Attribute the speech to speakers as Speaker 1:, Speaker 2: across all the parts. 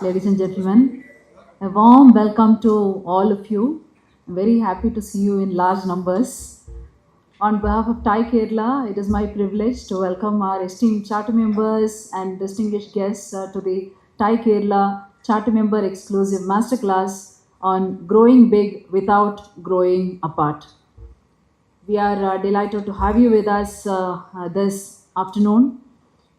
Speaker 1: Ladies and gentlemen, a warm welcome to all of you. I'm very happy to see you in large numbers. On behalf of TiE Kerala, it is my privilege to welcome our esteemed charter members and distinguished guests to the TiE Kerala Charter Member Exclusive Masterclass on Growing Big Without Growing Apart. We are delighted to have you with us this afternoon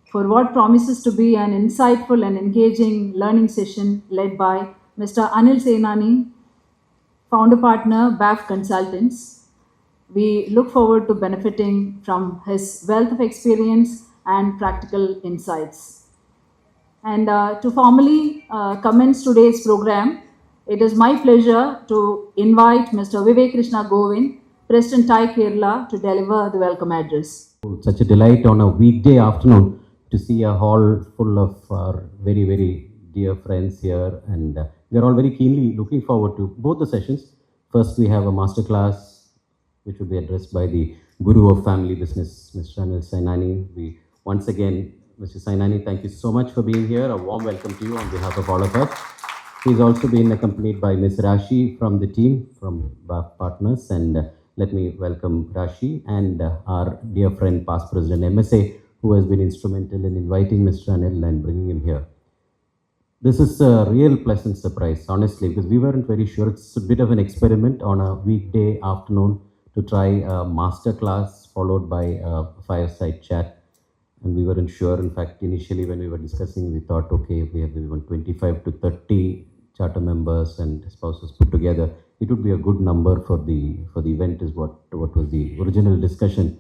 Speaker 1: for what promises to be an insightful and engaging learning session led by Mr. Anil Sainani, founder partner, BAF Consultants. We look forward to benefiting from his wealth of experience and practical insights. And to formally commence today's program, it is my pleasure to invite Mr. Vivek Krishna Govind, President TiE Kerala, to deliver the welcome address.
Speaker 2: Such a delight on a weekday afternoon to see a hall full of our very, very dear friends here, and we are all very keenly looking forward to both the sessions. First, we have a masterclass which will be addressed by the Guru of Family Business, Mr. Anil Sainani. We once again, Mr. Sainani, thank you so much for being here. A warm welcome to you on behalf of all of us. He's also been accompanied by Ms. Rashi from the team, from BAF Partners, and let me welcome Rashi and our dear friend, past President MSA, who has been instrumental in inviting Mr. Anil and bringing him here. This is a real pleasant surprise, honestly, because we weren't very sure. It's a bit of an experiment on a weekday afternoon to try a master class followed by a fireside chat. And we weren't sure. In fact, initially when we were discussing, we thought, okay, if we have even 25 to 30 charter members and spouses put together, it would be a good number for the event, is what was the original discussion.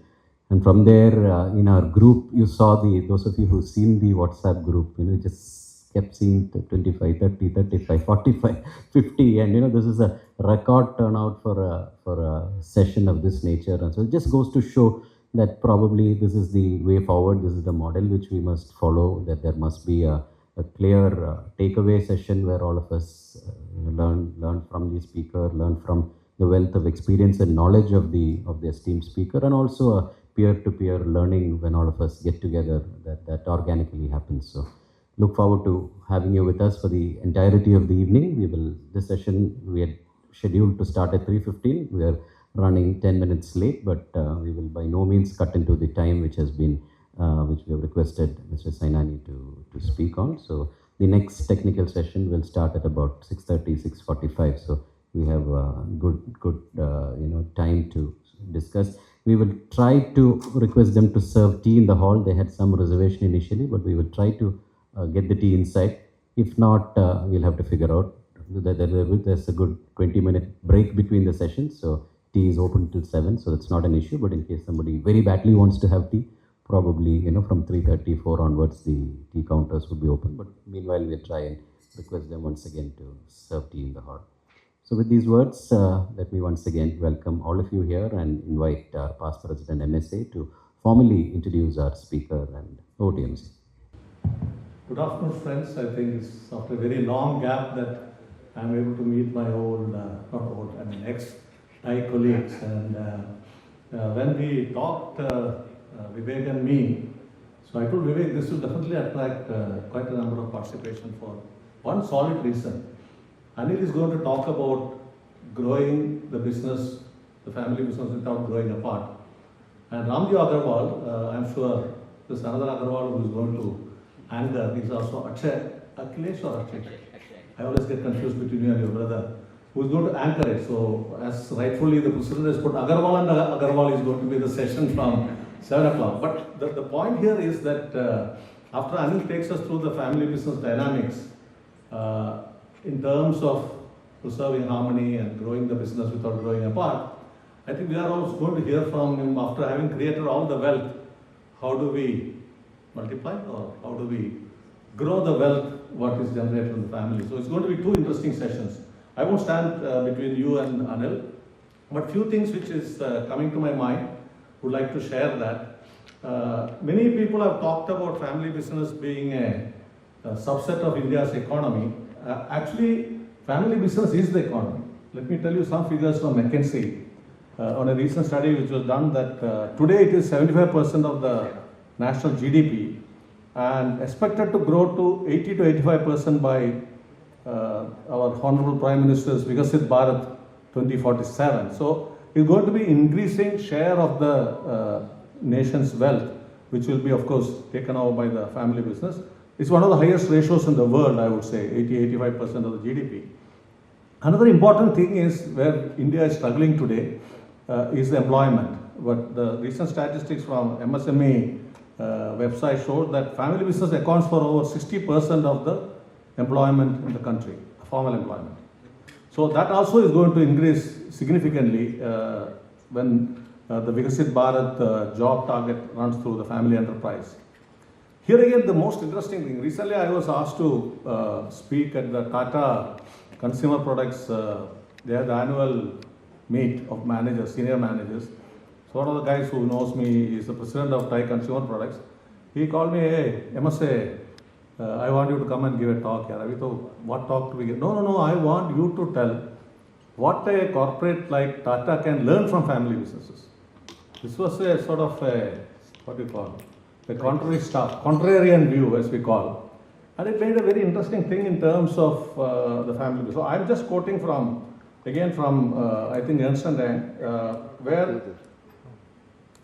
Speaker 2: And from there, in our group, you saw those of you who've seen the WhatsApp group, just kept seeing 25, 30, 35, 45, 50, and this is a record turnout for a session of this nature. And so it just goes to show that probably this is the way forward. This is the model which we must follow, that there must be a clear takeaway session where all of us learn from the speaker, learn from the wealth of experience and knowledge of the esteemed speaker, and also a peer-to-peer learning when all of us get together, that organically happens. So look forward to having you with us for the entirety of the evening. This session we had scheduled to start at 3:15. We are running 10 minutes late, but we will by no means cut into the time which has been which we have requested Mr. Sainani to speak on. So the next technical session will start at about 6:30, 6:45. So we have good time to discuss. We will try to request them to serve tea in the hall. They had some reservation initially, but we will try to get the tea inside. If not, we'll have to figure out. There's a good 20-minute break between the sessions. So tea is open till 7, so it's not an issue. But in case somebody very badly wants to have tea, probably from 3:34 onwards, the tea counters would be open. But meanwhile, we'll try and request them once again to serve tea in the hall. So with these words, let me once again welcome all of you here and invite our past President MSA to formally introduce our speaker, and over to MSA.
Speaker 3: Good afternoon, friends. I think it's after a very long gap that I'm able to meet my ex-TiE colleagues. And when we talked, Vivek and me, so I told Vivek this will definitely attract quite a number of participation for one solid reason. Anil is going to talk about growing the business, the family business, without growing apart. And Ramdev Agarwal, I'm sure there's another Agarwal who is going to anchor. He's also Akhilesh or Akshay? I always get confused between you and your brother. Who is going to anchor it. So as rightfully the president has put, Agarwal and Agarwal is going to be the session from 7 o'clock. But the point here is that after Anil takes us through the family business dynamics, in terms of preserving harmony and growing the business without growing apart, I think we are also going to hear from him after having created all the wealth. How do we multiply, or how do we grow the wealth what is generated in the family? So it's going to be two interesting sessions. I won't stand between you and Anil, but few things which is coming to my mind, would like to share that. Many people have talked about family business being a subset of India's economy. Actually, family business is the economy. Let me tell you some figures from McKinsey on a recent study which was done that today it is 75% of the national GDP, and expected to grow to 80 to 85% by our Honorable Prime Minister's Vikasit Bharat 2047. So it's going to be increasing share of the nation's wealth, which will be, of course, taken over by the family business. It's one of the highest ratios in the world, I would say, 80-85% of the GDP. Another important thing is where India is struggling today is the employment. But the recent statistics from MSME website showed that family business accounts for over 60% of the employment in the country, formal employment. So that also is going to increase significantly when the Vikasit Bharat job target runs through the family enterprise. Here again, the most interesting thing, recently I was asked to speak at the Tata Consumer Products, they had the annual meet of managers, senior managers. So one of the guys who knows me is the president of TiE Consumer Products. He called me, hey, MSA, I want you to come and give a talk here. What talk do we give? No, I want you to tell what a corporate like Tata can learn from family businesses. This was a sort of a, what do you call, a contrarian view as we call. And it made a very interesting thing in terms of the family business. So I'm just quoting from, again from, I think Ernst & Young, where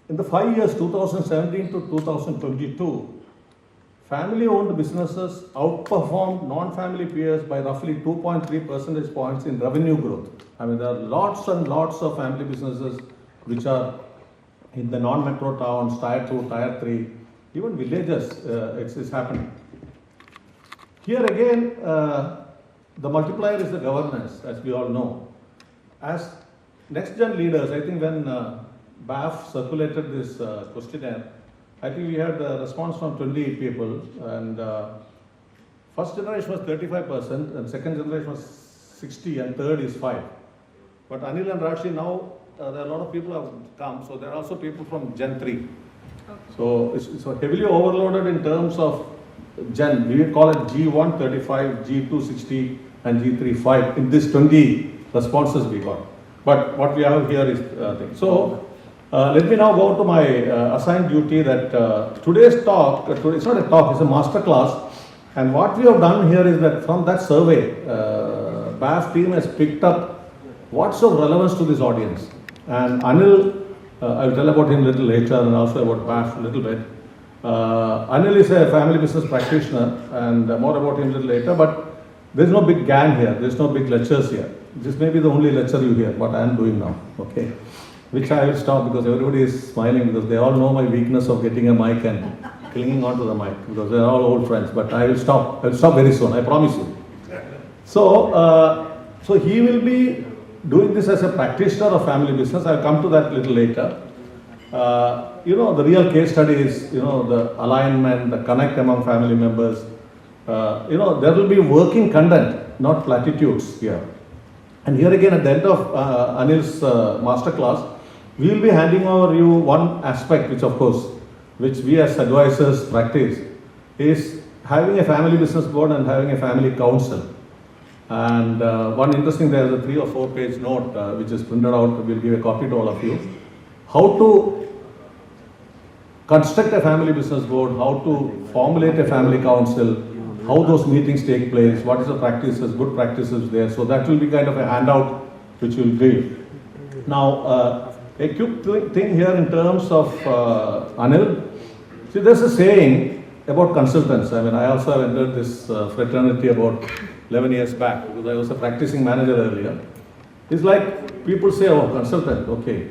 Speaker 3: in the 5 years, 2017 to 2022, family-owned businesses outperformed non-family peers by roughly 2.3 percentage points in revenue growth. I mean, there are lots and lots of family businesses which are in the non-metro towns, Tier 2, Tier 3, even villages, it's happening. Here again, the multiplier is the governance, as we all know. As next-gen leaders, I think when BAF circulated this questionnaire, I think we had a response from 20 people, and first generation was 35%, and second generation was 60, and third is 5. But Anil and Rashi now, there are a lot of people have come, so there are also people from Gen 3. Okay. So it's heavily overloaded in terms of Gen. We call it G1 35, G2 60, and G3 5 in this 20 responses we got. But what we have here is thing. So let me now go to my assigned duty that today's talk, it's not a talk, it's a master class. And what we have done here is that from that survey, BAF team has picked up what's of relevance to this audience. And Anil, I will tell about him a little later and also about BAF a little bit. Anil is a family business practitioner and more about him a little later, but there's no big gang here, there's no big lectures here. This may be the only lecture you hear, what I am doing now, okay? Which I will stop because everybody is smiling because they all know my weakness of getting a mic and clinging onto the mic because they're all old friends, but I will stop very soon, I promise you. So, so he will be doing this as a practitioner of family business. I'll come to that a little later. You know, the real case study is, you know, the alignment, the connect among family members. You know, there will be working content, not platitudes here. And here again, at the end of Anil's masterclass, we will be handing over you one aspect, which of course, which we as advisors practice, is having a family business board and having a family council. And one interesting, there is a 3 or 4 page note which is printed out. We'll give a copy to all of you. How to construct a family business board, how to formulate a family council, how those meetings take place, what is the practices, good practices there. So that will be kind of a handout which we'll give. Now, a quick thing here in terms of Anil. See, there's a saying about consultants. I mean, I also have entered this fraternity about 11 years back because I was a practicing manager earlier. It's like people say, oh, consultant, okay.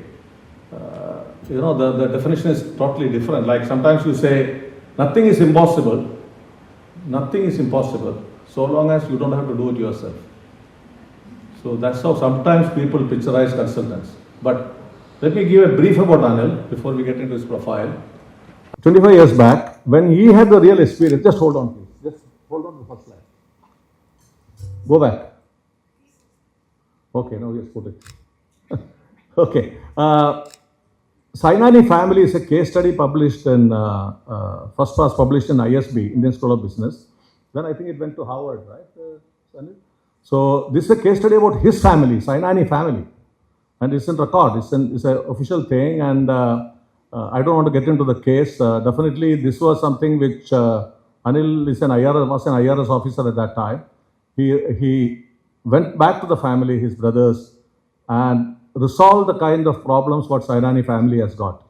Speaker 3: You know, the definition is totally different. Like sometimes you say, nothing is impossible. Nothing is impossible so long as you don't have to do it yourself. So that's how sometimes people picturize consultants. But let me give a brief about Anil before we get into his profile. 25 years back, when he had the real experience, just hold on please. Just hold on to the first slide. Go back. Okay, now just put it. Okay. Sainani family is a case study published in, first was published in ISB, Indian School of Business. Then I think it went to Harvard, right, Sanil? So this is a case study about his family, Sainani family. And it's in record, it's an official thing. And I don't want to get into the case. Definitely, this was something which Anil is was an IRS officer at that time. He went back to the family, his brothers, and resolved the kind of problems what Sainani family has got.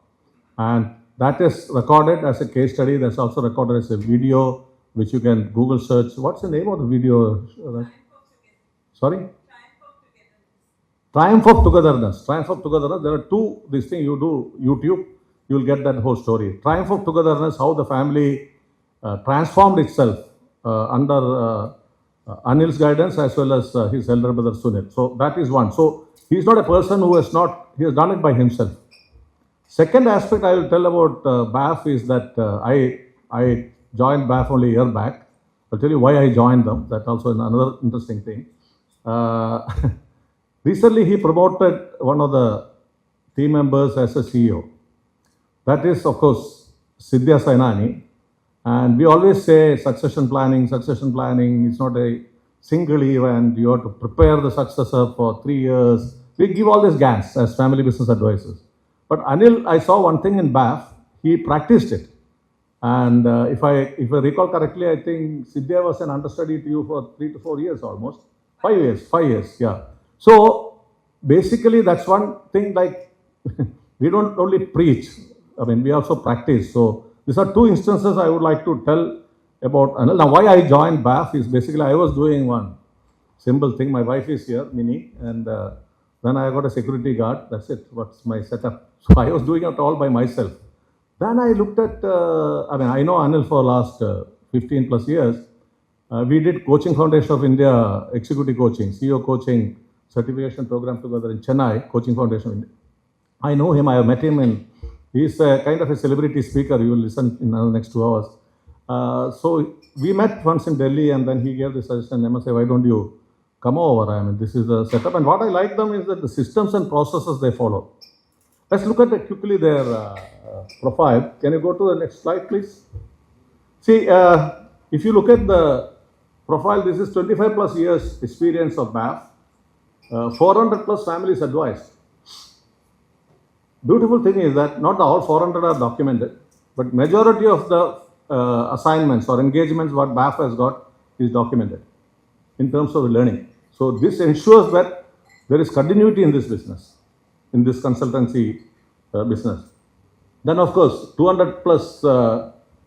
Speaker 3: And that is recorded as a case study. That's also recorded as a video, which you can Google search. What's the name of the video? Sorry? Triumph of Togetherness. Triumph of Togetherness. There are two, this thing you do, YouTube, you will get that whole story. Triumph of Togetherness, how the family transformed itself under Anil's guidance as well as his elder brother Sunil. So that is one. So he is not a person who has not, he has done it by himself. Second aspect I will tell about BAF is that I joined BAF only a year back. I'll tell you why I joined them. That's also another interesting thing. Recently, he promoted one of the team members as a CEO. That is, of course, Anil Sainani. And we always say succession planning is not a single event. You have to prepare the successor for 3 years. We give all these GANs as family business advisors. But Anil, I saw one thing in BAF, he practiced it. And if I recall correctly, I think Sidhya was an understudy to you for 3 to 4 years almost. 5 years, yeah. So basically that's one thing, like we don't only preach, I mean, we also practice. So these are two instances I would like to tell about Anil. Now why I joined BAF is basically I was doing one simple thing. My wife is here, Mini, and then I got a security guard. That's it, what's my setup. So I was doing it all by myself. Then I looked at, I know Anil for last 15 plus years. We did Coaching Foundation of India, executive coaching, CEO coaching, certification program together in Chennai, Coaching Foundation of India. I know him, I have met him, and he's a kind of a celebrity speaker. You will listen in the next 2 hours. So we met once in Delhi, and then he gave the suggestion, MSA, why don't you come over? I mean, this is the setup. And what I like them is that the systems and processes they follow. Let's look at quickly their profile. Can you go to the next slide, please? See, if you look at the profile, this is 25 plus years experience of BAF, 400 plus families advised. Beautiful thing is that not all 400 are documented, but majority of the assignments or engagements what BAF has got is documented in terms of learning. So this ensures that there is continuity in this business, in this consultancy business. Then of course 200 plus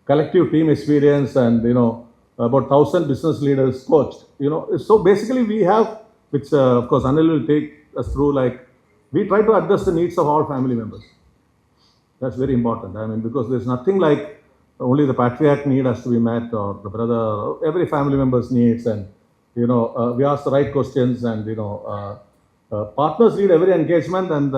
Speaker 3: collective team experience, and about 1,000 business leaders coached. So basically we have, which of course Anil will take us through, like we try to address the needs of all family members. That's very important. I mean, because there's nothing like only the patriarch need has to be met, or the brother, or every family member's needs, and we ask the right questions, and partners lead every engagement, and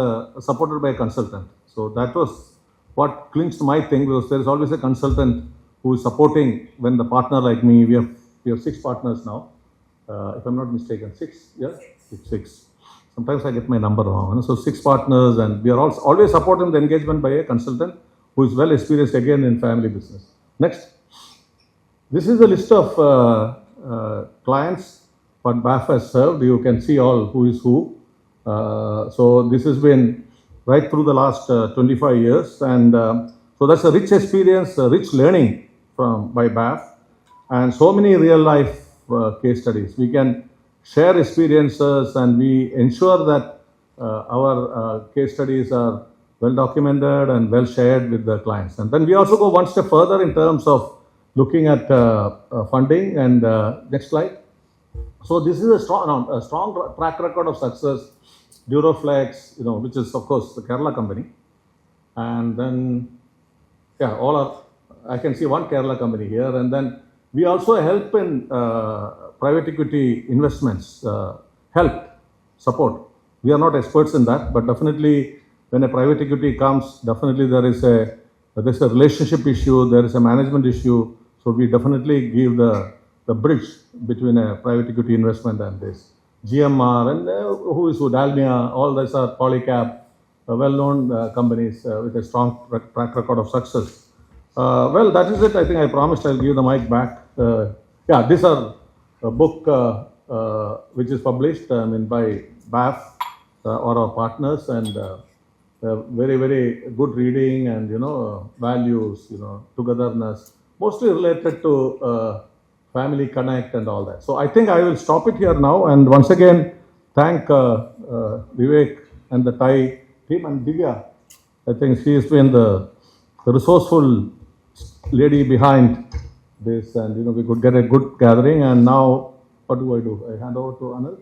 Speaker 3: supported by a consultant. So that was what clinched my thing, because there is always a consultant who is supporting when the partner like me. We have 6 partners now, if I'm not mistaken. 6, yeah, 6. Sometimes I get my number wrong. So 6 partners, and we are always supporting the engagement by a consultant who is well experienced again in family business. Next, this is a list of clients what BAF has served. You can see all who is who. So this has been right through the last 25 years, and so that's a rich experience, rich learning by BAF, and so many real life case studies. We can share experiences, and we ensure that our case studies are well documented and well shared with the clients. And then we also go one step further in terms of looking at funding. And next slide. So this is a strong track record of success. Duroflex, which is of course the Kerala company, and then I can see one Kerala company here, and then we also help in private equity investments, support. We are not experts in that, but definitely when a private equity comes, definitely there's a relationship issue, there is a management issue. So we definitely give the bridge between a private equity investment and this. GMR and who is Dalmia, all these are Polycab, well-known companies with a strong track record of success. Well, that is it. I think I promised I'll give the mic back. These are a book which is published by BAF or our partners, and very good reading and values, togetherness, mostly related to family connect and all that. So I think I will stop it here now, and once again thank Vivek and the TiE team and Divya. I think she has been the resourceful lady behind this, and we could get a good gathering. And now, what do? I hand over to Anil.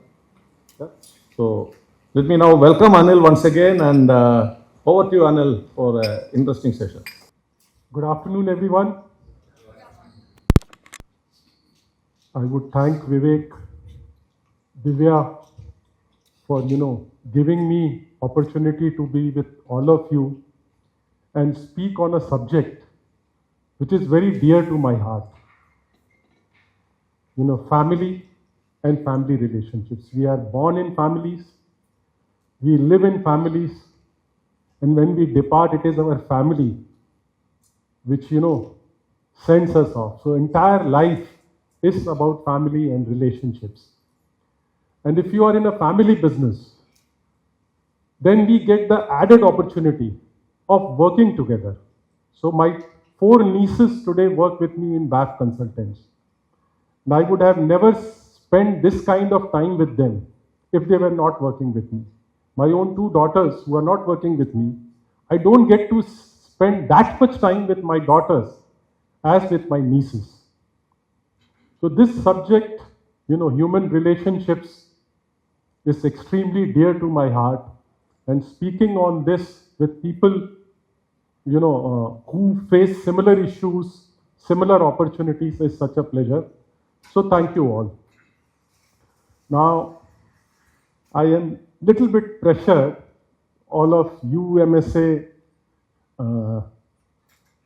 Speaker 3: Yeah. So let me now welcome Anil once again, and over to you, Anil, for an interesting session.
Speaker 4: Good afternoon, everyone. I would thank Vivek, Divya, for giving me opportunity to be with all of you and speak on a subject which is very dear to my heart. Family and family relationships. We are born in families, we live in families, and when we depart, it is our family which sends us off. So entire life is about family and relationships. And if you are in a family business, then we get the added opportunity of working together. So my 4 nieces today work with me in BAF Consultants. And I would have never spent this kind of time with them if they were not working with me. My own 2 daughters who are not working with me, I don't get to spend that much time with my daughters as with my nieces. So this subject, human relationships, is extremely dear to my heart. And speaking on this with people, who face similar issues, similar opportunities is such a pleasure. So thank you all. Now, I am little bit pressured. All of you MSA,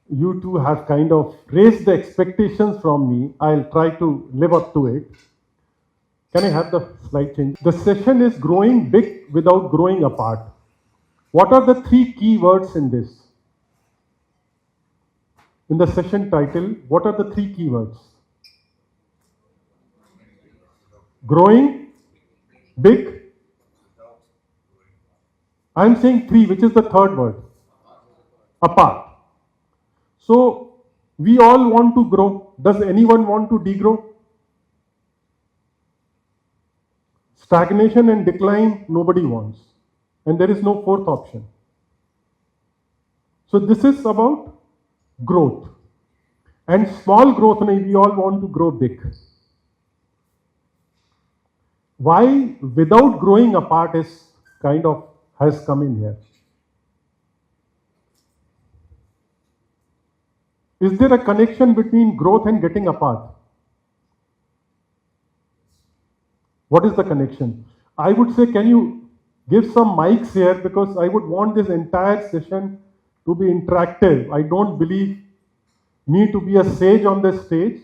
Speaker 4: you two have kind of raised the expectations from me. I'll try to live up to it. Can I have the slide change? The session is growing big without growing apart. What are the 3 key words in this? In the session title, what are the 3 key words? Growing, big. I'm saying 3, which is the 3rd word? Apart. So, we all want to grow. Does anyone want to degrow? Stagnation and decline, nobody wants. And there is no 4th option. So, this is about growth. And small growth, we all want to grow big. Why without growing apart is kind of has come in here. Is there a connection between growth and getting apart? What is the connection? I would say, can you give some mics here, because I would want this entire session to be interactive. I don't believe me to be a sage on the stage,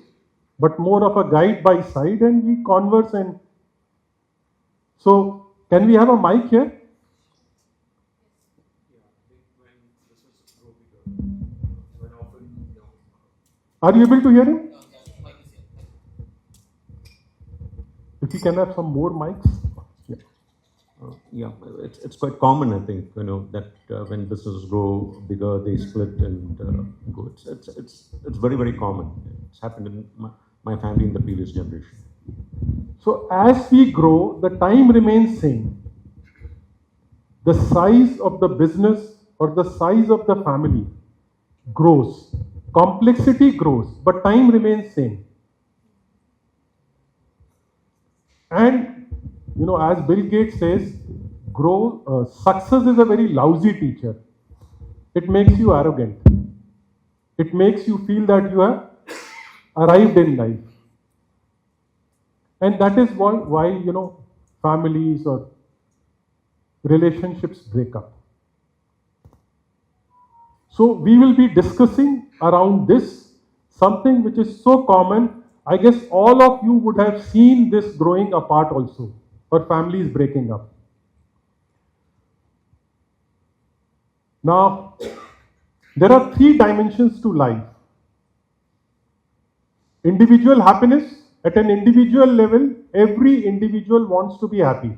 Speaker 4: but more of a guide by side, and we converse. And so, can we have a mic here? Are you able to hear him? If you can have some more mics.
Speaker 2: Yeah, it's quite common, I think, that when businesses grow bigger, they split and go. It's very, very common. It's happened in my family in the previous generation.
Speaker 4: So as we grow, the time remains same. The size of the business or the size of the family grows. Complexity grows, but time remains same. And as Bill Gates says, success is a very lousy teacher. It makes you arrogant. It makes you feel that you have arrived in life. And that is why families or relationships break up. So we will be discussing around this, something which is so common. I guess all of you would have seen this growing apart also, or families breaking up. Now, there are 3 dimensions to life. Individual happiness. At an individual level, every individual wants to be happy.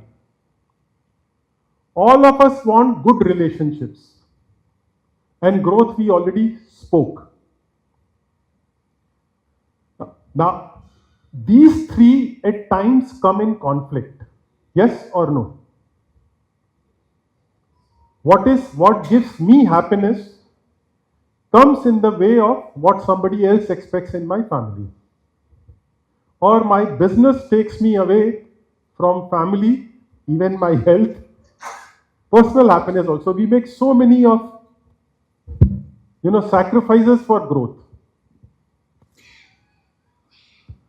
Speaker 4: All of us want good relationships. And growth we already spoke. Now, these three at times come in conflict. Yes or no? What gives me happiness comes in the way of what somebody else expects in my family. Or my business takes me away from family, even my health, personal happiness also. We make so many of sacrifices for growth.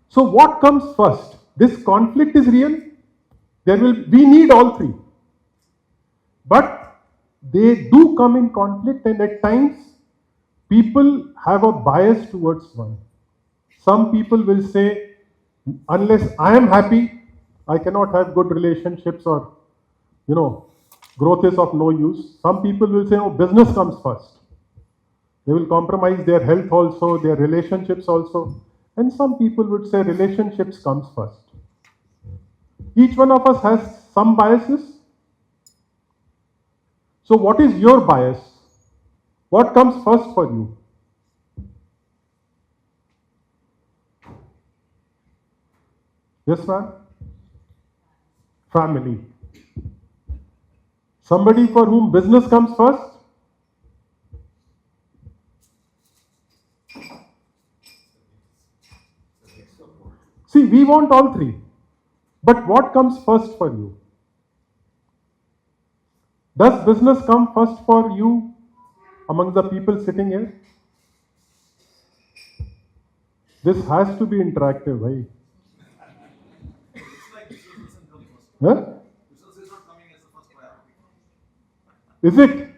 Speaker 4: So what comes first? This conflict is real. We need all three. But they do come in conflict, and at times people have a bias towards one. Some people will say, unless I am happy, I cannot have good relationships, or growth is of no use. Some people will say, oh, business comes first. They will compromise their health also, their relationships also. And some people would say relationships comes first. Each one of us has some biases. So what is your bias? What comes first for you? Yes, ma'am? Family. Somebody for whom business comes first? See, we want all three. But what comes first for you? Does business come first for you among the people sitting here? This has to be interactive, right? Huh? Is it?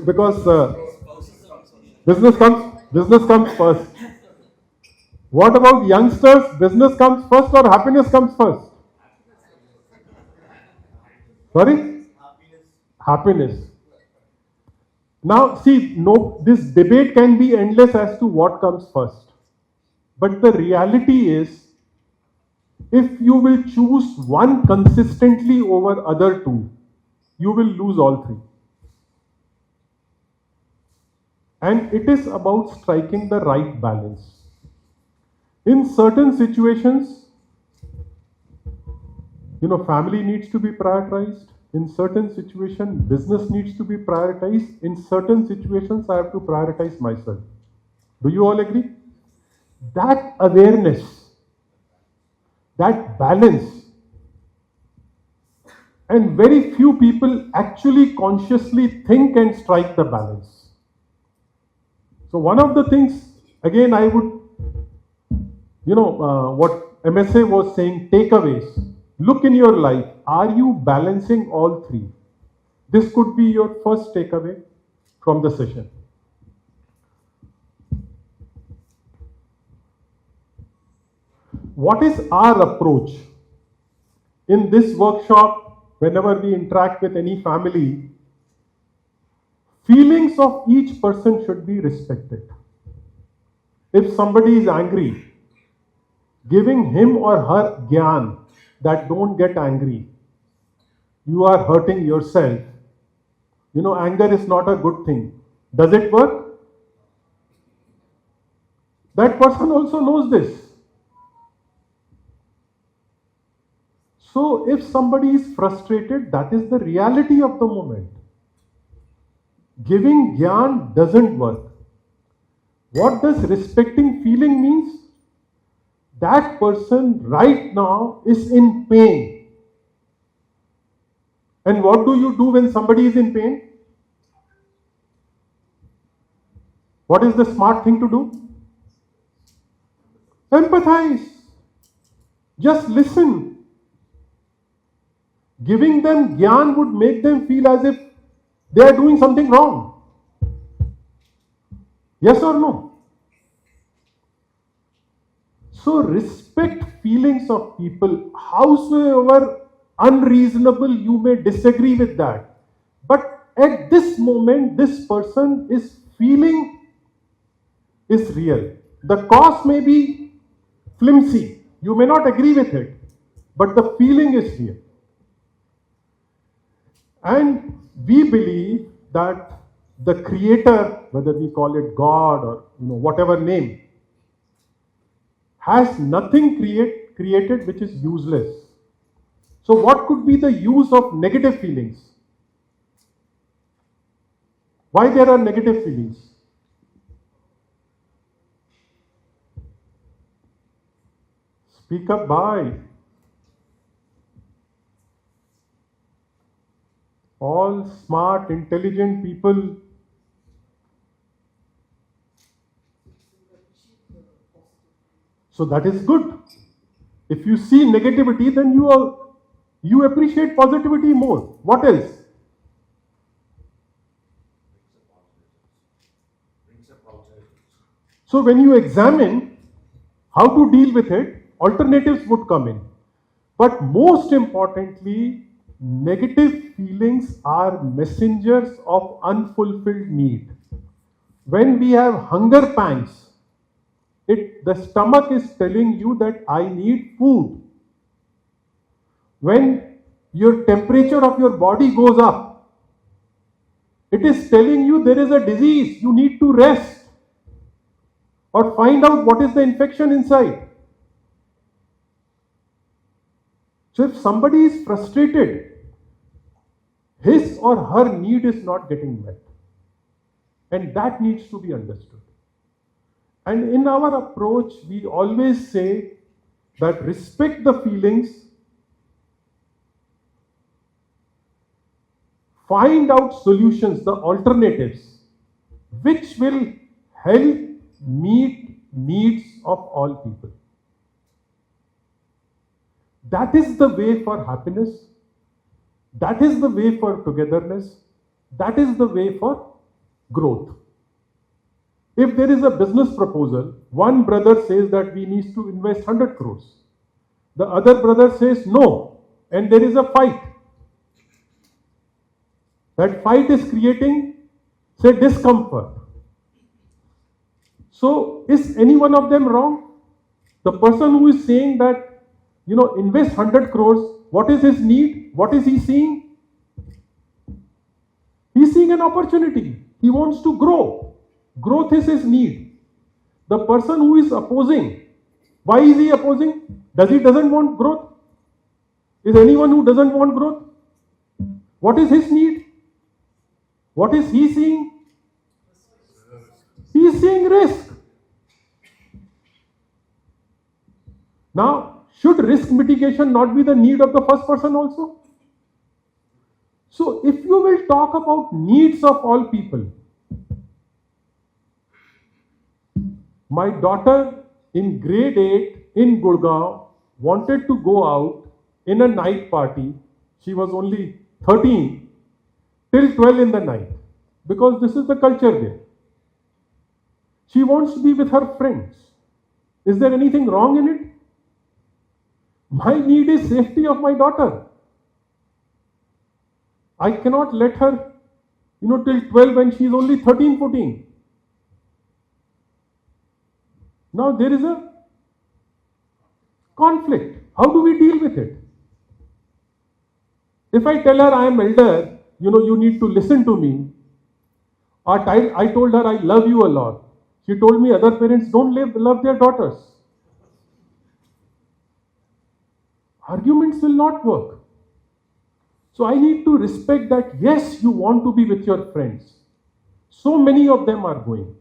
Speaker 4: Because business comes first. What about youngsters? Business comes first or happiness comes first? Sorry? Happiness. Now, see, this debate can be endless as to what comes first. But the reality is, if you will choose one consistently over other two, you will lose all three. And it is about striking the right balance. In certain situations, family needs to be prioritized. In certain situations, business needs to be prioritized. In certain situations, I have to prioritize myself. Do you all agree? That awareness, that balance, and very few people actually consciously think and strike the balance. So one of the things, again, I would, what MSA was saying, takeaways. Look in your life, are you balancing all three? This could be your first takeaway from the session. What is our approach? In this workshop, whenever we interact with any family, feelings of each person should be respected. If somebody is angry, giving him or her gyan that don't get angry, you are hurting yourself. Anger is not a good thing. Does it work? That person also knows this. So if somebody is frustrated, that is the reality of the moment. Giving gyan doesn't work. What does respecting feeling means? That person right now is in pain. And what do you do when somebody is in pain? What is the smart thing to do? Empathize. Just listen. Giving them gyan would make them feel as if they are doing something wrong. Yes or no? So respect feelings of people, howsoever unreasonable you may disagree with that. But at this moment, this person is feeling is real. The cause may be flimsy. You may not agree with it, but the feeling is real. And we believe that the creator, whether we call it God or whatever name, has nothing created which is useless. So what could be the use of negative feelings? Why there are negative feelings? Speak up, bye. All smart, intelligent people. So that is good. If you see negativity, then you appreciate positivity more. What else? So when you examine how to deal with it, alternatives would come in. But most importantly, negative feelings are messengers of unfulfilled need. When we have hunger pangs, the stomach is telling you that I need food. When your temperature of your body goes up, it is telling you there is a disease, you need to rest or find out what is the infection inside. So if somebody is frustrated, his or her need is not getting met. And that needs to be understood. And in our approach, we always say that respect the feelings, find out solutions, the alternatives, which will help meet needs of all people. That is the way for happiness. That is the way for togetherness. That is the way for growth. If there is a business proposal, one brother says that we need to invest 100 crores. The other brother says no, and there is a fight. That fight is creating, say, discomfort. So, is any one of them wrong? The person who is saying that, invest 100 crores, what is his need? What is he seeing? He's seeing an opportunity. He wants to grow. Growth is his need. The person who is opposing, why is he opposing? Doesn't want growth? Is anyone who doesn't want growth? What is his need? What is he seeing? He is seeing risk. Now, should risk mitigation not be the need of the first person also? So, if you will talk about needs of all people, my daughter in grade 8 in Gurgaon wanted to go out in a night party. She was only 13 till 12 in the night because this is the culture there. She wants to be with her friends. Is there anything wrong in it? My need is safety of my daughter. I cannot let her, till 12 when she is only 13, 14. Now there is a conflict. How do we deal with it? If I tell her I am elder, you need to listen to me. Or I told her I love you a lot. She told me other parents don't love their daughters. Arguments will not work. So I need to respect that, yes, you want to be with your friends. So many of them are going.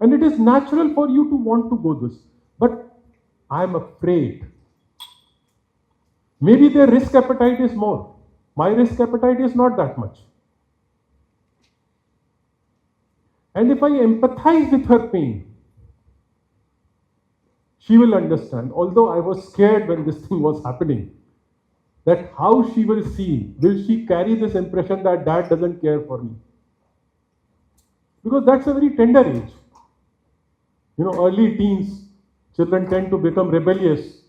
Speaker 4: And it is natural for you to want to go this. But I am afraid. Maybe their risk appetite is more. My risk appetite is not that much. And if I empathize with her pain, she will understand. Although I was scared when this thing was happening, that how she will see, will she carry this impression that dad doesn't care for me? Because that's a very tender age. Early teens, children tend to become rebellious.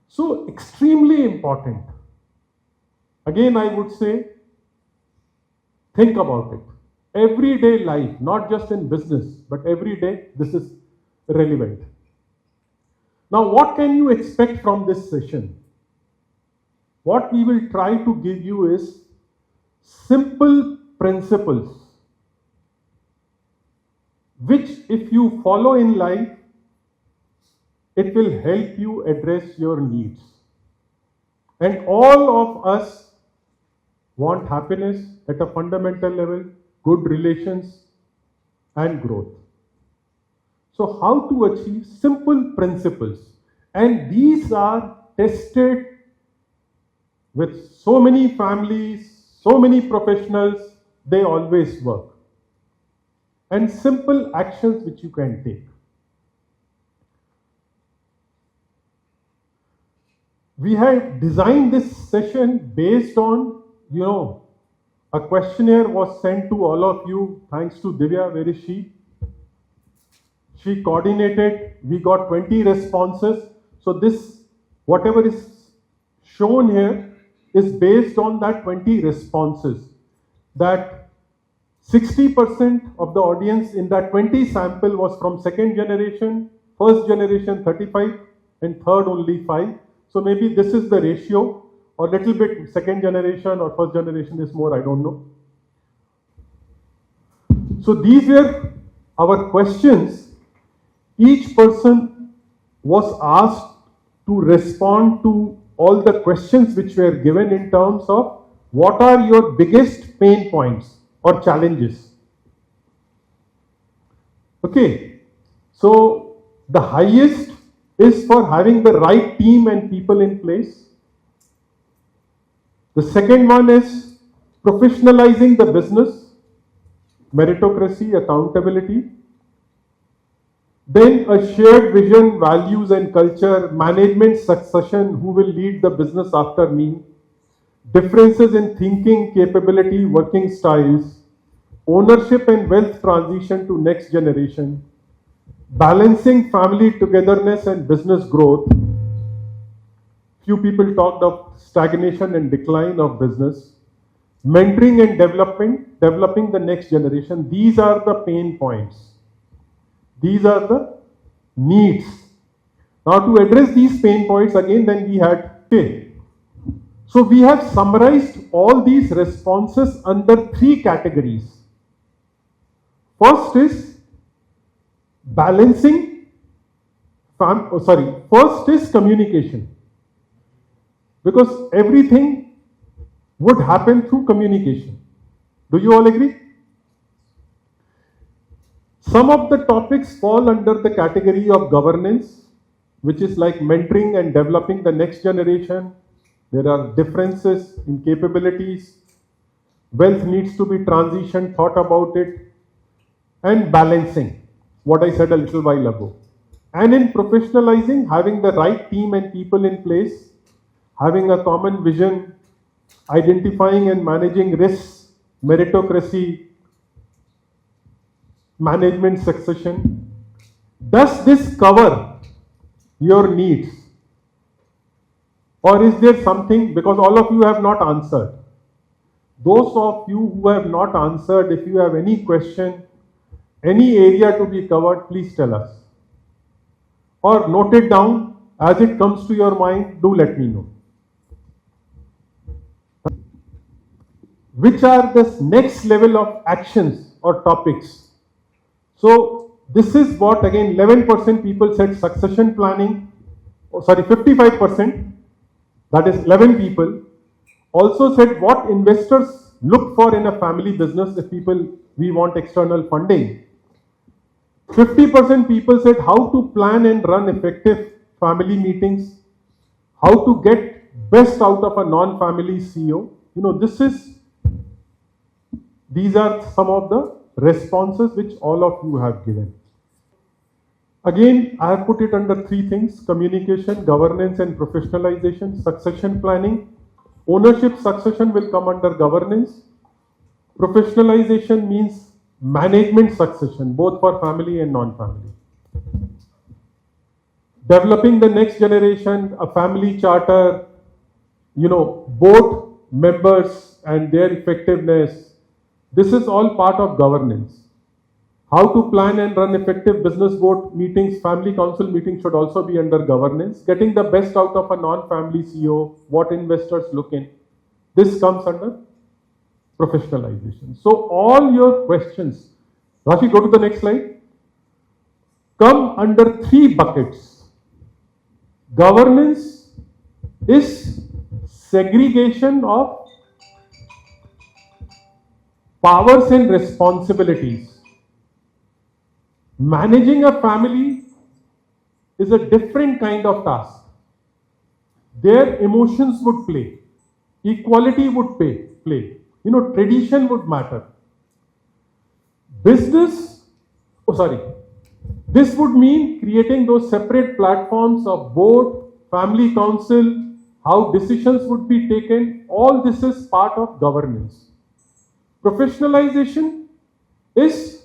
Speaker 4: So extremely important. Again, I would say, think about it. Everyday life, not just in business, but every day, this is relevant. Now, what can you expect from this session? what we will try to give you is simple principles, which if you follow in life, it will help you address your needs. And all of us want happiness at a fundamental level, good relations, and growth. So how to achieve simple principles? And these are tested with so many families, so many professionals, they always work. And simple actions which you can take. We have designed this session based on, a questionnaire was sent to all of you, thanks to Divya. Where is she? She coordinated, we got 20 responses. So this, whatever is shown here is based on that 20 responses. That 60% of the audience in that 20 sample was from second generation, first generation 35, and third only 5. So maybe this is the ratio, or little bit second generation or first generation is more, I don't know. So these were our questions. Each person was asked to respond to all the questions which were given in terms of what are your biggest pain points or challenges. Okay, so the highest is for having the right team and people in place. The second one is professionalizing the business, meritocracy, accountability. Then a shared vision, values and culture, management succession, who will lead the business after me, differences in thinking, capability, working styles, ownership and wealth transition to next generation, balancing family togetherness and business growth. Few people talked of stagnation and decline of business, mentoring and developing the next generation. These are the pain points. These are the needs. Now to address these pain points again, then we had TiE. So we have summarized all these responses under 3 categories. First is balancing, first is communication. Because everything would happen through communication. Do you all agree? Some of the topics fall under the category of governance, which is like mentoring and developing the next generation. There are differences in capabilities. Wealth needs to be transitioned, thought about it. And balancing, what I said a little while ago. And in professionalizing, having the right team and people in place, having a common vision, identifying and managing risks, meritocracy, management succession. Does this cover your needs? Or is there something, because all of you have not answered. Those of you who have not answered, if you have any question, any area to be covered, please tell us. Or note it down as it comes to your mind, do let me know. Which are the next level of actions or topics? So this is what, again, 11% people said succession planning, 55%, that is 11 people, also said what investors look for in a family business if we want external funding. 50% people said how to plan and run effective family meetings, how to get best out of a non-family CEO. These are some of the responses which all of you have given. Again, I have put it under 3 things: communication, governance and professionalization, succession planning. Ownership succession will come under governance. Professionalization means management succession, both for family and non-family. Developing the next generation, a family charter, board members and their effectiveness. This is all part of governance. How to plan and run effective business board meetings, family council meetings should also be under governance. Getting the best out of a non-family CEO, what investors look in. This comes under professionalization. So all your questions, Rashi, go to the next slide, come under 3 buckets. Governance is segregation of powers and responsibilities. Managing a family is a different kind of task. Their emotions would play, equality would play. Tradition would matter. This would mean creating those separate platforms of board, family council, how decisions would be taken. All this is part of governance. Professionalization is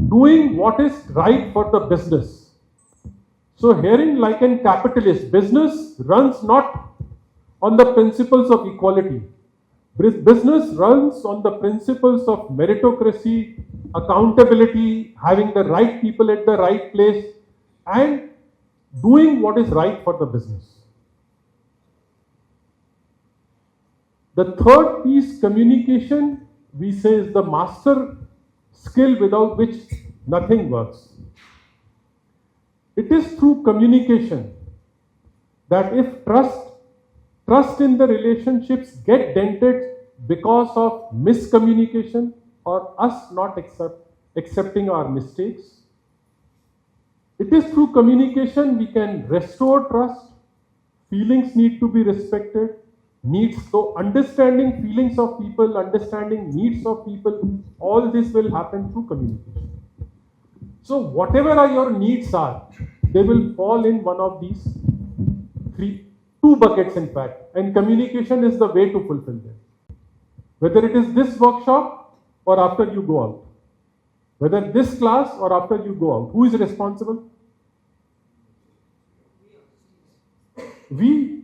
Speaker 4: doing what is right for the business. So herein, like in capitalist, business runs not on the principles of equality. Business runs on the principles of meritocracy, accountability, having the right people at the right place, and doing what is right for the business. The third piece, communication, we say is the master skill without which nothing works. It is through communication that if trust in the relationships get dented because of miscommunication or us not accepting our mistakes, it is through communication we can restore trust. Feelings need to be respected. So understanding feelings of people, understanding needs of people, all this will happen through communication. So whatever your needs are, they will fall in one of these 2 buckets in fact, and communication is the way to fulfill them. Whether it is this workshop or after you go out, whether this class or after you go out, who is responsible? We.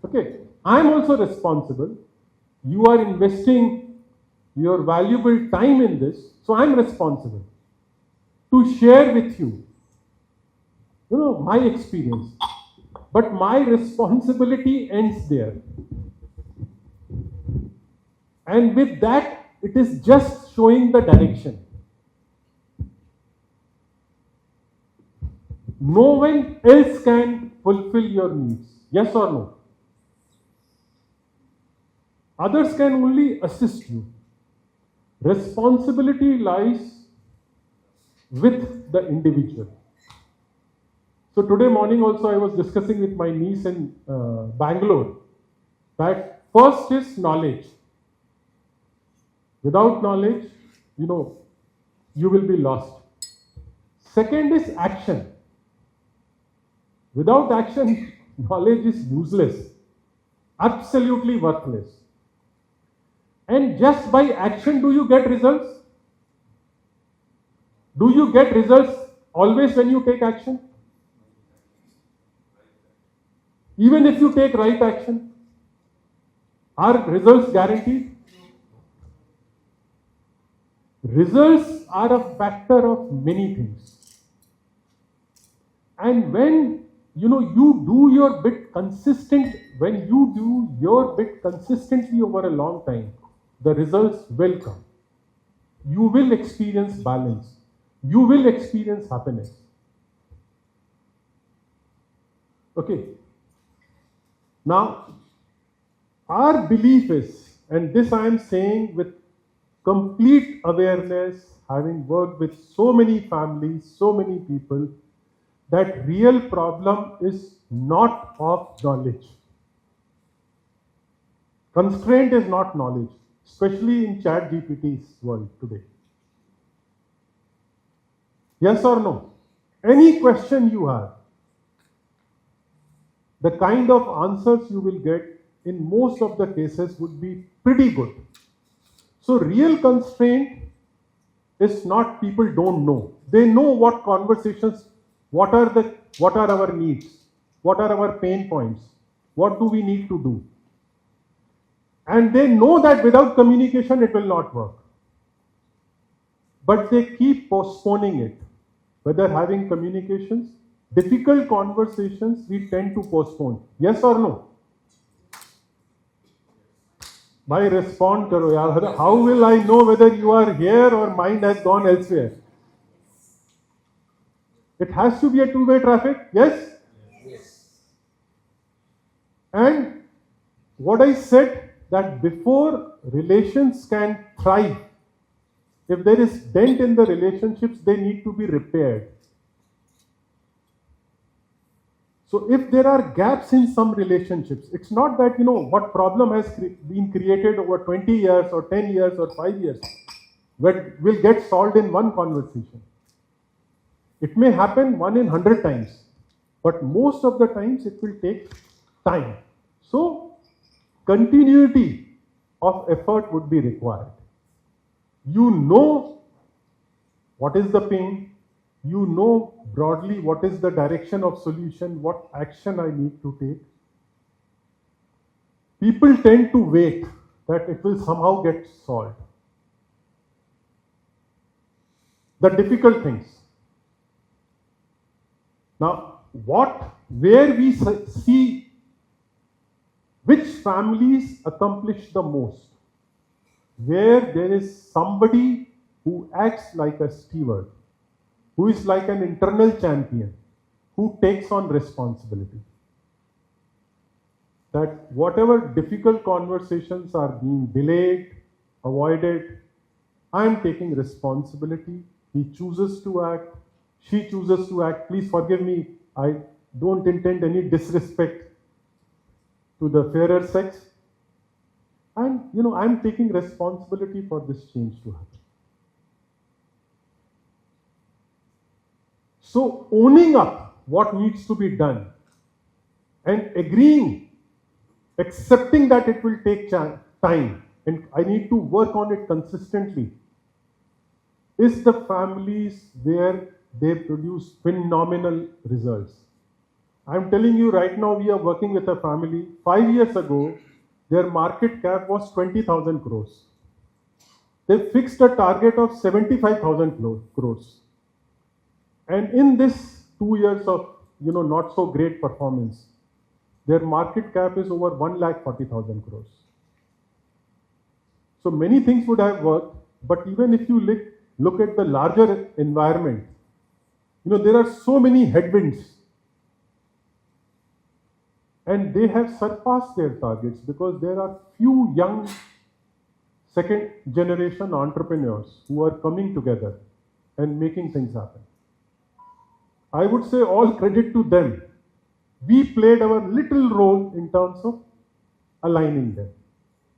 Speaker 4: Okay, I am also responsible. You are investing your valuable time in this, so I am responsible to share with you, my experience. But my responsibility ends there. And with that, it is just showing the direction. No one else can fulfill your needs. Yes or no? Others can only assist you. Responsibility lies with the individual. So today morning also I was discussing with my niece in Bangalore that first is knowledge. Without knowledge, you will be lost. Second is action. Without action, knowledge is useless, absolutely worthless. And just by action, do you get results? Do you get results always when you take action? Even if you take right action, are results guaranteed? Results are a factor of many things. And when you do your bit consistent, when you do your bit consistently over a long time, the results will come. You will experience balance. You will experience happiness. Okay. Now, our belief is, and this I am saying with complete awareness, having worked with so many families, so many people, that real problem is not of knowledge. Constraint is not knowledge, especially in ChatGPT's world today. Yes or no? Any question you have, the kind of answers you will get in most of the cases would be pretty good. So real constraint is not people don't know. They know what conversations, what are our needs, what are our pain points, what do we need to do. And they know that without communication it will not work. But they keep postponing it. Whether having communications, difficult conversations, we tend to postpone. Yes or no? Bhai, respond karo yaar. How will I know whether you are here or mind has gone elsewhere? It has to be a two-way traffic, yes? And what I said, that before relations can thrive, if there is dent in the relationships, they need to be repaired. So if there are gaps in some relationships, it's not that, what problem has been created over 20 years or 10 years or 5 years, but will get solved in one conversation. It may happen 1 in 100 times, but most of the times it will take time. So continuity of effort would be required. You know what is the pain, you know broadly what is the direction of solution, what action I need to take. People tend to wait that it will somehow get solved. The difficult things. Now, where we see which families accomplish the most, where there is somebody who acts like a steward, who is like an internal champion, who takes on responsibility. That whatever difficult conversations are being delayed, avoided, I am taking responsibility. He chooses to act, she chooses to act. Please forgive me, I don't intend any disrespect to the fairer sex. And, I'm taking responsibility for this change to happen. So, owning up what needs to be done and agreeing, accepting that it will take time and I need to work on it consistently, is the families where they produce phenomenal results. I'm telling you right now, we are working with a family. 5 years ago, their market cap was 20,000 crores. They fixed a target of 75,000 crores. And in this 2 years of, not so great performance, their market cap is over 1,40,000 crores. So many things would have worked, but even if you look at the larger environment, there are so many headwinds. And they have surpassed their targets because there are few young second generation entrepreneurs who are coming together and making things happen. I would say all credit to them. We played our little role in terms of aligning them,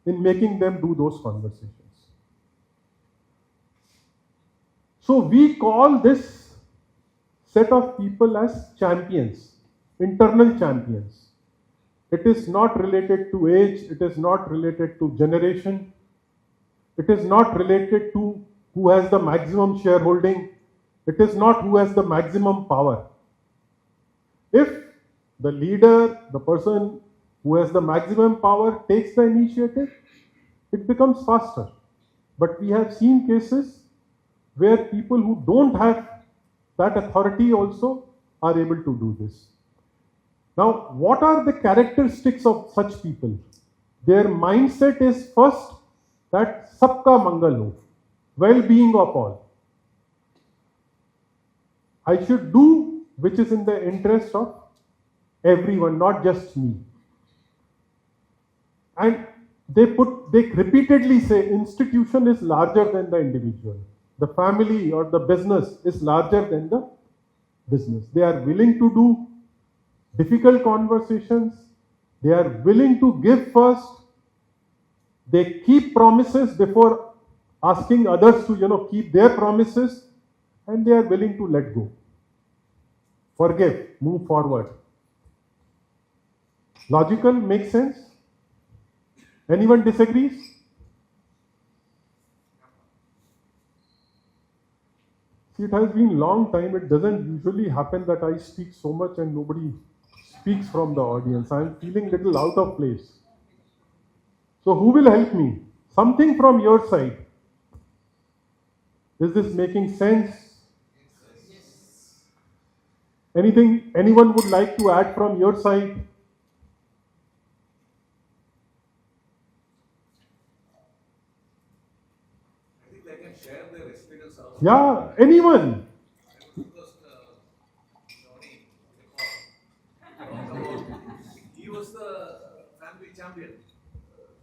Speaker 4: in making them do those conversations. So we call this set of people as champions, internal champions. It is not related to age, it is not related to generation, it is not related to who has the maximum shareholding, it is not who has the maximum power. If the leader, the person who has the maximum power takes the initiative, it becomes faster. But we have seen cases where people who don't have that authority also are able to do this. Now, what are the characteristics of such people? Their mindset is first that sabka mangal ho, well-being of all. I should do which is in the interest of everyone, not just me. And they repeatedly say institution is larger than the individual. The family or the business is larger than the business. They are willing to do difficult conversations. They are willing to give first. They keep promises before asking others to, keep their promises. And they are willing to let go. Forgive, move forward. Logical, makes sense? Anyone disagrees? See, it has been a long time. It doesn't usually happen that I speak so much and nobody speaks from the audience. I am feeling a little out of place. So who will help me? Something from your side. Is this making sense? Anything anyone would like to add from your side?
Speaker 3: I think they can share their experience also.
Speaker 4: Yeah, anyone.
Speaker 3: Because Johnny, he was the family champion.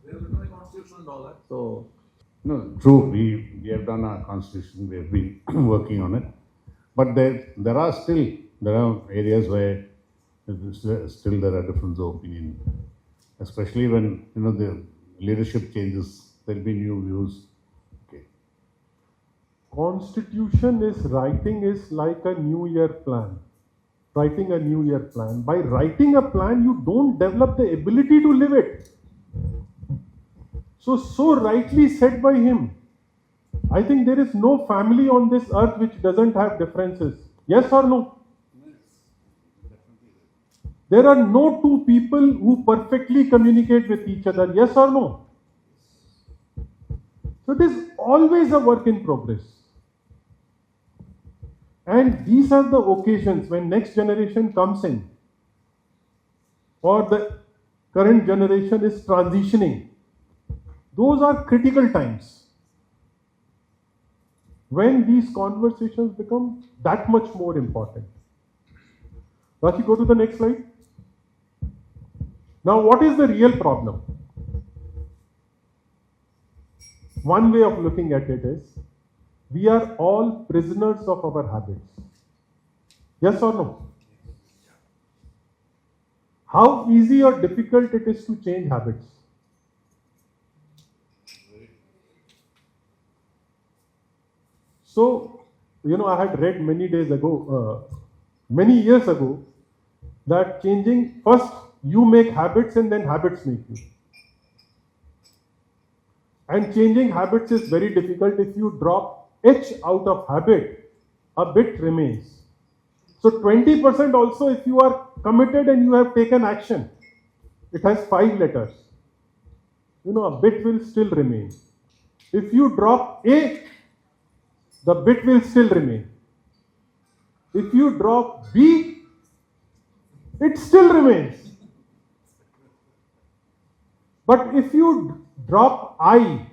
Speaker 3: There was no constitution and all that.
Speaker 5: So, no, true. We have done our constitution. We have been working on it, but there are areas where still there are differences of opinion, especially when the leadership changes. There will be new views. Okay.
Speaker 4: Constitution is like a New Year plan. Writing a New Year plan. By writing a plan, you don't develop the ability to live it. So rightly said by him. I think there is no family on this earth which doesn't have differences. Yes or no? There are no two people who perfectly communicate with each other. Yes or no? So it is always a work in progress. And these are the occasions when next generation comes in, or the current generation is transitioning. Those are critical times when these conversations become that much more important. Rashi, go to the next slide. Now, what is the real problem? One way of looking at it is, we are all prisoners of our habits. Yes or no? How easy or difficult it is to change habits? So, I had read many years ago, that changing, first you make habits and then habits make you. And changing habits is very difficult. If you drop H out of habit, a bit remains. So 20% also, if you are committed and you have taken action, it has 5 letters. A bit will still remain. If you drop A, the bit will still remain. If you drop B, it still remains. But if you drop I,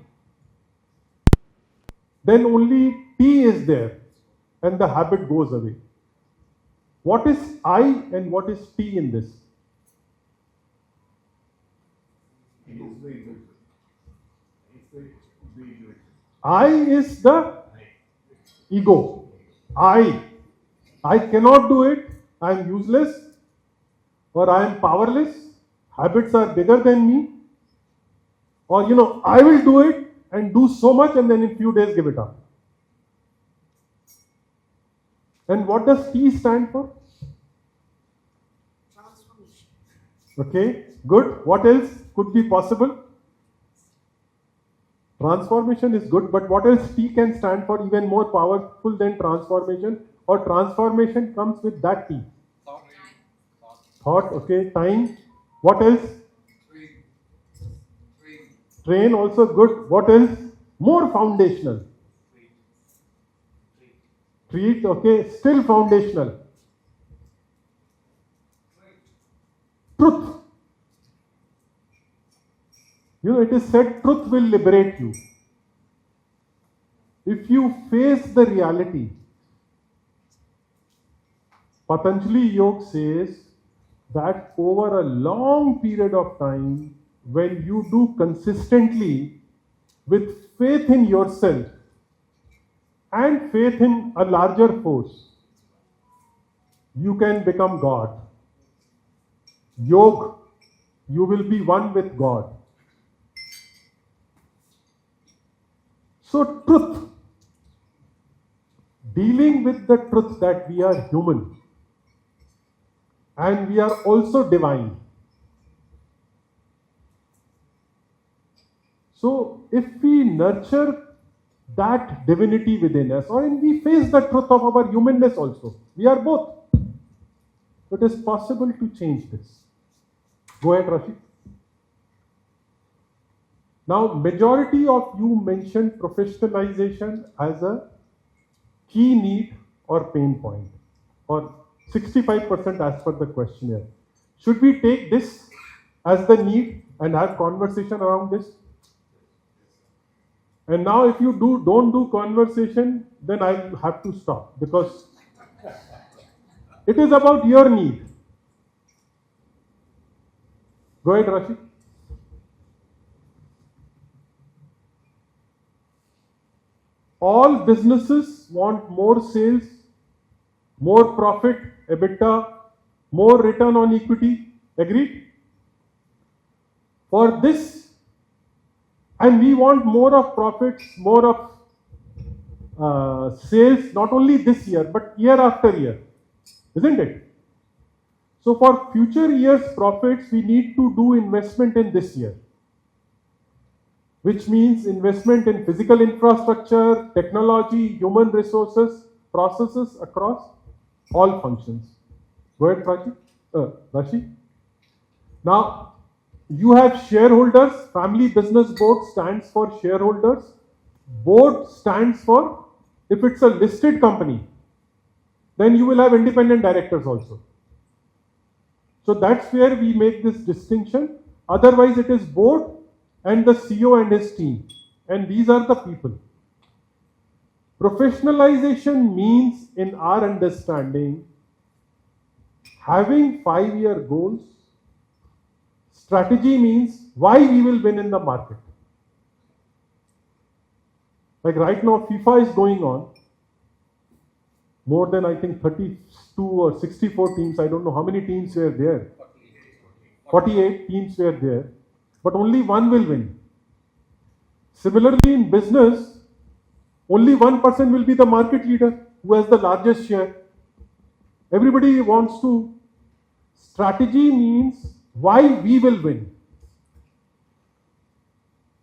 Speaker 4: then only T is there and the habit goes away. What is I and what is T in this? I is the ego. I cannot do it. I am useless or I am powerless. Habits are bigger than me. Or, I will do it and do so much and then in few days give it up. And what does T stand for?
Speaker 6: Transformation.
Speaker 4: Okay, good. What else could be possible? Transformation is good, but what else T can stand for even more powerful than transformation? Or transformation comes with that T? Thought, okay. Time. What else? Train also good. What else? More foundational. Treat, okay. Still foundational. Truth. It is said truth will liberate you. If you face the reality, Patanjali Yoga says that over a long period of time, when you do consistently with faith in yourself and faith in a larger force, you can become God. Yoga, you will be one with God. So truth, dealing with the truth that we are human and we are also divine. So if we nurture that divinity within us, or we face the truth of our humanness also, we are both. It is possible to change this. Go ahead, Rashid. Now, majority of you mentioned professionalization as a key need or pain point, or 65% as per the questionnaire. Should we take this as the need and have conversation around this? And now if you don't do conversation, then I have to stop, because it is about your need. Go ahead, Rashid. All businesses want more sales, more profit, EBITDA, more return on equity. Agreed? For this, and we want more of profits, more of sales, not only this year, but year after year. Isn't it? So for future years' profits, we need to do investment in this year, which means investment in physical infrastructure, technology, human resources, processes across all functions. Go ahead, Rashid. Now, you have shareholders. Family Business Board stands for shareholders. Board stands for, if it's a listed company, then you will have independent directors also. So that's where we make this distinction. Otherwise, it is board and the CEO and his team. And these are the people. Professionalization means, in our understanding, having 5-year goals. Strategy means why we will win in the market. Like right now, FIFA is going on. More than, I think, 32 or 64 teams. I don't know how many teams were there. 48 teams were there. But only one will win. Similarly, in business, only one person will be the market leader who has the largest share. Everybody wants to. Strategy means why we will win.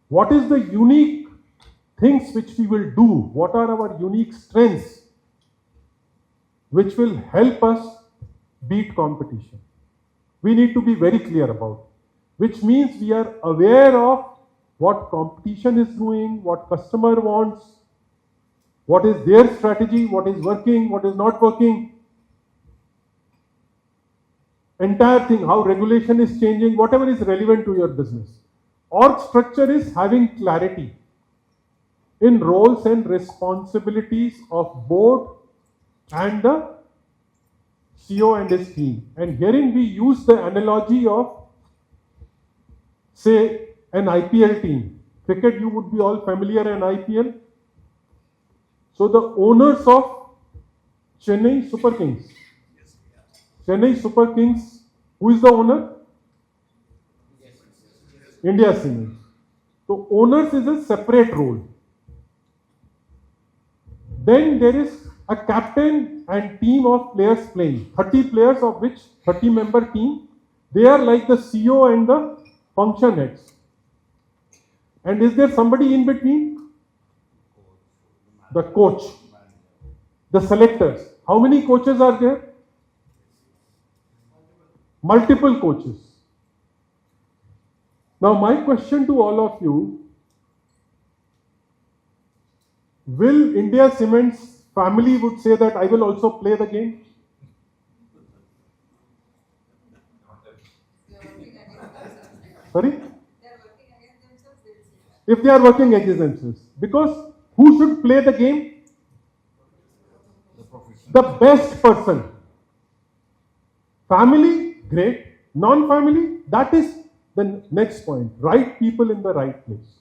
Speaker 4: What is the unique things which we will do? What are our unique strengths which will help us beat competition? We need to be very clear about, which means we are aware of what competition is doing, what customer wants, what is their strategy, what is working, what is not working. Entire thing, how regulation is changing, whatever is relevant to your business. Org structure is having clarity in roles and responsibilities of board and the CEO and his team. And herein we use the analogy of, say, an IPL team. Cricket, you would be all familiar in IPL. So the owners of Chennai Super Kings. Chennai Super Kings, who is the owner? India Cements. So owners is a separate role. Then there is a captain and team of players playing. 30 players, of which 30-member team. They are like the CEO and the function heads. And is there somebody in between? The coach. The selectors. How many coaches are there? Multiple coaches. Now my question to all of you, will India Cements family would say that I will also play the game? Sorry? If they are working against themselves. Because who should play the game? The best person. Family, great. Non-family, that is the next point. Right people in the right place.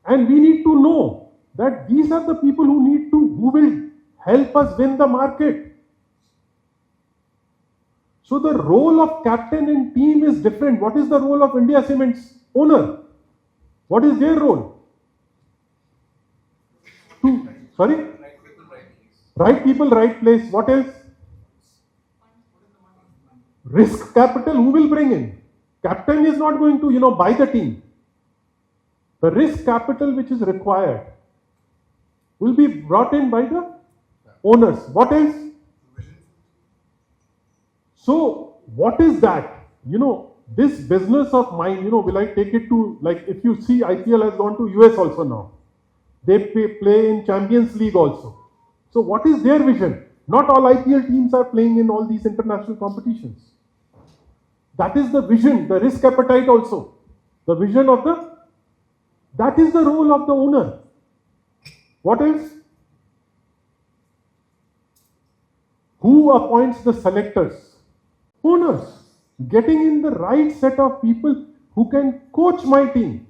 Speaker 4: And we need to know that these are the people who will help us win the market. So the role of captain and team is different. What is the role of India Cements owner? What is their role? Sorry? Right people, right place. What else? Risk capital, who will bring in? Captain is not going to, buy the team. The risk capital which is required will be brought in by the owners. What else? So, what is that? this business of mine, will I take it to, like, if you see IPL has gone to US also now. They play in Champions League also. So what is their vision? Not all IPL teams are playing in all these international competitions. That is the vision, the risk appetite also. The vision of that is the role of the owner. What else? Who appoints the selectors? Owners. Getting in the right set of people who can coach my team,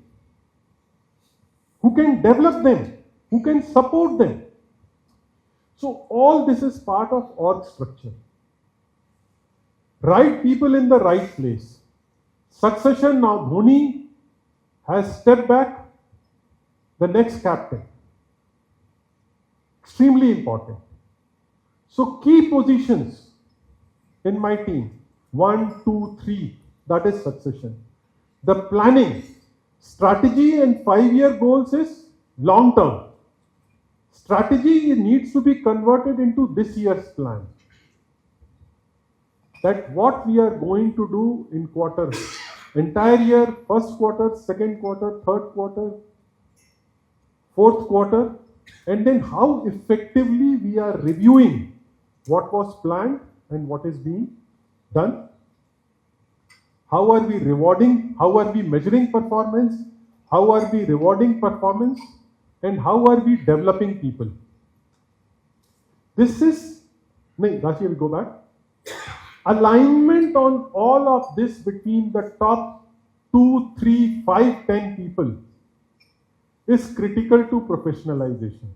Speaker 4: who can develop them, who can support them. So all this is part of org structure. Right people in the right place. Succession, now Dhoni has stepped back, the next captain. Extremely important. So key positions in my team, 1, 2, 3, that is succession. The planning, strategy and 5-year goals is long term. Strategy needs to be converted into this year's plan. That what we are going to do in quarters, entire year, first quarter, second quarter, third quarter, fourth quarter, and then how effectively we are reviewing what was planned and what is being done. How are we rewarding? How are we measuring performance? How are we rewarding performance? And how are we developing people? This is, Rashi, we go back. Alignment on all of this between the top 2, 3, 5, 10 people is critical to professionalization.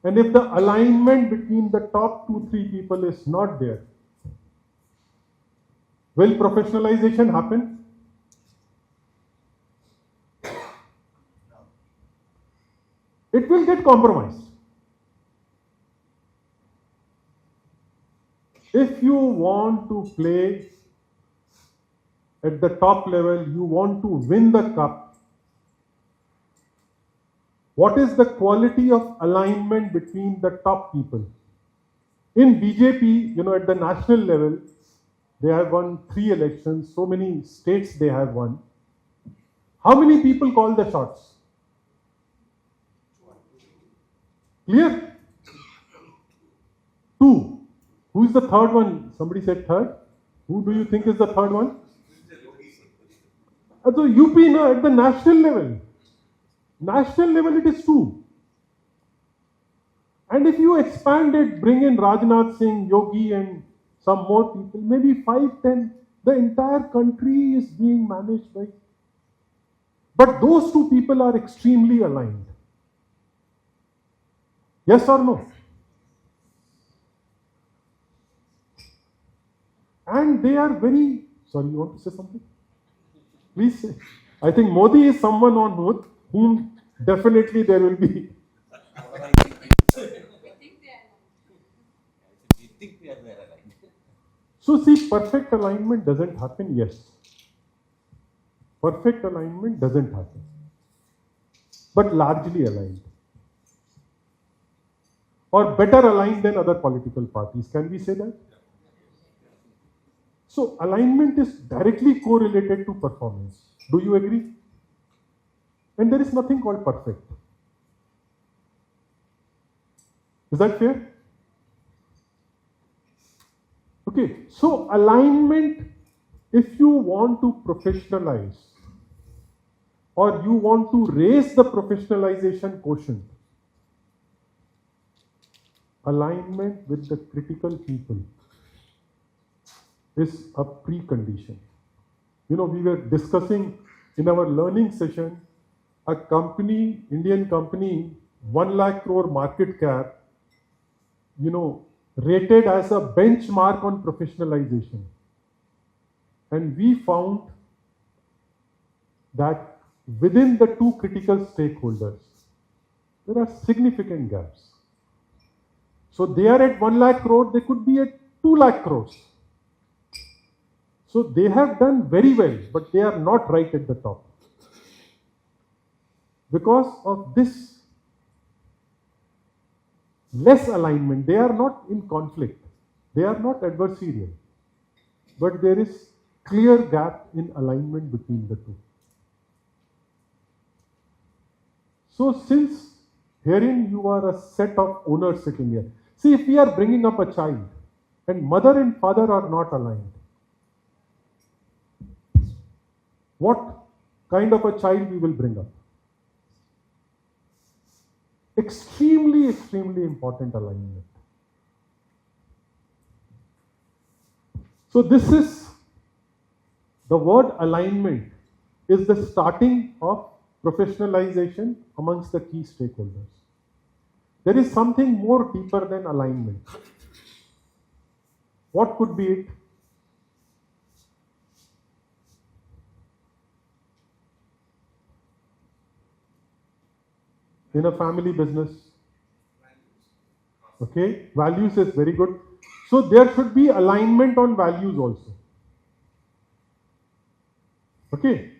Speaker 4: And if the alignment between the top 2, 3 people is not there, will professionalization happen? It will get compromised. If you want to play at the top level, you want to win the cup, what is the quality of alignment between the top people? In BJP, at the national level, they have won 3 elections, so many states they have won. How many people call the shots? Clear? 2. Who is the third one? Somebody said third. Who do you think is the third one? So UP, at the national level. National level it is 2. And if you expand it, bring in Rajnath Singh, Yogi and some more people, maybe 5, 10, the entire country is being managed by. But those 2 people are extremely aligned. Yes or no? And they are very, sorry, you want to say something? Please say. I think Modi is someone on whom definitely there will be. So see, perfect alignment doesn't happen, yes. Perfect alignment doesn't happen. But largely aligned. Or better aligned than other political parties. Can we say that? So alignment is directly correlated to performance. Do you agree? And there is nothing called perfect. Is that fair? Okay, so alignment, if you want to professionalize or you want to raise the professionalization quotient, alignment with the critical people is a precondition. We were discussing in our learning session, a company, Indian company, 1 lakh crore market cap, rated as a benchmark on professionalization. And we found that within the 2 critical stakeholders, there are significant gaps. So they are at 1 lakh crore, they could be at 2 lakh crores. So they have done very well, but they are not right at the top. Because of this less alignment, they are not in conflict. They are not adversarial. But there is clear gap in alignment between the two. So since herein you are a set of owners sitting here. See, if we are bringing up a child and mother and father are not aligned, what kind of a child we will bring up? Extremely, extremely important alignment. So this is, the word alignment is the starting of professionalization amongst the key stakeholders. There is something more deeper than alignment. What could be it? In a family business, okay, values is very good. So there should be alignment on values also. Okay.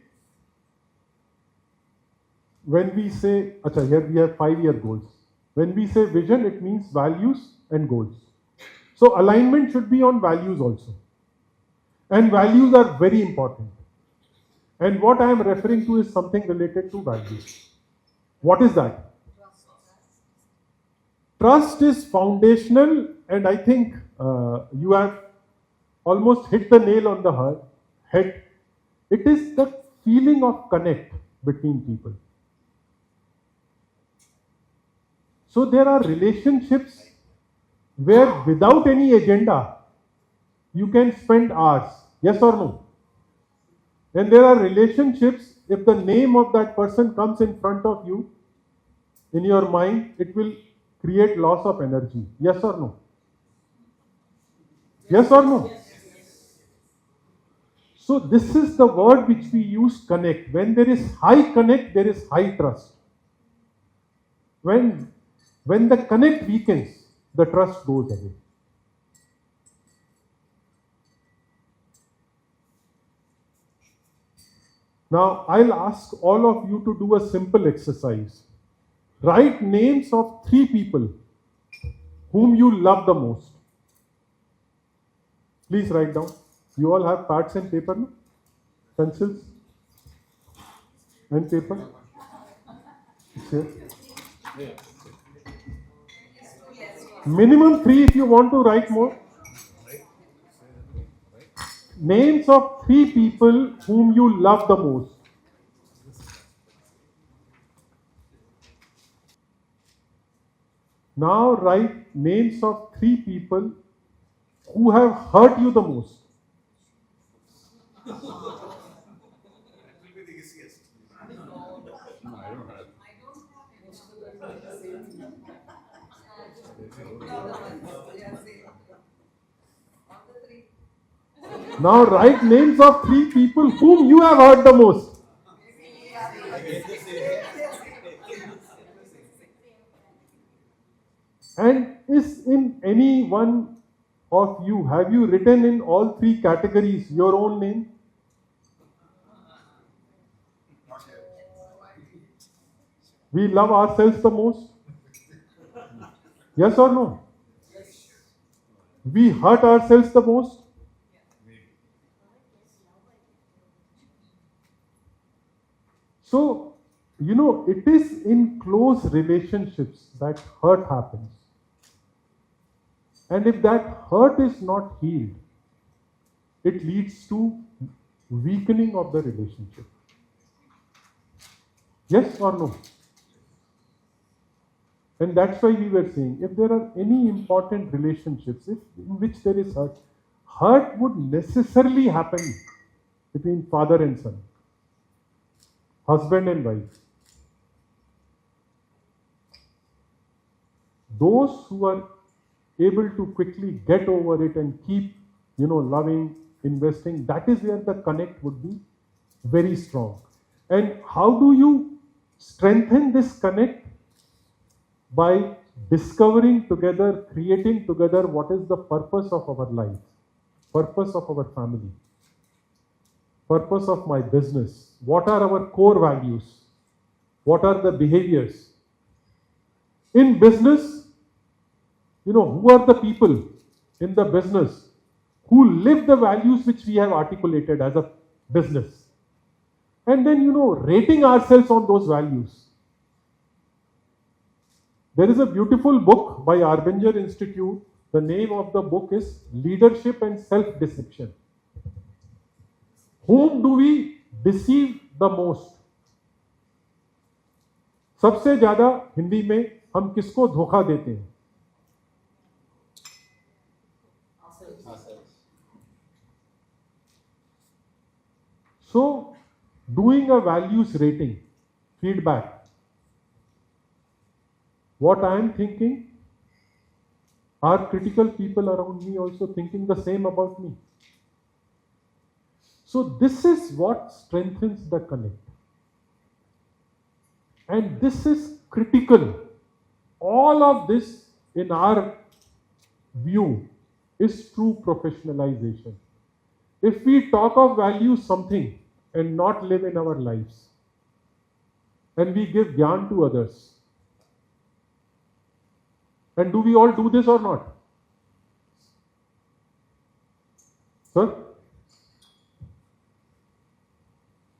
Speaker 4: When we say, here we have 5-year goals. When we say vision, it means values and goals. So alignment should be on values also. And values are very important. And what I am referring to is something related to values. What is that? Trust is foundational, and I think you have almost hit the nail on the head. It is the feeling of connect between people. So there are relationships where without any agenda, you can spend hours. Yes or no? And there are relationships, if the name of that person comes in front of you, in your mind, it will create loss of energy. Yes or no? Yes or no? So this is the word which we use, connect. When there is high connect, there is high trust. When the connect weakens, the trust goes away. Now, I'll ask all of you to do a simple exercise. Write names of 3 people whom you love the most. Please write down. You all have pads and paper, no? Pencils and paper. It's here. Minimum 3 if you want to write more. Names of 3 people whom you love the most. Now write names of 3 people who have hurt you the most.
Speaker 5: That will be the easiest. No, I don't have.
Speaker 4: Now write names of 3 people whom you have hurt the most. And is in any one of you, have you written in all 3 categories your own name? We love ourselves the most? Yes or no? We hurt ourselves the most? So, it is in close relationships that hurt happens. And if that hurt is not healed, it leads to weakening of the relationship. Yes or no? And that's why we were saying, if there are any important relationships in which there is hurt would necessarily happen between father and son, husband and wife. Those who are able to quickly get over it and keep, loving, investing, that is where the connect would be very strong. And how do you strengthen this connect? By discovering together, creating together what is the purpose of our life, purpose of our family, purpose of my business, what are our core values, what are the behaviors. In business, who are the people in the business who live the values which we have articulated as a business. And then, rating ourselves on those values. There is a beautiful book by Arbinger Institute. The name of the book is Leadership and Self-Deception. Whom do we deceive the most? सबसे ज्यादा हिंदी में हम किसको धोखा देते हैं? So, doing a values rating, feedback. What I am thinking, are critical people around me also thinking the same about me? So this is what strengthens the connect. And this is critical. All of this, in our view, is true professionalization. If we talk of value something and not live in our lives, and we give gyan to others, and do we all do this or not? Sir?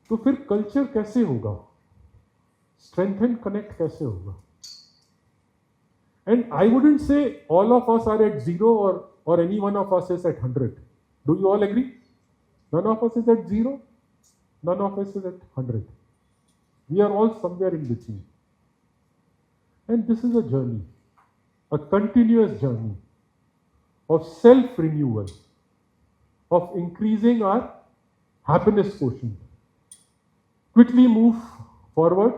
Speaker 4: तो फिर culture कैसे होगा? Strengthen connect कैसे होगा? And I wouldn't say all of us are at 0 or any one of us is at 100. Do you all agree? None of us is at 0. None of us is at 100. We are all somewhere in between. And this is a journey, a continuous journey of self-renewal, of increasing our happiness quotient. Quickly move forward.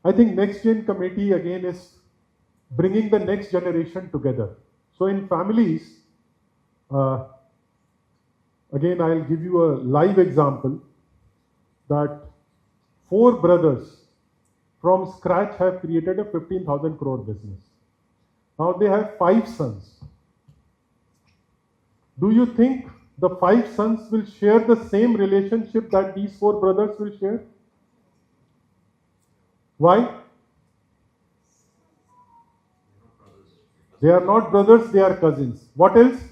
Speaker 4: I think Next Gen Committee again is bringing the next generation together. So in families, again I'll give you a live example that 4 brothers from scratch have created a 15,000 crore business. Now they have 5 sons. Do you think the 5 sons will share the same relationship that these 4 brothers will share? Why? They are not brothers, they are cousins. What else?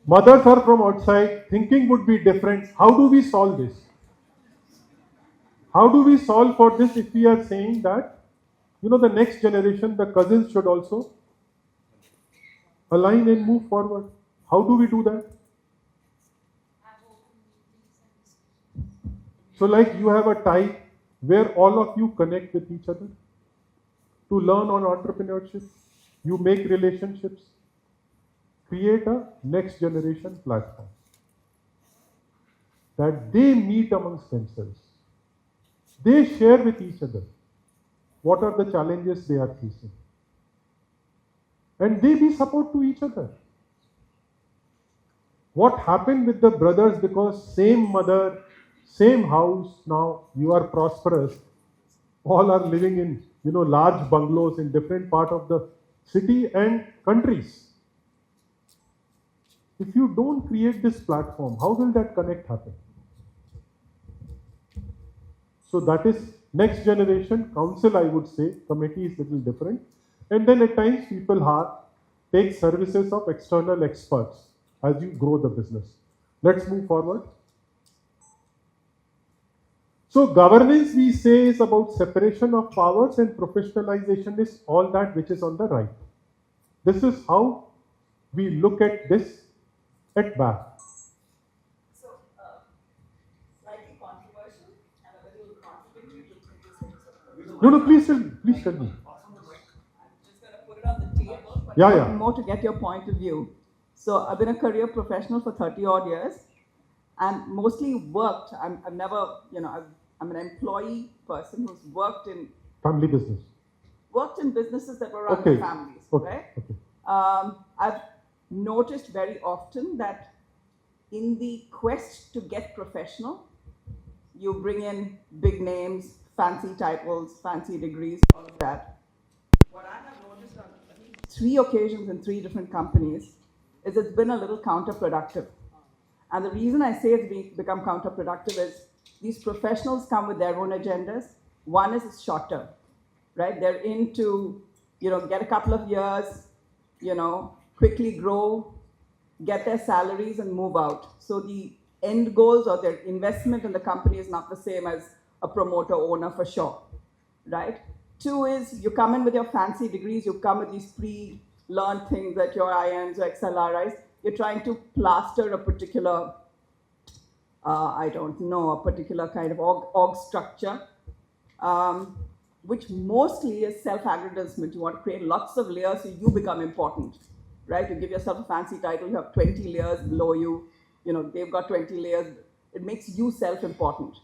Speaker 4: Mothers are from outside, thinking would be different. How do we solve this? How do we solve for this if we are saying that, the next generation, the cousins should also align and move forward? How do we do that? So like you have a TiE where all of you connect with each other to learn on entrepreneurship. You make relationships. Create a next generation platform that they meet amongst themselves. They share with each other what are the challenges they are facing. And they be support to each other. What happened with the brothers because same mother, same house, now you are prosperous, all are living in large bungalows in different part of the city and countries. If you don't create this platform, how will that connect happen? So that is next generation council, I would say. Committee is a little different. And then at times people take services of external experts as you grow the business. Let's move forward. So governance, we say, is about separation of powers, and professionalization is all that which is on the right. This is how we look at this at BAF.
Speaker 6: So, slightly controversial and a little contradictory.
Speaker 4: No, please tell me. I'm just
Speaker 6: going to put it on the table, but
Speaker 4: Yeah.
Speaker 6: more to get your point of view. So, I've been a career professional for 30 odd years and mostly worked. I've never, I'm an employee person who's worked in
Speaker 4: Family business.
Speaker 6: Businesses that were run
Speaker 4: Okay.
Speaker 6: by families,
Speaker 4: Okay.
Speaker 6: right?
Speaker 4: Okay.
Speaker 6: I've noticed very often that in the quest to get professional, you bring in big names, fancy titles, fancy degrees, all of that. What I have noticed on 3 occasions in 3 different companies is it's been a little counterproductive. And the reason I say it's become counterproductive is these professionals come with their own agendas. One is it's short term. right? They're into, get a couple of years, quickly grow, get their salaries and move out. So the end goals or their investment in the company is not the same as a promoter owner for sure, right? Two is you come in with your fancy degrees, you come with these pre-learned things like your IIMs or XLRIs. You're trying to plaster a particular, I don't know, a particular kind of org structure, which mostly is self-aggrandizement. You want to create lots of layers so you become important, right? You give yourself a fancy title, you have 20 layers below you, they've got 20 layers. It makes you self-important.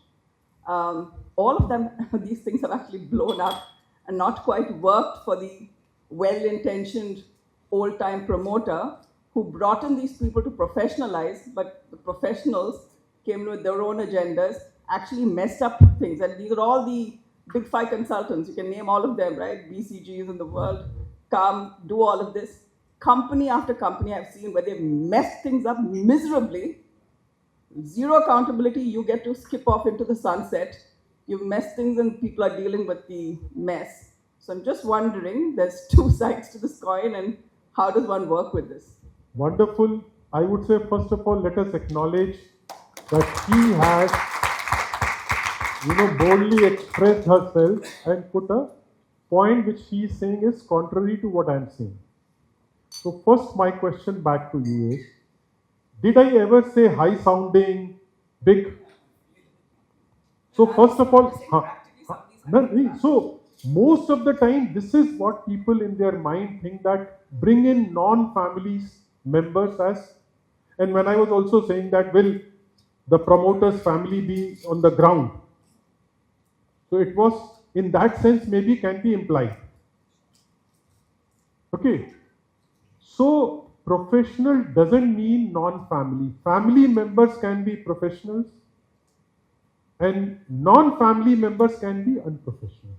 Speaker 6: All of them, these things have actually blown up and not quite worked for the well-intentioned old-time promoter who brought in these people to professionalize, but the professionals came with their own agendas, actually messed up things. And these are all the big five consultants. You can name all of them, right? BCGs in the world come, do all of this. Company after company I've seen where they've messed things up miserably. Zero accountability, you get to skip off into the sunset. You've messed things and people are dealing with the mess. So I'm just wondering, there's two sides to this coin, and how does one work with this?
Speaker 4: Wonderful. I would say, first of all, let us acknowledge that she has, boldly expressed herself and put a point which she is saying is contrary to what I am saying. So first, my question back to you is, did I ever say high sounding, big? So first of all, so most of the time, this is what people in their mind think, that bring in non-family members as, and when I was also saying that, will the promoter's family be on the ground? So it was, in that sense, maybe can be implied. Okay. So professional doesn't mean non-family. Family members can be professionals and non-family members can be unprofessional.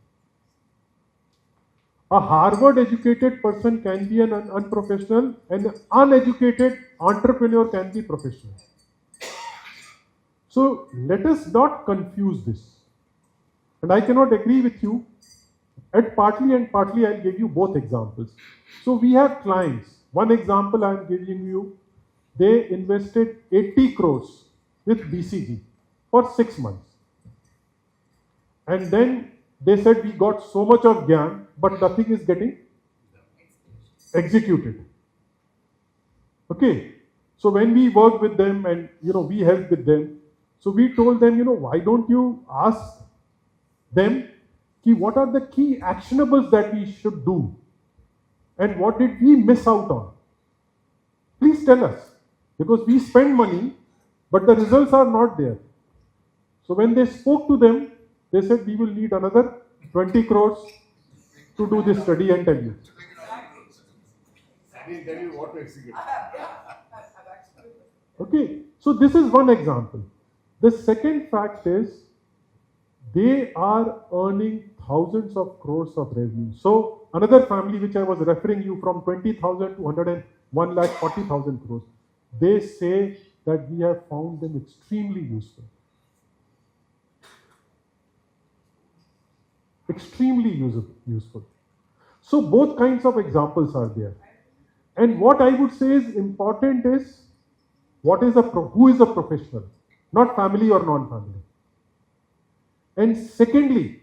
Speaker 4: A Harvard educated person can be an unprofessional, and an uneducated entrepreneur can be professional. So let us not confuse this. And I cannot agree with you. At partly and partly I'll give you both examples. So we have clients. One example I'm giving you, they invested 80 crores with BCG for 6 months. And then they said, we got so much of gyan, but nothing is getting executed. Okay. So when we work with them and, we help with them, so we told them, why don't you ask them, what are the key actionables that we should do? And what did we miss out on? Please tell us. Because we spend money, but the results are not there. So when they spoke to them, they said, we will need another 20 crores to do this study and tell you.
Speaker 5: Tell you what to execute.
Speaker 4: Okay, so this is one example. The second fact is, they are earning thousands of crores of revenue. So another family which I was referring you from 20,000 to 1,40,000 crores, they say that we have found them extremely useful. Extremely useful. So both kinds of examples are there. And what I would say is important is, who is a professional? Not family or non-family. And secondly,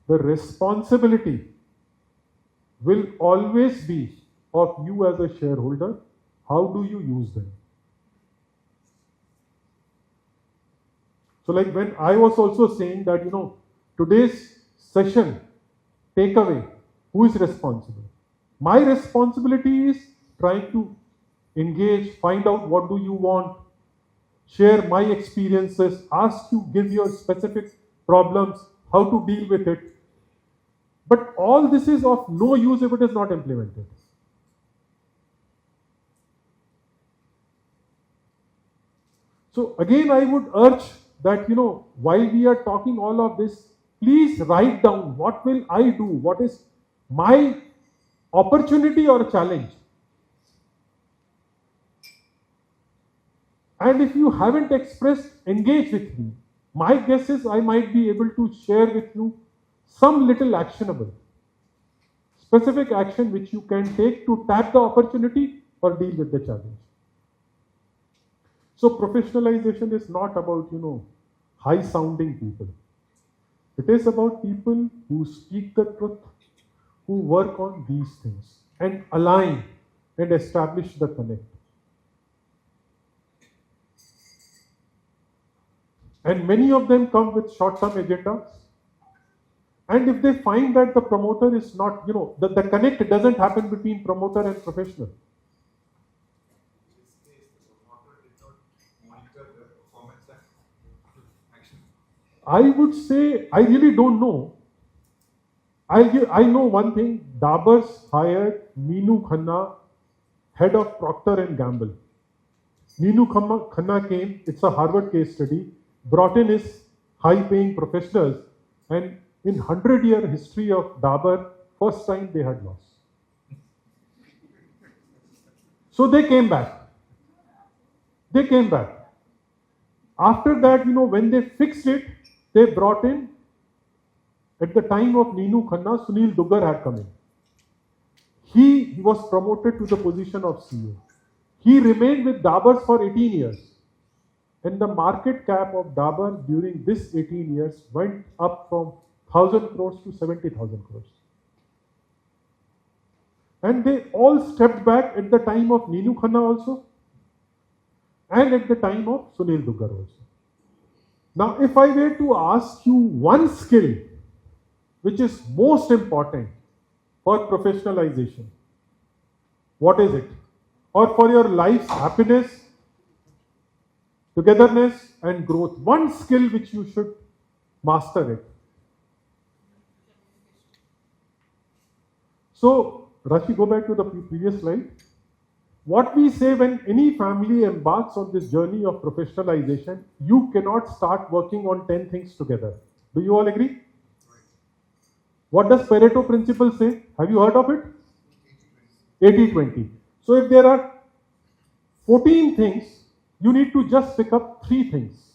Speaker 4: the responsibility will always be of you as a shareholder. How do you use them? So like when I was also saying that, today's session, takeaway, who is responsible? My responsibility is trying to engage, find out what do you want, share my experiences, ask you, give your specific problems, how to deal with it. But all this is of no use if it is not implemented. So again, I would urge that, while we are talking all of this, please write down, what will I do? What is my opportunity or challenge? And if you haven't expressed, engage with me. My guess is I might be able to share with you some little actionable, specific action which you can take to tap the opportunity or deal with the challenge. So professionalization is not about, high sounding people. It is about people who speak the truth, who work on these things and align and establish the connect. And many of them come with short-term agendas. And if they find that the promoter is not, the connect doesn't happen between promoter and professional. I would say, I really don't know. I know one thing, Dabar's hired Meenu Khanna, head of Procter & Gamble. Meenu Khanna came, it's a Harvard case study, brought in his high-paying professionals, and in 100-year history of Dabar, first time they had lost. So they came back. After that, when they fixed it, they brought in, at the time of Meenu Khanna, Sunil Duggar had come in. He was promoted to the position of CEO. He remained with Dabar for 18 years. And the market cap of Dabar during this 18 years went up from 1,000 crores to 70,000 crores. And they all stepped back at the time of Meenu Khanna also, and at the time of Sunil Duggar also. Now, if I were to ask you one skill which is most important for professionalization, what is it? Or for your life's happiness, togetherness and growth, one skill which you should master it. So, Rashi, go back to the previous slide. What we say when any family embarks on this journey of professionalization, you cannot start working on 10 things together. Do you all agree? What does Pareto principle say? Have you heard of it? 80-20. So if there are 14 things, you need to just pick up 3 things,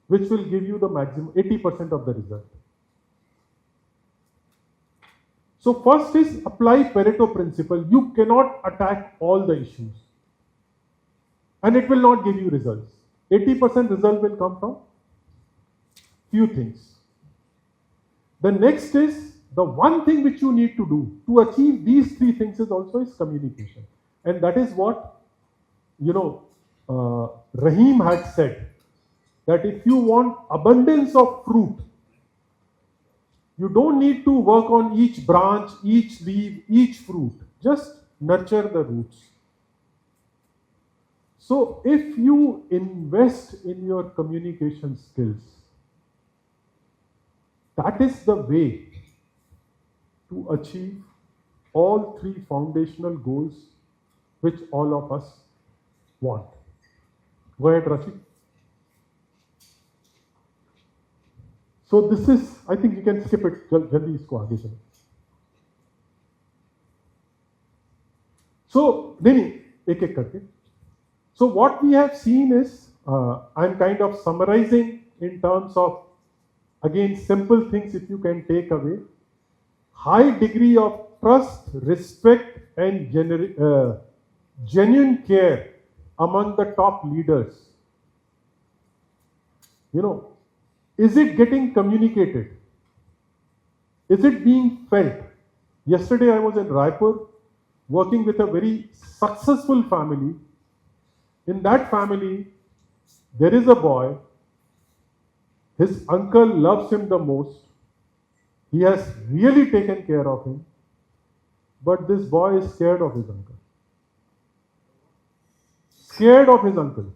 Speaker 4: which will give you the maximum 80% of the result. So first is apply Pareto principle. You cannot attack all the issues, and it will not give you results. 80% result will come from few things. The next is the one thing which you need to do to achieve these 3 things is also is communication, and that is what Rahim had said, that if you want abundance of fruit, you don't need to work on each branch, each leaf, each fruit. Just nurture the roots. So if you invest in your communication skills, that is the way to achieve all 3 foundational goals which all of us want. Go ahead, Rashid. So this is, I think you can skip it. Jaldi isko aage chalo. So, ek karke. So what we have seen is, I'm kind of summarizing in terms of, again, simple things if you can take away. High degree of trust, respect and genuine care among the top leaders. Is it getting communicated? Is it being felt? Yesterday I was in Raipur working with a very successful family. In that family, there is a boy. His uncle loves him the most. He has really taken care of him. But this boy is scared of his uncle. Scared of his uncle.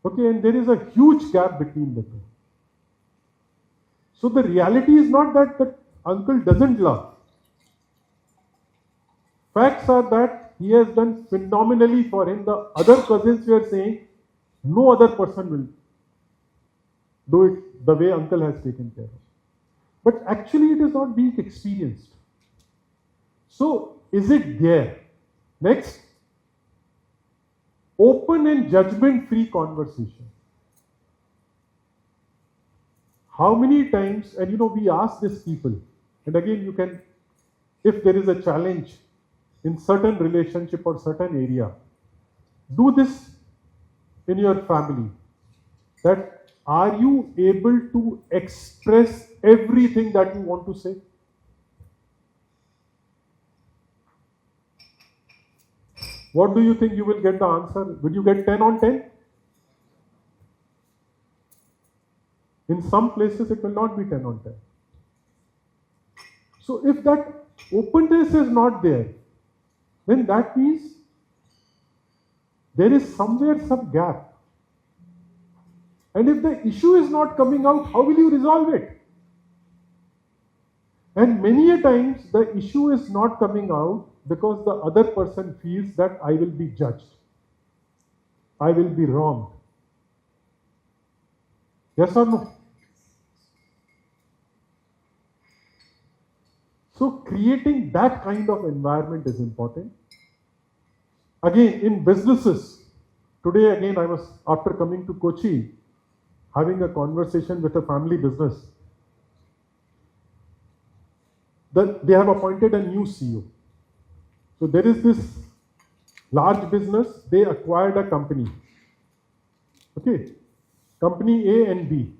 Speaker 4: Okay, and there is a huge gap between the two. So the reality is not that the uncle doesn't love. Facts are that he has done phenomenally for him. The other cousins were saying, no other person will do it the way uncle has taken care of. But actually it is not being experienced. So is it there? Next. Open and judgment-free conversation. How many times, and we ask these people, and again, you can, if there is a challenge in certain relationship or certain area, do this in your family. That are you able to express everything that you want to say? What do you think you will get the answer? Will you get 10 on 10? In some places, it will not be 10 on 10. So if that openness is not there, then that means there is somewhere some gap. And if the issue is not coming out, how will you resolve it? And many a times the issue is not coming out because the other person feels that I will be judged. I will be wronged. Yes or no? So creating that kind of environment is important. Again, in businesses, today again I was, after coming to Kochi, having a conversation with a family business. They have appointed a new CEO. So there is this large business, they acquired a company. Okay, company A and B.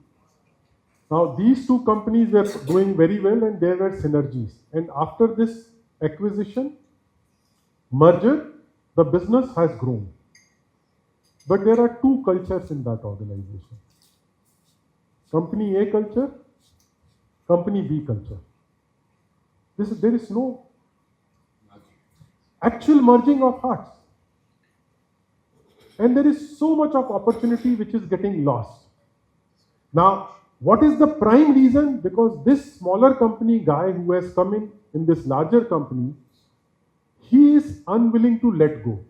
Speaker 4: Now these two companies were doing very well and there were synergies. And after this acquisition, merger, the business has grown. But there are two cultures in that organization. Company A culture, company B culture. There is no actual merging of hearts. And there is so much of opportunity which is getting lost. Now, what is the prime reason? Because this smaller company guy who has come in this larger company, he is unwilling to let go.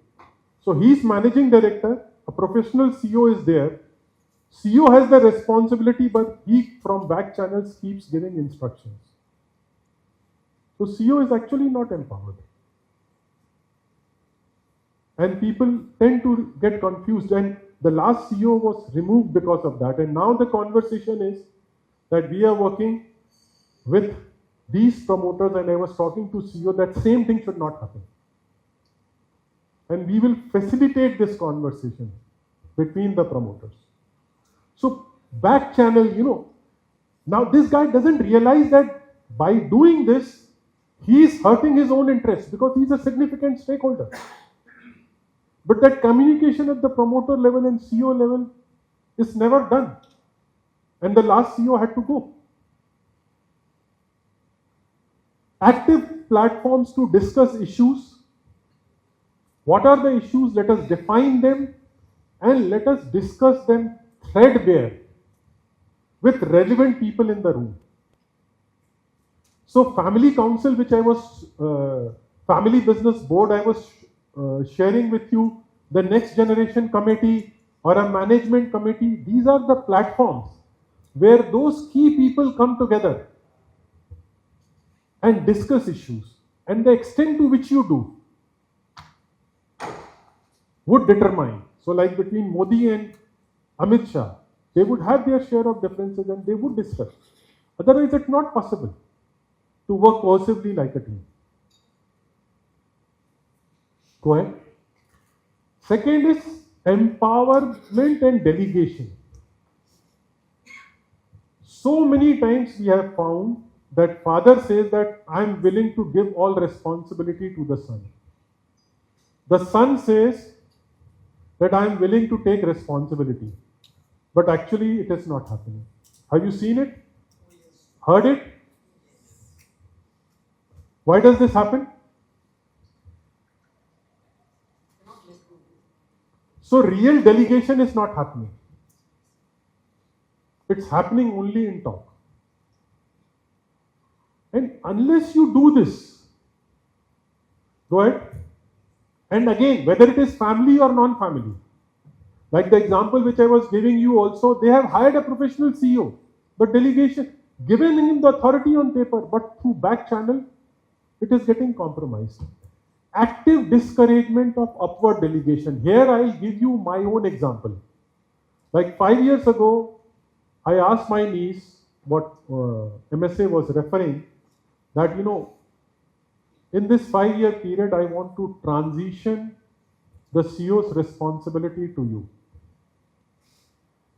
Speaker 4: So he is managing director, a professional CEO is there. CEO has the responsibility, but he from back channels keeps giving instructions. So CEO is actually not empowered. And people tend to get confused, and the last CEO was removed because of that. And now the conversation is that we are working with these promoters, and I was talking to CEO that same thing should not happen. And we will facilitate this conversation between the promoters. So back channel, now this guy doesn't realize that by doing this, he is hurting his own interest because he is a significant stakeholder. But that communication at the promoter level and CEO level is never done. And the last CEO had to go. Active platforms to discuss issues. What are the issues? Let us define them and let us discuss them threadbare with relevant people in the room. So family council, which I was, family business board, I was sharing with you, the next generation committee or a management committee, these are the platforms where those key people come together and discuss issues. And the extent to which you do would determine. So like between Modi and Amit Shah, they would have their share of differences and they would discuss. Otherwise, it's not possible to work cohesively like a team. Go ahead. Second is empowerment and delegation. So many times we have found that father says that I am willing to give all responsibility to the son. The son says that I am willing to take responsibility. But actually it is not happening. Have you seen it? Heard it? Why does this happen? So real delegation is not happening. It's happening only in talk. And unless you do this, go ahead. And again, whether it is family or non-family, like the example which I was giving you also, they have hired a professional CEO, but delegation, given him the authority on paper, but through back channel, it is getting compromised. Active discouragement of upward delegation. Here I'll give you my own example. Like 5 years ago, I asked my niece what MSA was referring, that, in this 5-year period, I want to transition the CEO's responsibility to you.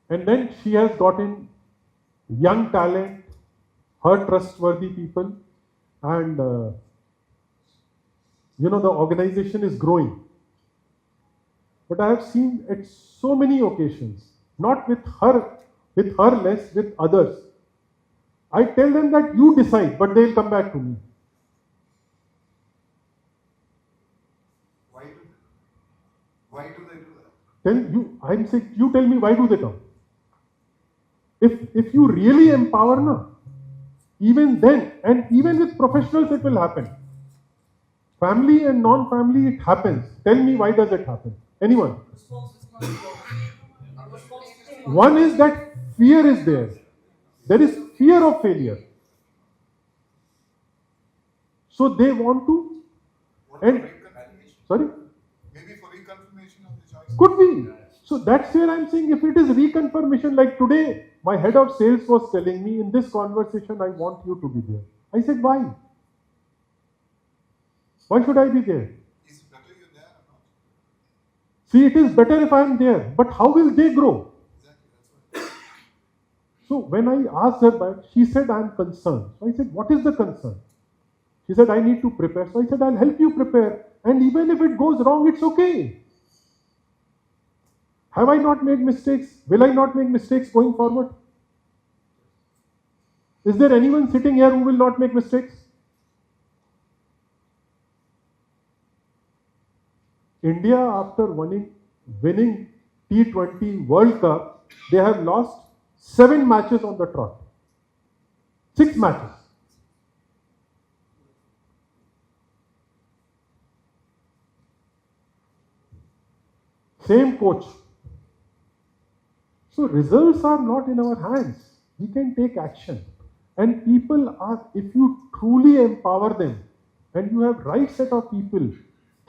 Speaker 4: And then she has gotten young talent, her trustworthy people, and the organization is growing. But I have seen at so many occasions, not with her less, with others. I tell them that you decide, but they'll come back to me.
Speaker 7: Why do they do that?
Speaker 4: I'm saying, you tell me, why do they come? If you really empower, na, even then, and even with professionals, it will happen. Family and non-family, it happens. Tell me, why does it happen? Anyone? One is that fear is there. There is fear of failure. So they want to. And sorry?
Speaker 7: Maybe for reconfirmation of the choice.
Speaker 4: Could be. So that's where I'm saying, if it is reconfirmation, like today, my head of sales was telling me, in this conversation, I want you to be there. I said, why? Why should I be there?
Speaker 7: Is it better you're there or not?
Speaker 4: See, it is better if I am there, but how will they grow?
Speaker 7: Exactly, that's right.
Speaker 4: So when I asked her back, she said, I'm concerned. So I said, what is the concern? She said, I need to prepare. So I said, I'll help you prepare. And even if it goes wrong, it's okay. Have I not made mistakes? Will I not make mistakes going forward? Is there anyone sitting here who will not make mistakes? India, after winning T20 World Cup, they have lost 7 matches on the trot. 6 matches. Same coach. So results are not in our hands. We can take action. And people are, if you truly empower them, and you have right set of people,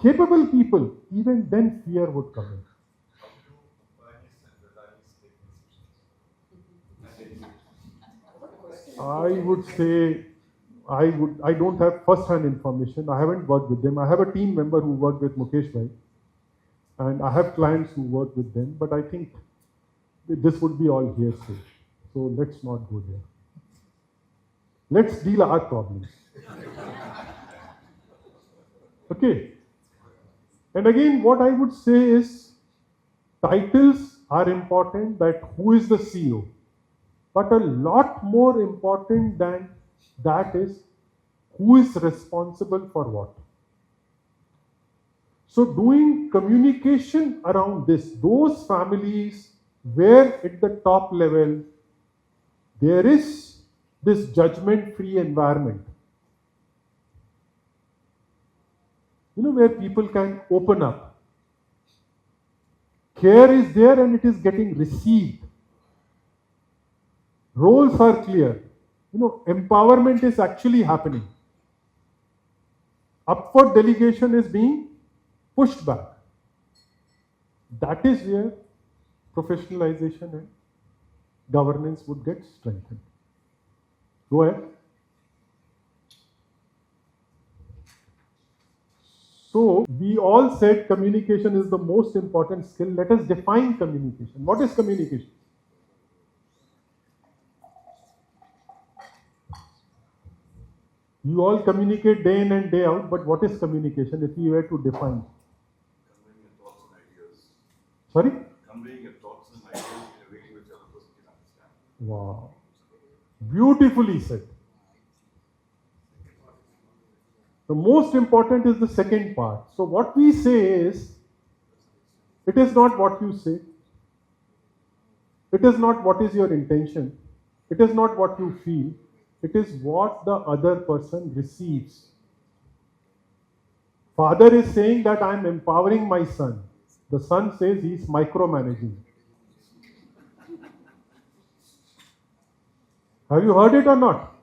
Speaker 4: capable people, even then fear would come in. I would say, I don't have first-hand information. I haven't worked with them. I have a team member who worked with Mukesh Bhai, and I have clients who work with them, but I think this would be all hearsay. So let's not go there. Let's deal our problems. Okay. And again, what I would say is, titles are important, that who is the CEO. But a lot more important than that is, who is responsible for what. So doing communication around this, those families where at the top level there is this judgment-free environment, where people can open up. Care is there and it is getting received. Roles are clear. Empowerment is actually happening. Upward delegation is being pushed back. That is where professionalization and governance would get strengthened. Go ahead. So, we all said communication is the most important skill. Let us define communication. What is communication? You all communicate day in and day out, but what is communication if you were to define?
Speaker 7: Conveying your thoughts and ideas.
Speaker 4: Sorry?
Speaker 7: Conveying your thoughts and ideas in a way which the other person can understand.
Speaker 4: Wow. Beautifully said. The most important is the second part. So what we say is, it is not what you say. It is not what is your intention. It is not what you feel. It is what the other person receives. Father is saying that I am empowering my son. The son says he is micromanaging. Have you heard it or not?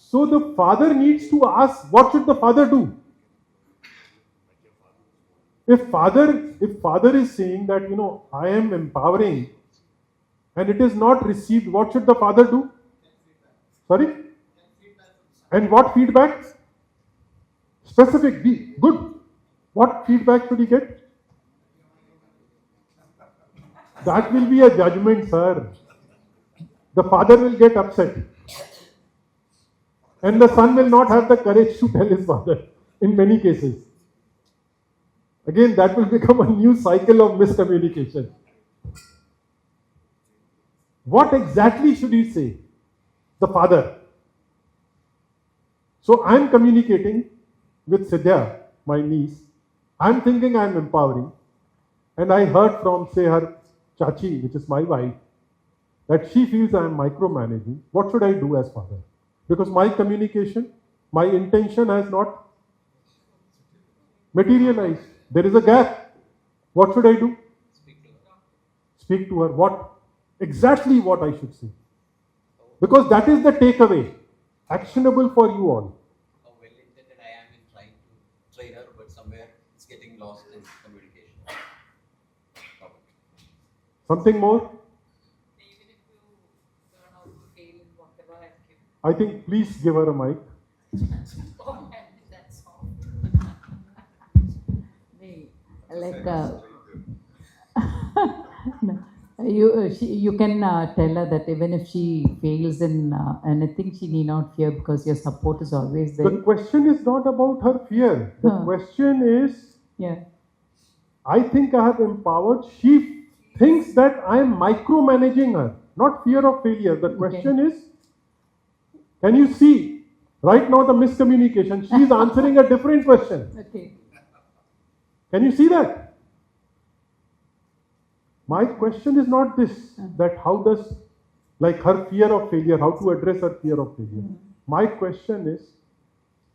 Speaker 4: So the father needs to ask, what should the father do? If father is saying that, I am empowering, and it is not received, what should the father do? Sorry? And what feedback? Specific, be good. What feedback should he get? That will be a judgment, sir. The father will get upset. And the son will not have the courage to tell his father in many cases. Again, that will become a new cycle of miscommunication. What exactly should he say? The father. So I am communicating with Sidhya, my niece. I am thinking I am empowering. And I heard from, say, her chachi, which is my wife, that she feels I am micromanaging. What should I do as father? Because my communication, my intention has not materialized. There is a gap. What should I do? Speak to her. What? Exactly what I should say. Because that is the takeaway. Actionable for you all.
Speaker 8: How well intended I am in trying to train her, but somewhere it's getting lost in communication.
Speaker 4: Something more?
Speaker 9: Even if you turn out to fail in whatever I've given.
Speaker 4: I think please give her a mic.
Speaker 9: Oh man, that's all.
Speaker 1: You can tell her that even if she fails in anything, she need not fear because your support is always there.
Speaker 4: The question is not about her fear. The question is,
Speaker 1: Yeah.
Speaker 4: I think I have empowered. She thinks that I am micromanaging her, not fear of failure. The question is, can you see right now the miscommunication? She is answering a different question.
Speaker 1: Okay.
Speaker 4: Can you see that? My question is not this, that how does, like her fear of failure, how to address her fear of failure. My question is,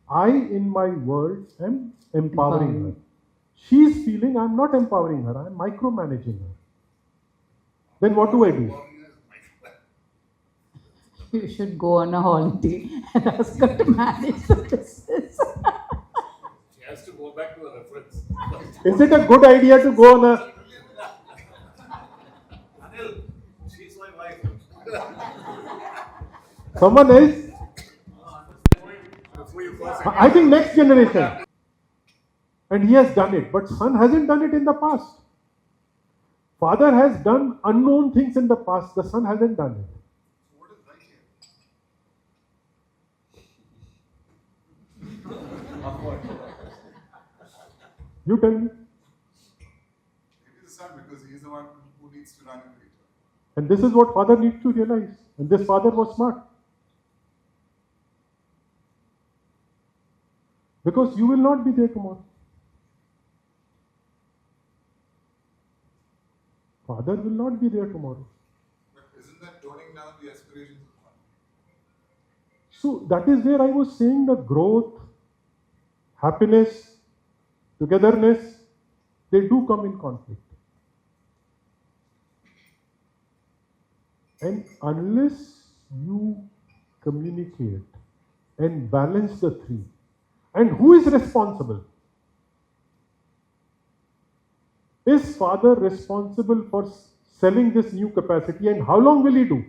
Speaker 4: I in my world am empowering her. She is feeling I am not empowering her, I am micromanaging her. Then what do I do?
Speaker 1: You should go on a holiday and ask her to manage the business.
Speaker 7: She has to go back to a reference.
Speaker 4: Is it a good idea to go on a...
Speaker 7: Anil, she's my wife.
Speaker 4: Someone else?
Speaker 7: Before you first
Speaker 4: I think next generation. And he has done it, but son hasn't done it in the past. Father has done unknown things in the past, the son hasn't done it.
Speaker 7: what is right here?
Speaker 4: You tell me.
Speaker 7: Maybe the son, because he's the one who needs to run into it.
Speaker 4: And this is what father needs to realize. And this father was smart. Because you will not be there tomorrow. Father will not be there tomorrow.
Speaker 7: But isn't that toning down the aspirations of one?
Speaker 4: So that is where I was saying the growth, happiness, togetherness, they do come in conflict. And unless you communicate and balance the three, and who is responsible? Is father responsible for selling this new capacity, and how long will he do?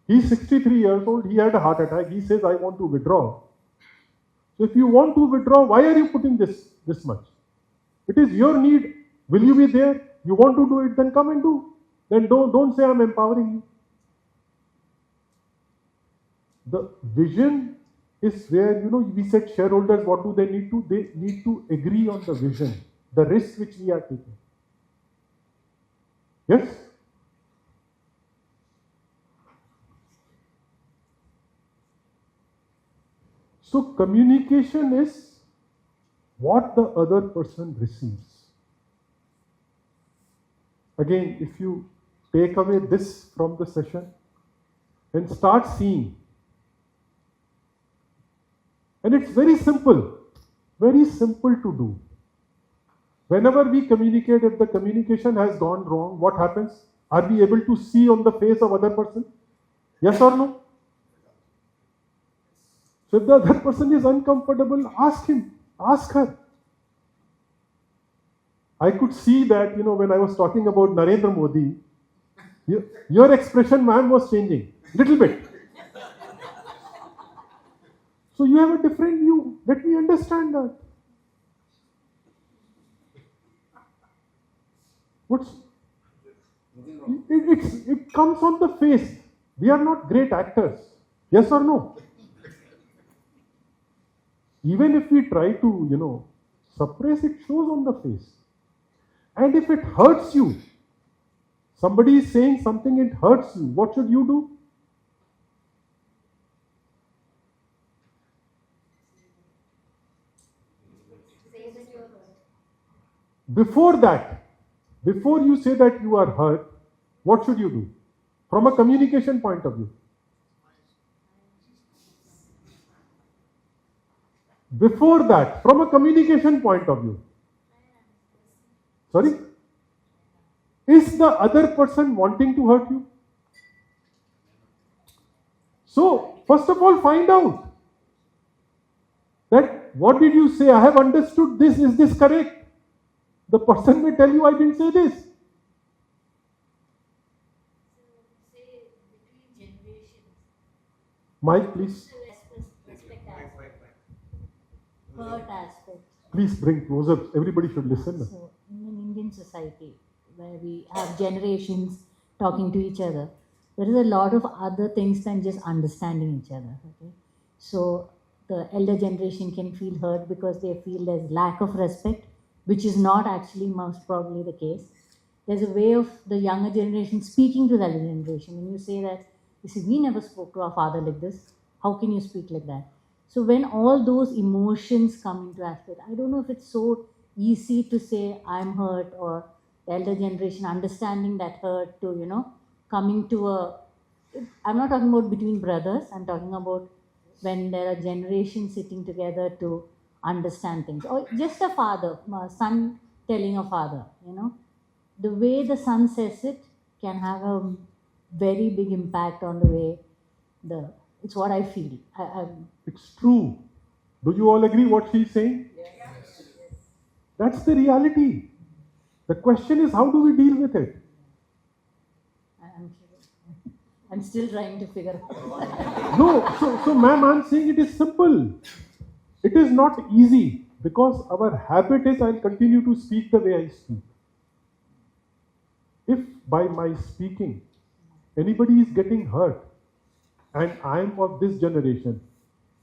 Speaker 4: He's 63 years old, he had a heart attack, he says, I want to withdraw. So if you want to withdraw, why are you putting this much? It is your need. Will you be there? You want to do it, then come and do. Then don't say I'm empowering you. The vision is where, we said shareholders, what do they need to? They need to agree on the vision, the risk which we are taking. Yes? So communication is what the other person receives. Again, if you take away this from the session and start seeing, and it's very simple to do. Whenever we communicate, if the communication has gone wrong, what happens? Are we able to see on the face of other person? Yes or no? So if the other person is uncomfortable, ask him, ask her. I could see that, when I was talking about Narendra Modi, Your expression, ma'am, was changing. Little bit. So you have a different view. Let me understand that. What's it comes on the face. We are not great actors. Yes or no? Even if we try to, suppress, it shows on the face. And if it hurts you, somebody is saying something, it hurts you, what should you do? Before you say that you are hurt, what should you do? From a communication point of view. Before that, from a communication point of view. Sorry? Is the other person wanting to hurt you? So, first of all, find out that what did you say? I have understood this. Is this correct? The person may tell you, I didn't say this.
Speaker 10: Say between generations.
Speaker 4: Mike, please.
Speaker 10: Hurt aspect.
Speaker 4: Please bring closer. Everybody should listen.
Speaker 10: So, in an Indian society where we have generations talking to each other, there is a lot of other things than just understanding each other. Okay? So, the elder generation can feel hurt because they feel there's lack of respect, which is not actually most probably the case. There's a way of the younger generation speaking to the elder generation. When you say that, you see, we never spoke to our father like this. How can you speak like that? So when all those emotions come into aspect, I don't know if it's so easy to say I'm hurt, or the elder generation understanding that hurt to, coming to I'm not talking about between brothers, I'm talking about when there are generations sitting together to understand things. Or just a father, son telling a father, the way the son says it can have a very big impact on the way it's what I feel.
Speaker 4: It's true. Do you all agree what she's saying? Yes. That's the reality. The question is, how do we deal with it?
Speaker 10: I'm still trying to figure out.
Speaker 4: No, so ma'am, I'm saying it is simple. It is not easy because our habit is I'll continue to speak the way I speak. If by my speaking anybody is getting hurt, and I am of this generation,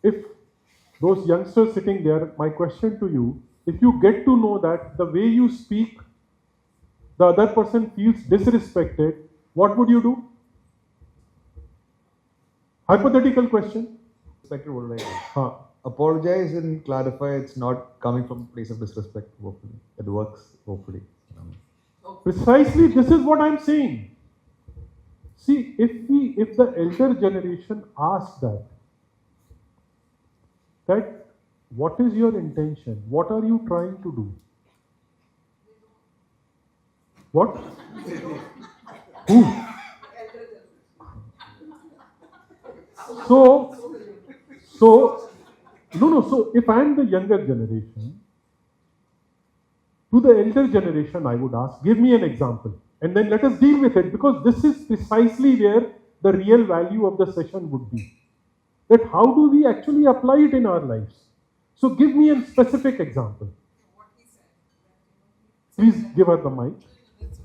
Speaker 4: if those youngsters sitting there, my question to you, if you get to know that the way you speak, the other person feels disrespected, what would you do? Hypothetical question.
Speaker 11: What would I do? Apologize and clarify it's not coming from a place of disrespect, hopefully. It works, hopefully.
Speaker 4: Precisely, this is what I'm saying. See, if the elder generation asks that what is your intention? What are you trying to do? What? Who? So if I am the younger generation, to the elder generation I would ask, give me an example. And then let us deal with it, because this is precisely where the real value of the session would be. That how do we actually apply it in our lives? So give me a specific example. Please give her the mic.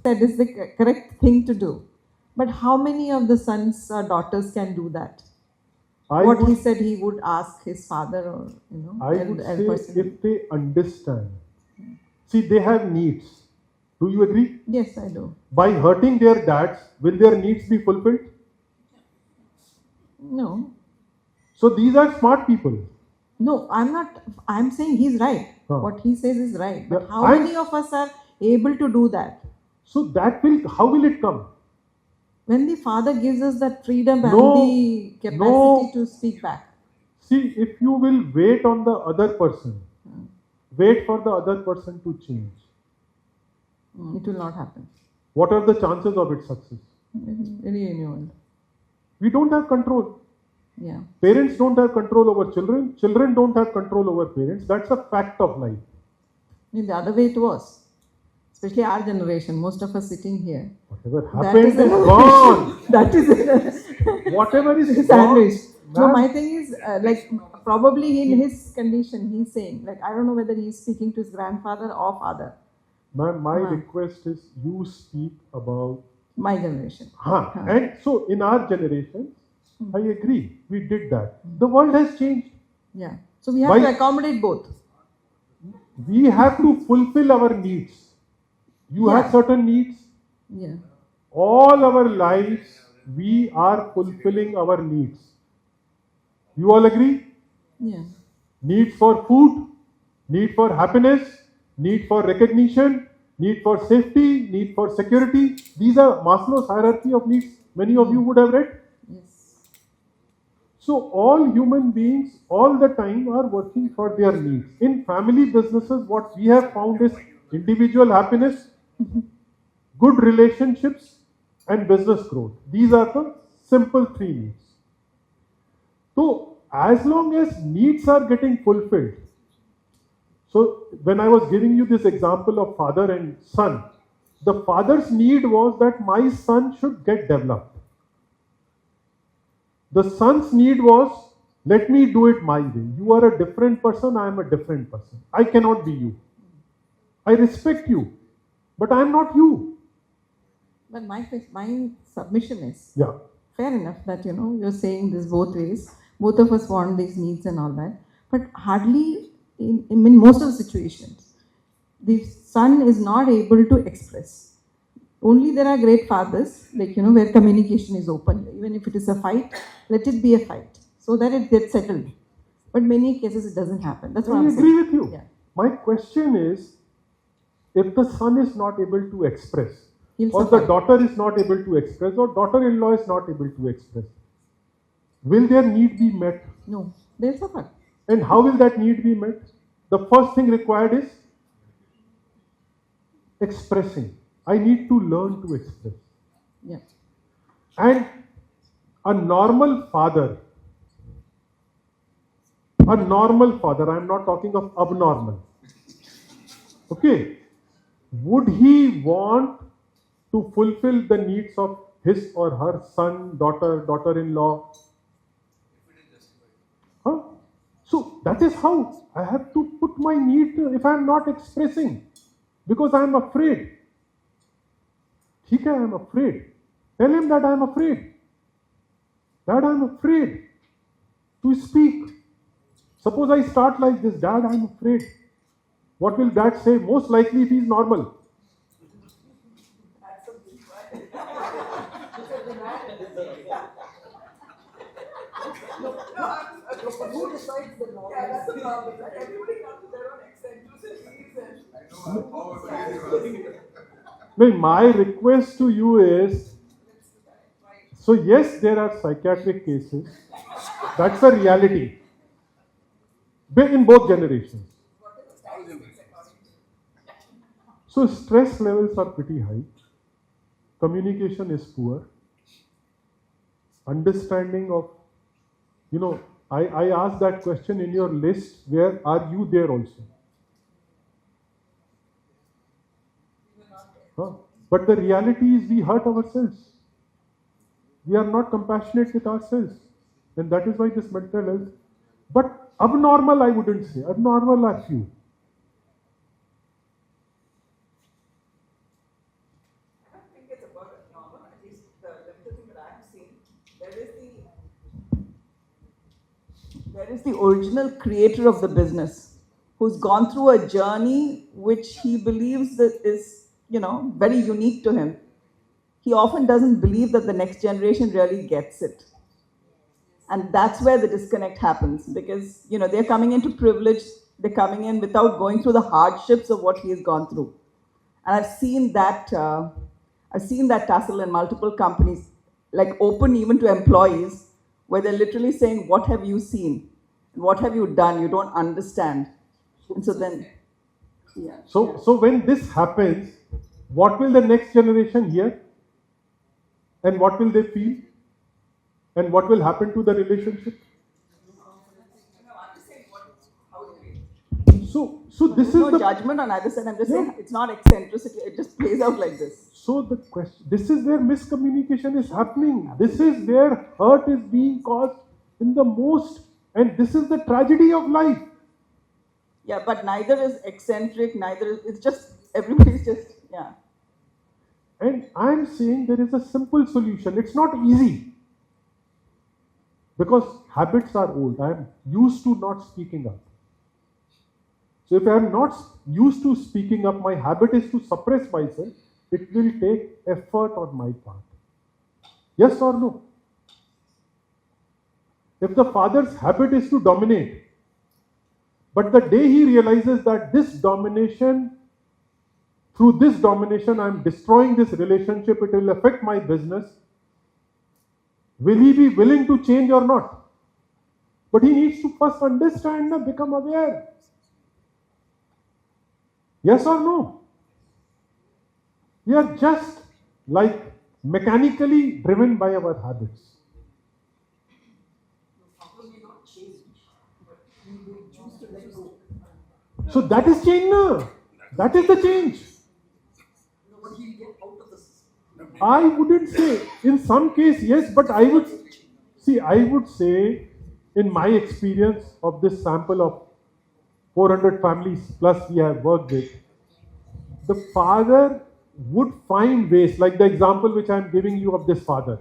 Speaker 6: That is the correct thing to do. But how many of the sons or daughters can do that? He said he would ask his father or,
Speaker 4: I would say if they understand. See, they have needs. Do you agree?
Speaker 6: Yes, I do.
Speaker 4: By hurting their dads, will their needs be fulfilled?
Speaker 6: No.
Speaker 4: So these are smart people.
Speaker 6: No, I'm not. I'm saying he's right. What he says is right. But how many of us are able to do that?
Speaker 4: So how will it come?
Speaker 6: When the father gives us that freedom and the capacity to speak back.
Speaker 4: See, if you will wait on the other person, wait for the other person to change.
Speaker 6: It will not happen.
Speaker 4: What are the chances of its success?
Speaker 6: Very annual.
Speaker 4: We don't have control.
Speaker 6: Yeah.
Speaker 4: Parents don't have control over children. Children don't have control over parents. That's a fact of life.
Speaker 6: In the other way it was. especially our generation, most of us sitting here.
Speaker 4: Whatever
Speaker 6: That
Speaker 4: happened
Speaker 6: is
Speaker 4: is gone.
Speaker 6: That is it.
Speaker 4: Whatever is
Speaker 6: Sandwich.
Speaker 4: gone.
Speaker 6: No,
Speaker 4: Ma'am,
Speaker 6: my thing is, like, probably in his condition, he's saying, like, I don't know whether he's speaking to his grandfather or father.
Speaker 4: ma'am, my
Speaker 6: Huh.
Speaker 4: request is you speak about.
Speaker 6: My generation.
Speaker 4: Huh. And so in our generation, I agree, we did that. The world has changed.
Speaker 6: Yeah. So we have
Speaker 4: By-
Speaker 6: to accommodate both.
Speaker 4: We have to fulfill our needs. You have
Speaker 6: Yeah.
Speaker 4: certain needs.
Speaker 6: Yeah.
Speaker 4: All our lives, we are fulfilling our needs. You all agree?
Speaker 6: Yeah.
Speaker 4: Need for food, need for happiness, need for recognition, need for safety, need for security. These are Maslow's hierarchy of needs. Many of you would have read.
Speaker 6: Yes.
Speaker 4: So all human beings all the time are working for their needs. In family businesses, what we have found is individual happiness, good relationships, and business growth. These are the simple three needs. So as long as needs are getting fulfilled, so when I was giving you this example of father and son, the father's need was that my son should get developed. The son's need was, let me do it my way. You are a different person, I am a different person. I cannot be you. I respect you, but I am not you.
Speaker 6: But my submission is,
Speaker 4: Yeah.
Speaker 6: fair enough that, you're saying this both ways. Both of us want these needs and all that. But hardly, in most of the situations, the son is not able to express. Only there are great fathers, like, where communication is open. Even if it is a fight, let it be a fight so that it gets settled. But many cases it doesn't happen. That's what
Speaker 4: I
Speaker 6: I'm
Speaker 4: agree
Speaker 6: saying.
Speaker 4: with you.
Speaker 6: Yeah.
Speaker 4: My question is, if the son is not able to express,
Speaker 6: He'll
Speaker 4: or
Speaker 6: suffer.
Speaker 4: the daughter is not able to express, or daughter-in-law is not able to express, will their need be met?
Speaker 6: No, they'll suffer.
Speaker 4: And how will that need be met? The first thing required is expressing. I need to learn to express.
Speaker 6: Yeah.
Speaker 4: And a normal father, I'm not talking of abnormal. Okay. Would he want to fulfill the needs of his or her son, daughter, daughter-in-law? Huh? So that is how I have to put my need if I am not expressing, because I am afraid. Okay, I am afraid. Tell him that I am afraid. Dad, I am afraid to speak. Suppose I start like this, Dad, I am afraid. What will Dad say? Most likely he is normal.
Speaker 6: Who decides the norm? Yeah, that's the problem. Like, everybody comes to their own eccentricities.
Speaker 7: I know how it is.
Speaker 4: My request to you is, so yes, there are psychiatric cases. That's a reality. In both generations. So stress levels are pretty high. Communication is poor. Understanding of, I asked that question in your list, where are you there also? Huh? But the reality is we hurt ourselves. We are not compassionate with ourselves. And that is why this mental health. But abnormal, I wouldn't say. Abnormal are few.
Speaker 6: I don't think it's about abnormal, at least the limited thing that I have seen. There is the original creator of the business who's gone through a journey which he believes that is, very unique to him. He often doesn't believe that the next generation really gets it. And that's where the disconnect happens, because, they're coming into privilege, they're coming in without going through the hardships of what he has gone through. And I've seen that tussle in multiple companies, like open even to employees, where they're literally saying, what have you seen? What have you done? You don't understand. And so then, yeah.
Speaker 4: So when this happens, what will the next generation hear? And what will they feel? And what will happen to the relationship? So this is
Speaker 6: no
Speaker 4: the
Speaker 6: judgment on either side. I'm just saying it's not eccentricity. It just plays out like this.
Speaker 4: So the question, this is where miscommunication is happening. This is where hurt is being caused in the most, and this is the tragedy of life.
Speaker 6: Yeah, but neither is eccentric, neither is, it's just, everybody's just, yeah.
Speaker 4: And I'm saying there is a simple solution. It's not easy. Because habits are old. I'm used to not speaking up. So if I'm not used to speaking up, my habit is to suppress myself. It will take effort on my part. Yes or no? If the father's habit is to dominate, but the day he realizes that this domination, through this domination, I'm destroying this relationship, it will affect my business, will he be willing to change or not? But he needs to first understand and become aware. Yes or no? We are just like mechanically driven by our habits. So that is change now. That is the change. I wouldn't say, in some case, yes, but I would say, in my experience of this sample of 400 families plus we have worked with, the father would find ways, like the example which I am giving you of this father.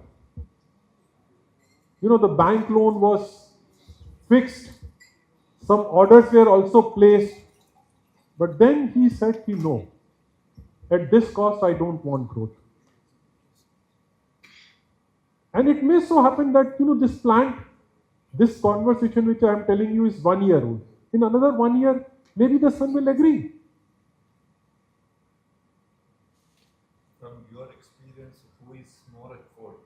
Speaker 4: You know, the bank loan was fixed, some orders were also placed, but then he said, no, at this cost I don't want growth. And it may so happen that, this plant, this conversation which I am telling you is 1 year old. In another 1 year, maybe the son will agree.
Speaker 7: From your experience, who is more at fault,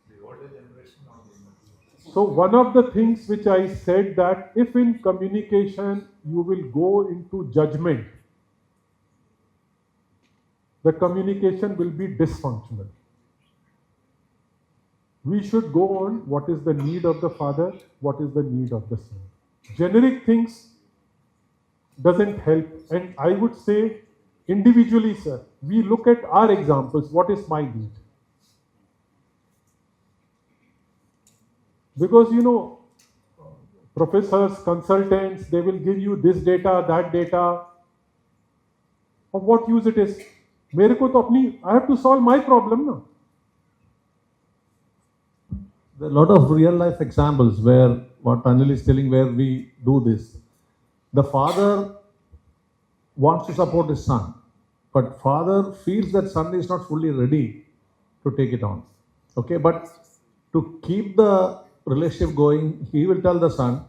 Speaker 7: the older generation or the younger generation?
Speaker 4: So one of the things which I said that if in communication you will go into judgment, the communication will be dysfunctional. We should go on what is the need of the father, what is the need of the son. Generic things doesn't help. And I would say individually, sir, we look at our examples, what is my need? Because, professors, consultants, they will give you this data, that data. Of what use it is? I have to solve my problem now.
Speaker 3: There are a lot of real life examples where what Anil is telling, where we do this. The father wants to support his son, but father feels that son is not fully ready to take it on. Okay, but to keep the relationship going, he will tell the son,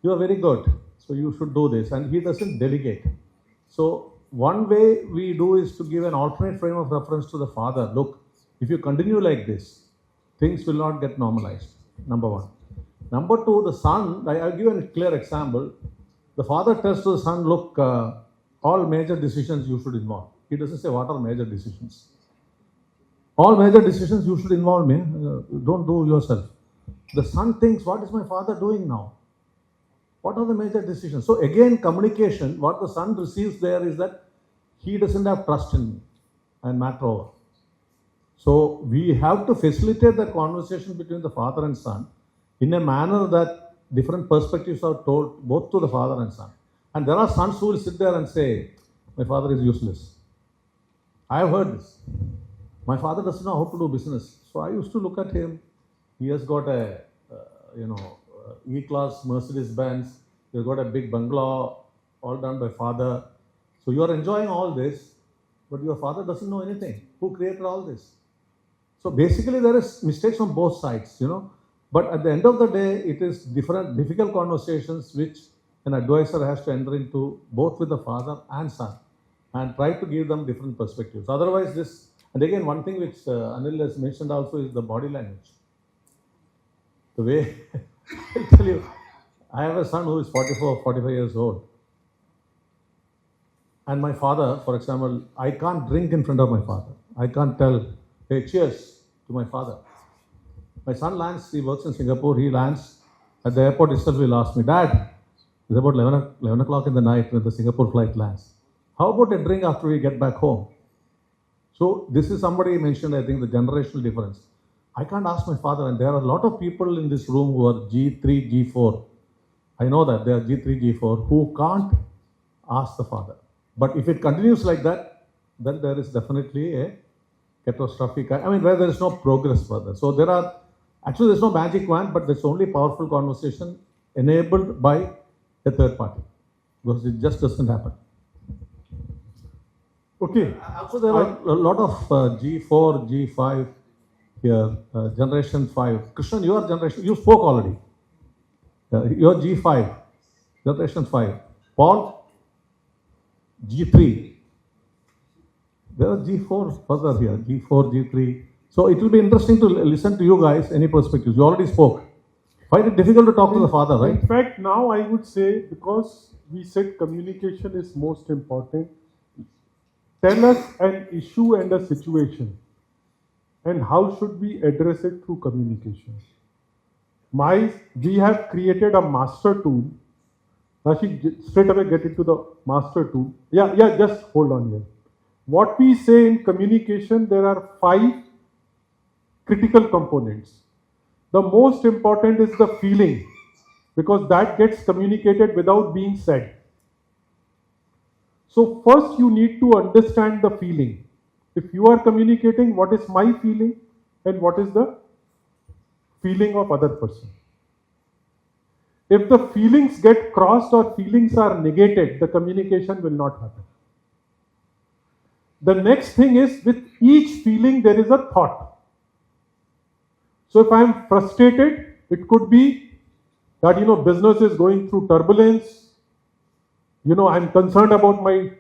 Speaker 3: you are very good, so you should do this, and he doesn't delegate. So one way we do is to give an alternate frame of reference to the father. Look, if you continue like this, things will not get normalized, number one. Number two, the son, I'll give a clear example. The father tells to the son, look, all major decisions you should involve. He doesn't say what are major decisions. All major decisions you should involve me. Don't do yourself. The son thinks, what is my father doing now? What are the major decisions? So again, communication, what the son receives there is that he doesn't have trust in me and matter over. So we have to facilitate the conversation between the father and son in a manner that different perspectives are told both to the father and son. And there are sons who will sit there and say, my father is useless. I have heard this. My father doesn't know how to do business. So I used to look at him. He has got a, E-class Mercedes Benz. He has got a big bungalow, all done by father. So you are enjoying all this, but your father doesn't know anything. Who created all this? So basically there is mistakes on both sides, But at the end of the day, it is difficult conversations which an advisor has to enter into both with the father and son and try to give them different perspectives. Otherwise this, and again one thing which Anil has mentioned also is the body language. The way, I'll tell you, I have a son who is 45 years old. And my father, for example, I can't drink in front of my father. I can't tell, hey, cheers to my father. My son lands, he works in Singapore, he lands at the airport itself, he'll ask me, Dad, It's about 11 o'clock in the night when the Singapore flight lands. How about a drink after we get back home? So this is somebody mentioned, I think, the generational difference. I can't ask my father, and there are a lot of people in this room who are G3, G4. I know that they are G3, G4 who can't ask the father. But if it continues like that, then there is definitely a catastrophic, where there is no progress further. So there's no magic wand, but there's only powerful conversation enabled by a third party, because it just doesn't happen.
Speaker 4: Okay.
Speaker 3: Also, there are a lot of G4, G5 here, generation 5. Krishnan, your generation, you spoke already. You're G5, generation 5. Paul, G3. There are G4 further here, G4, G3. So it will be interesting to listen to you guys, any perspectives. You already spoke. Find it difficult to talk to the father, right?
Speaker 4: In fact, now I would say, because we said communication is most important, tell us an issue and a situation, and how should we address it through communication. We have created a master tool. Rashid, straight away get into the master tool. Yeah, just hold on here. What we say in communication, there are 5 critical components. The most important is the feeling, because that gets communicated without being said. So first you need to understand the feeling. If you are communicating, what is my feeling and what is the feeling of other person. If the feelings get crossed or feelings are negated, the communication will not happen. The next thing is, with each feeling there is a thought. So if I am frustrated, it could be that, business is going through turbulence. I'm concerned about my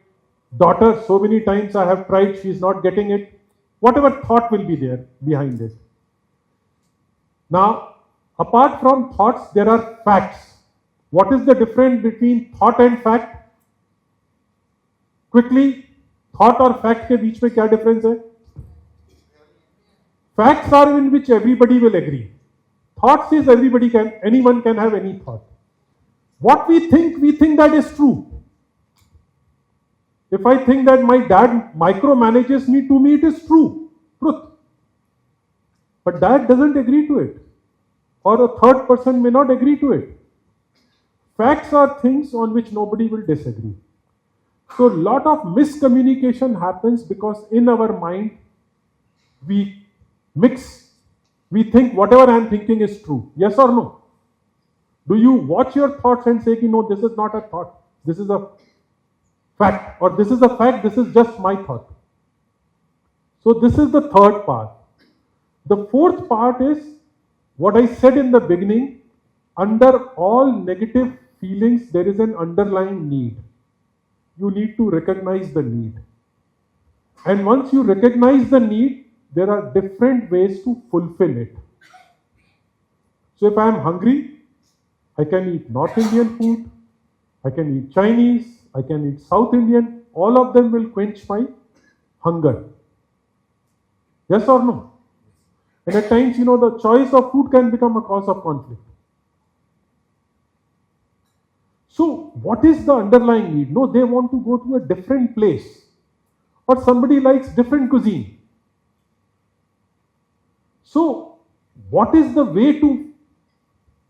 Speaker 4: daughter. So many times I have tried, she's not getting it. Whatever thought will be there behind it. Now, apart from thoughts, there are facts. What is the difference between thought and fact? Quickly, thought और fact के बीच में क्या difference है? Facts are in which everybody will agree. Thoughts is anyone can have any thought. What we think that is true. If I think that my dad micromanages me, to me it is truth. But dad doesn't agree to it. Or a third person may not agree to it. Facts are things on which nobody will disagree. So a lot of miscommunication happens because in our mind, we think whatever I am thinking is true. Yes or no? Do you watch your thoughts and say, no, this is not a thought, this is a fact, or this is a fact, this is just my thought. So this is the third part. The fourth part is what I said in the beginning. Under all negative feelings, there is an underlying need. You need to recognize the need. And once you recognize the need, there are different ways to fulfill it. So if I am hungry, I can eat North Indian food, I can eat Chinese, I can eat South Indian. All of them will quench my hunger. Yes or no? And at times, the choice of food can become a cause of conflict. So what is the underlying need? No, they want to go to a different place. Or somebody likes different cuisine. So what is the way to,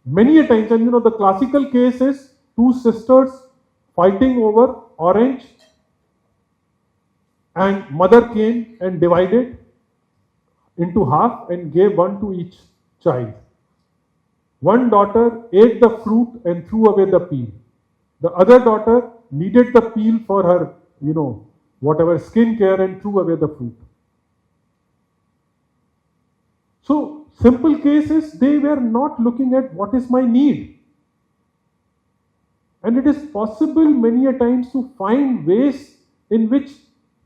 Speaker 4: many a times, and the classical case is 2 sisters fighting over orange, and mother came and divided into half and gave one to each child. One daughter ate the fruit and threw away the peel. The other daughter needed the peel for her, whatever skin care, and threw away the fruit. So, simple case is, they were not looking at what is my need. And it is possible many a times to find ways in which,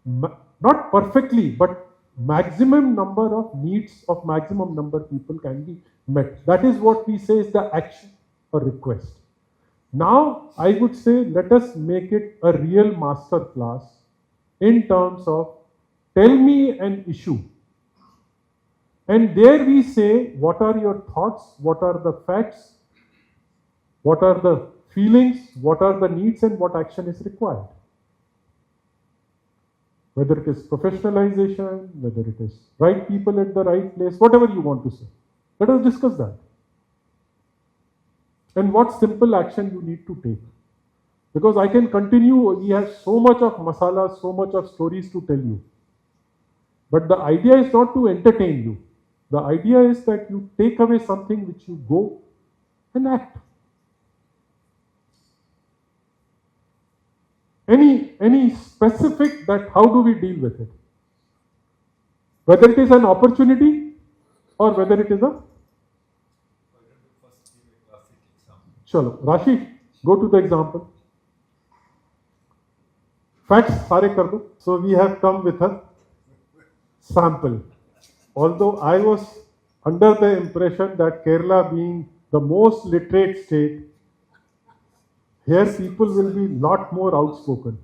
Speaker 4: not perfectly, but maximum number of needs of maximum number of people can be met. That is what we say is the action or request. Now, I would say, let us make it a real master class in terms of tell me an issue. And there we say, what are your thoughts? What are the facts? What are the feelings, what are the needs, and what action is required. Whether it is professionalization, whether it is right people at the right place, whatever you want to say. Let us discuss that. And what simple action you need to take. Because I can continue, he has so much of masala, so much of stories to tell you. But the idea is not to entertain you. The idea is that you take away something which you go and act. Any specific that how do we deal with it? Whether it is an opportunity or whether it is a... Chalo, Rashi, go to the example. Facts, sare kar do. So we have come with a sample. Although I was under the impression that Kerala being the most literate state, here people will be lot more outspoken.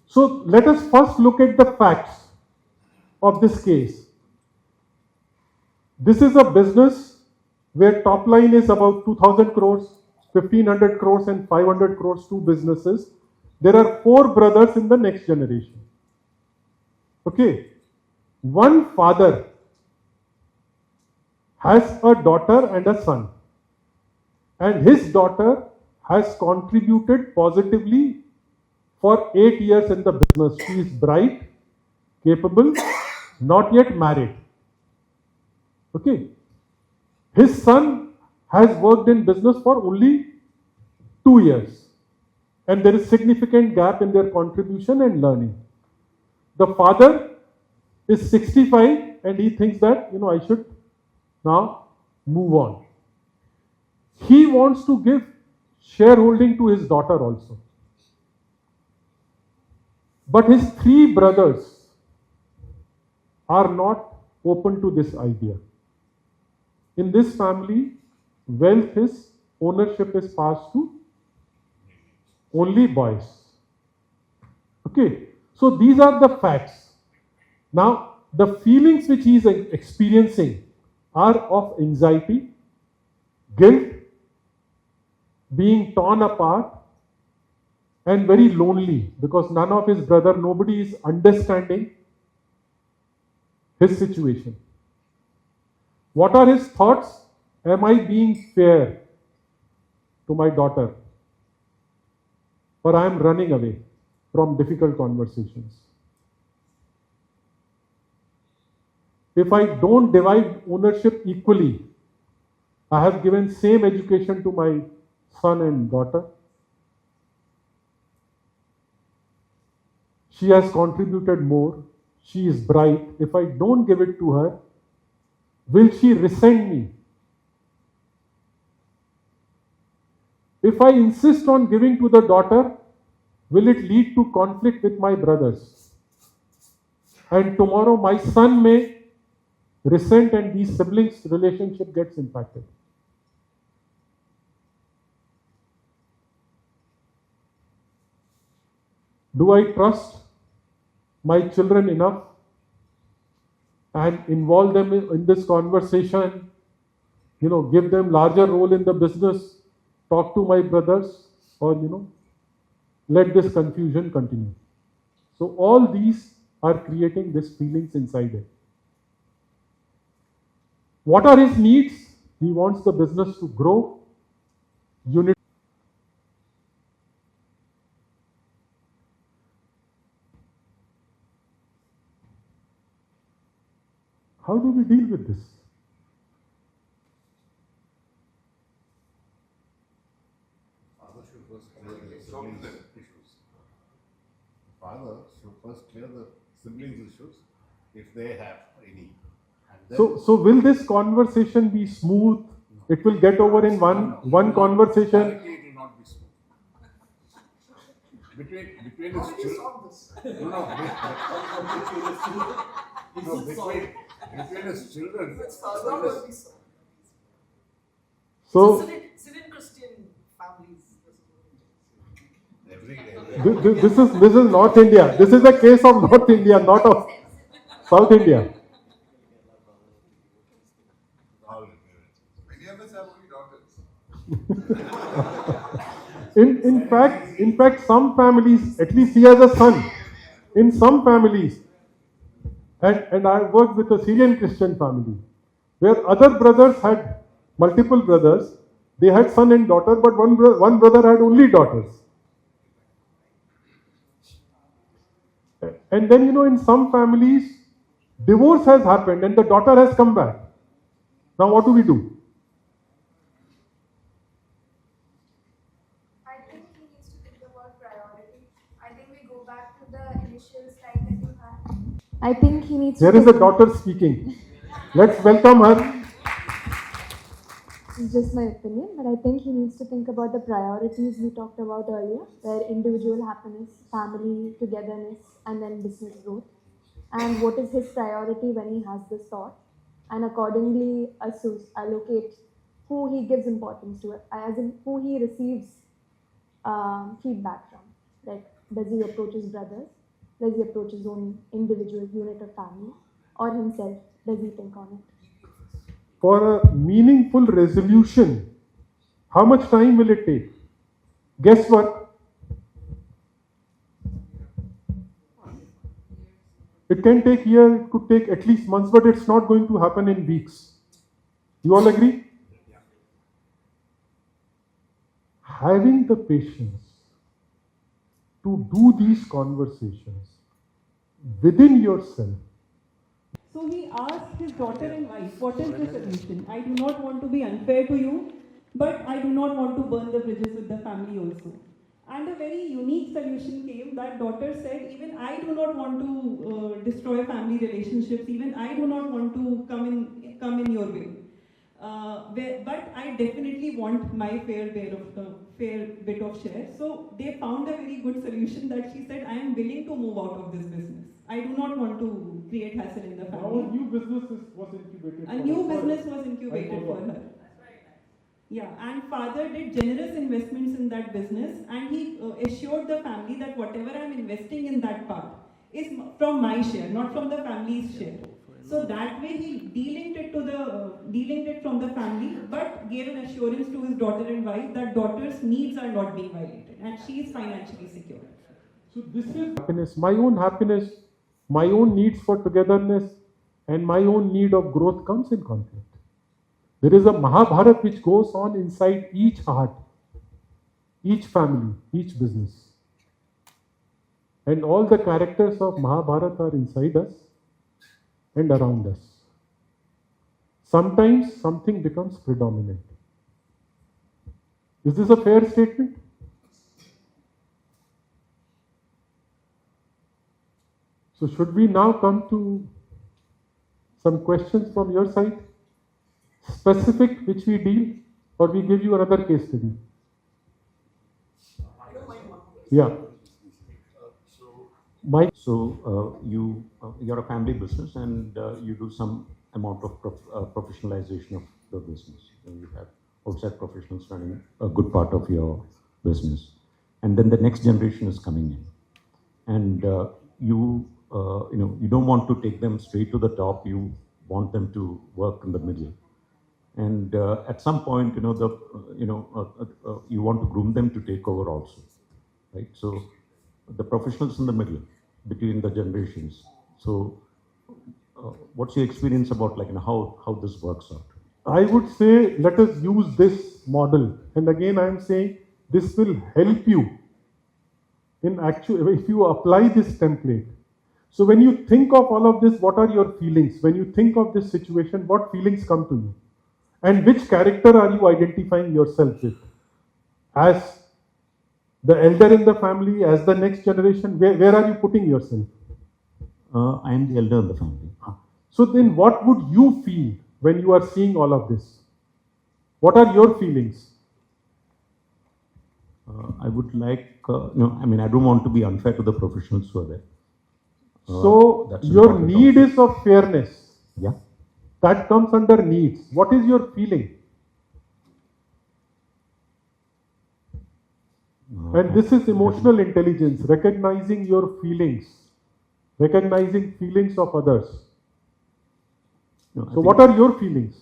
Speaker 4: So let us first look at the facts of this case. This is a business where top line is about 2000 crores, 1500 crores and 500 crores, two businesses. There are 4 brothers in the next generation. Okay. One father has a daughter and a son. And his daughter has contributed positively for 8 years in the business. She is bright, capable, not yet married. Okay. His son has worked in business for only 2 years. And there is significant gap in their contribution and learning. The father is 65 and he thinks that, I should now move on. He wants to give shareholding to his daughter also. But his 3 brothers are not open to this idea. In this family, wealth is, ownership is passed to only boys. Okay, so these are the facts. Now, the feelings which he is experiencing are of anxiety, guilt, being torn apart, and very lonely because none of his brother, nobody is understanding his situation. What are his thoughts? Am I being fair to my daughter? Or I am running away from difficult conversations? If I don't divide ownership equally, I have given same education to my son and daughter. She has contributed more. She is bright. If I don't give it to her, will she resent me? If I insist on giving to the daughter, will it lead to conflict with my brothers? And tomorrow my son may resent and these siblings' relationship gets impacted. Do I trust my children enough and involve them in this conversation, give them larger role in the business, talk to my brothers, or, let this confusion continue. So all these are creating these feelings inside it. What are his needs? He wants the business to grow, unit. How do we deal with this?
Speaker 5: Father should first clear the siblings issues. Father should first clear the siblings issues if they have any.
Speaker 4: So will this conversation be smooth? It will get over in one conversation.
Speaker 5: It will not be smooth. Between his children. Between his children.
Speaker 4: So
Speaker 9: Christian families.
Speaker 4: this is North India. This is a case of North India, not of South India.
Speaker 7: Many of us have only daughters.
Speaker 4: In fact, some families, at least he has a son. In some families, and I worked with a Syrian Christian family, where other brothers had multiple brothers. They had son and daughter, but one brother had only daughters. And then, in some families, divorce has happened and the daughter has come back. Now, what do we do?
Speaker 12: I think he needs to think about priority. I think we go back to the initial slide that you had. I think he needs
Speaker 4: There
Speaker 12: to
Speaker 4: is a daughter speaking. Let's welcome her.
Speaker 12: It's just my opinion, but I think he needs to think about the priorities we talked about earlier, where individual happiness, family, togetherness, and then business growth. And what is his priority when he has this thought, and accordingly allocate who he gives importance to, as in who he receives feedback from. Like, does he approach his brothers? Does he approach his own individual unit of family? Or himself? Does he think on it?
Speaker 4: For a meaningful resolution, how much time will it take? Guess what? It can take years, it could take at least months, but it's not going to happen in weeks. You all agree? Having the patience to do these conversations within yourself.
Speaker 13: So he asked his daughter and wife, what is the solution? I do not want to be unfair to you, but I do not want to burn the bridges with the family also. And a very unique solution came. That daughter said, even I do not want to destroy family relationships, even I do not want to come in your way. But I definitely want my fair bit of share. So they found a very good solution that she said, I am willing to move out of this business. I do not want to create hassle in the family.
Speaker 4: Now a new business was incubated.
Speaker 13: A new business was incubated for her. Yeah, and father did generous investments in that business, and he assured the family that whatever I'm investing in that part is from my share, not from the family's share. So that way he delinked it from the family, but gave an assurance to his daughter and wife that daughter's needs are not being violated, and she is financially secure.
Speaker 4: So this is happiness, my own needs for togetherness, and my own need of growth comes in conflict. There is a Mahabharat which goes on inside each heart, each family, each business. And all the characters of Mahabharata are inside us and around us. Sometimes something becomes predominant. Is this a fair statement? So should we now come to some questions from your side? Specific which we deal, or we give you another case study? Yeah. Mike?
Speaker 2: So you're a family business and you do some amount of professionalization of the business. You have outside professionals running a good part of your business, and then the next generation is coming in, and you don't want to take them straight to the top. You want them to work in the middle, and at some point, you want to groom them to take over also, right? So the professionals in the middle between the generations. So what's your experience about how this works out?
Speaker 4: I would say let us use this model, and again I am saying this will help you in if you apply this template. So when you think of all of this, what are your feelings? When you think of this situation, what feelings come to you? And which character are you identifying yourself with? As the elder in the family, as the next generation, where are you putting yourself?
Speaker 2: I am the elder in the family.
Speaker 4: So then what would you feel when you are seeing all of this? What are your feelings?
Speaker 2: I would like, I don't want to be unfair to the professionals who are there.
Speaker 4: So your need is of fairness.
Speaker 2: Yeah.
Speaker 4: That comes under needs. What is your feeling? And this is emotional intelligence, recognizing your feelings, recognizing feelings of others. So what are your feelings?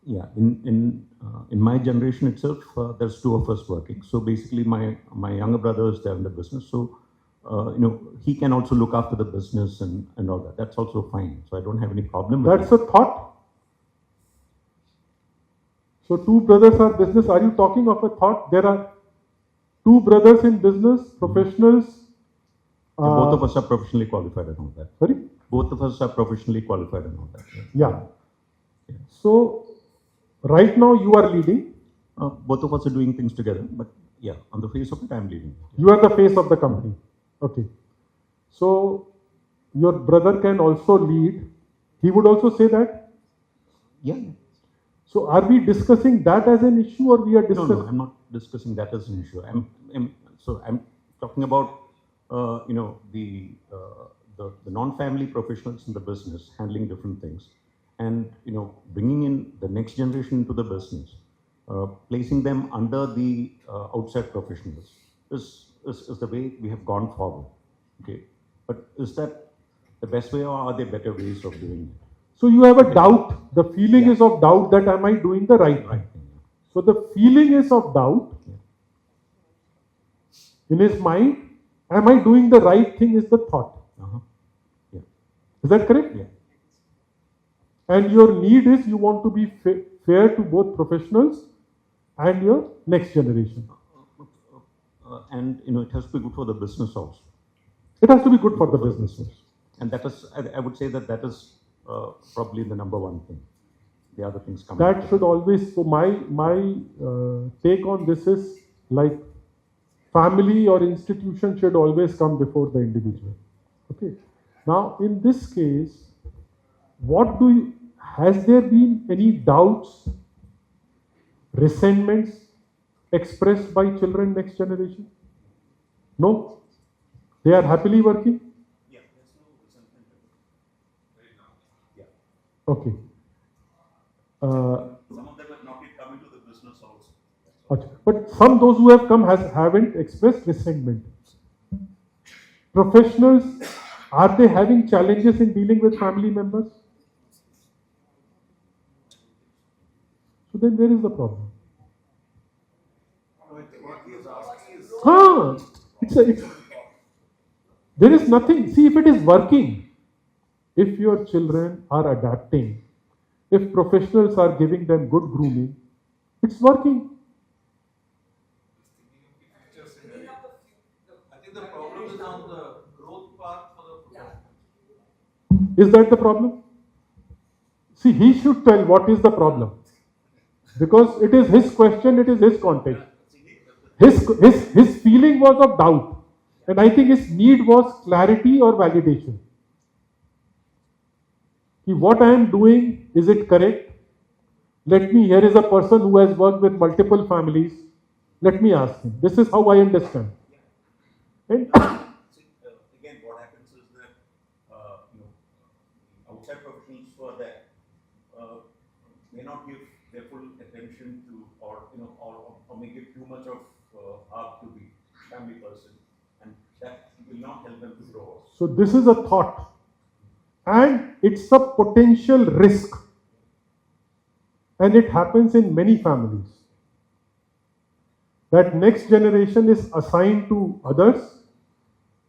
Speaker 14: Yeah, in my generation itself, there's two of us working. So basically, my younger brother is there in the business. So he can also look after the business and all that. That's also fine. So I don't have any problem with
Speaker 4: That's a thought. So two brothers are business. Are you talking of a thought? There are two brothers in business, professionals.
Speaker 14: Both of us are professionally qualified and all that.
Speaker 4: Sorry?
Speaker 14: Both of us are professionally qualified and all that.
Speaker 4: Yeah. So right now you are leading.
Speaker 14: Both of us are doing things together, but yeah, on the face of it, I'm leading.
Speaker 4: You are the face of the company. Okay. So your brother can also lead. He would also say that?
Speaker 14: Yeah.
Speaker 4: So are we discussing that as an issue, or we are discussing?
Speaker 14: No, I'm not discussing that as an issue. I'm talking about the non-family professionals in the business handling different things, and bringing in the next generation into the business, placing them under the outside professionals is the way we have gone forward. Okay, but is that the best way, or are there better ways of doing it?
Speaker 4: So you have a doubt. The feeling is of doubt that am I doing the right thing? So the feeling is of doubt in his mind. Am I doing the right thing is the thought.
Speaker 14: Yeah.
Speaker 4: Is that correct?
Speaker 14: Yeah.
Speaker 4: And your need is you want to be fair to both professionals and your next generation.
Speaker 14: And it has to be good for the business also.
Speaker 4: It has to be good for the business.
Speaker 14: And that is, I would say that is probably the number one thing. The other things come.
Speaker 4: That should always. So my take on this is like family or institution should always come before the individual. Okay. Now in this case, has there been any doubts, resentments expressed by children next generation? No? They are happily working?
Speaker 14: Yeah, there's no resentment right now. Yeah.
Speaker 4: Okay.
Speaker 14: Some of them have not yet come into the business also.
Speaker 4: But some those who have come haven't expressed resentment. Professionals, are they having challenges in dealing with family members? So then where is the problem? There is nothing. See, if it is working, if your children are adapting, if professionals are giving them good grooming, it's working.
Speaker 3: I think the problem is on the growth part for the professionals.
Speaker 4: Is that the problem? See, he should tell what is the problem. Because it is his question, it is his context. His feeling was of doubt. And I think his need was clarity or validation. What I am doing, is it correct? Here is a person who has worked with multiple families. Let me ask him. This is how I understand. And
Speaker 14: again, what happens is that outside professionals who are there may not give their full attention to, or may give too much of heart to the family person, and that will not help them to grow.
Speaker 4: So this is a thought. And it's a potential risk. And it happens in many families. That next generation is assigned to others.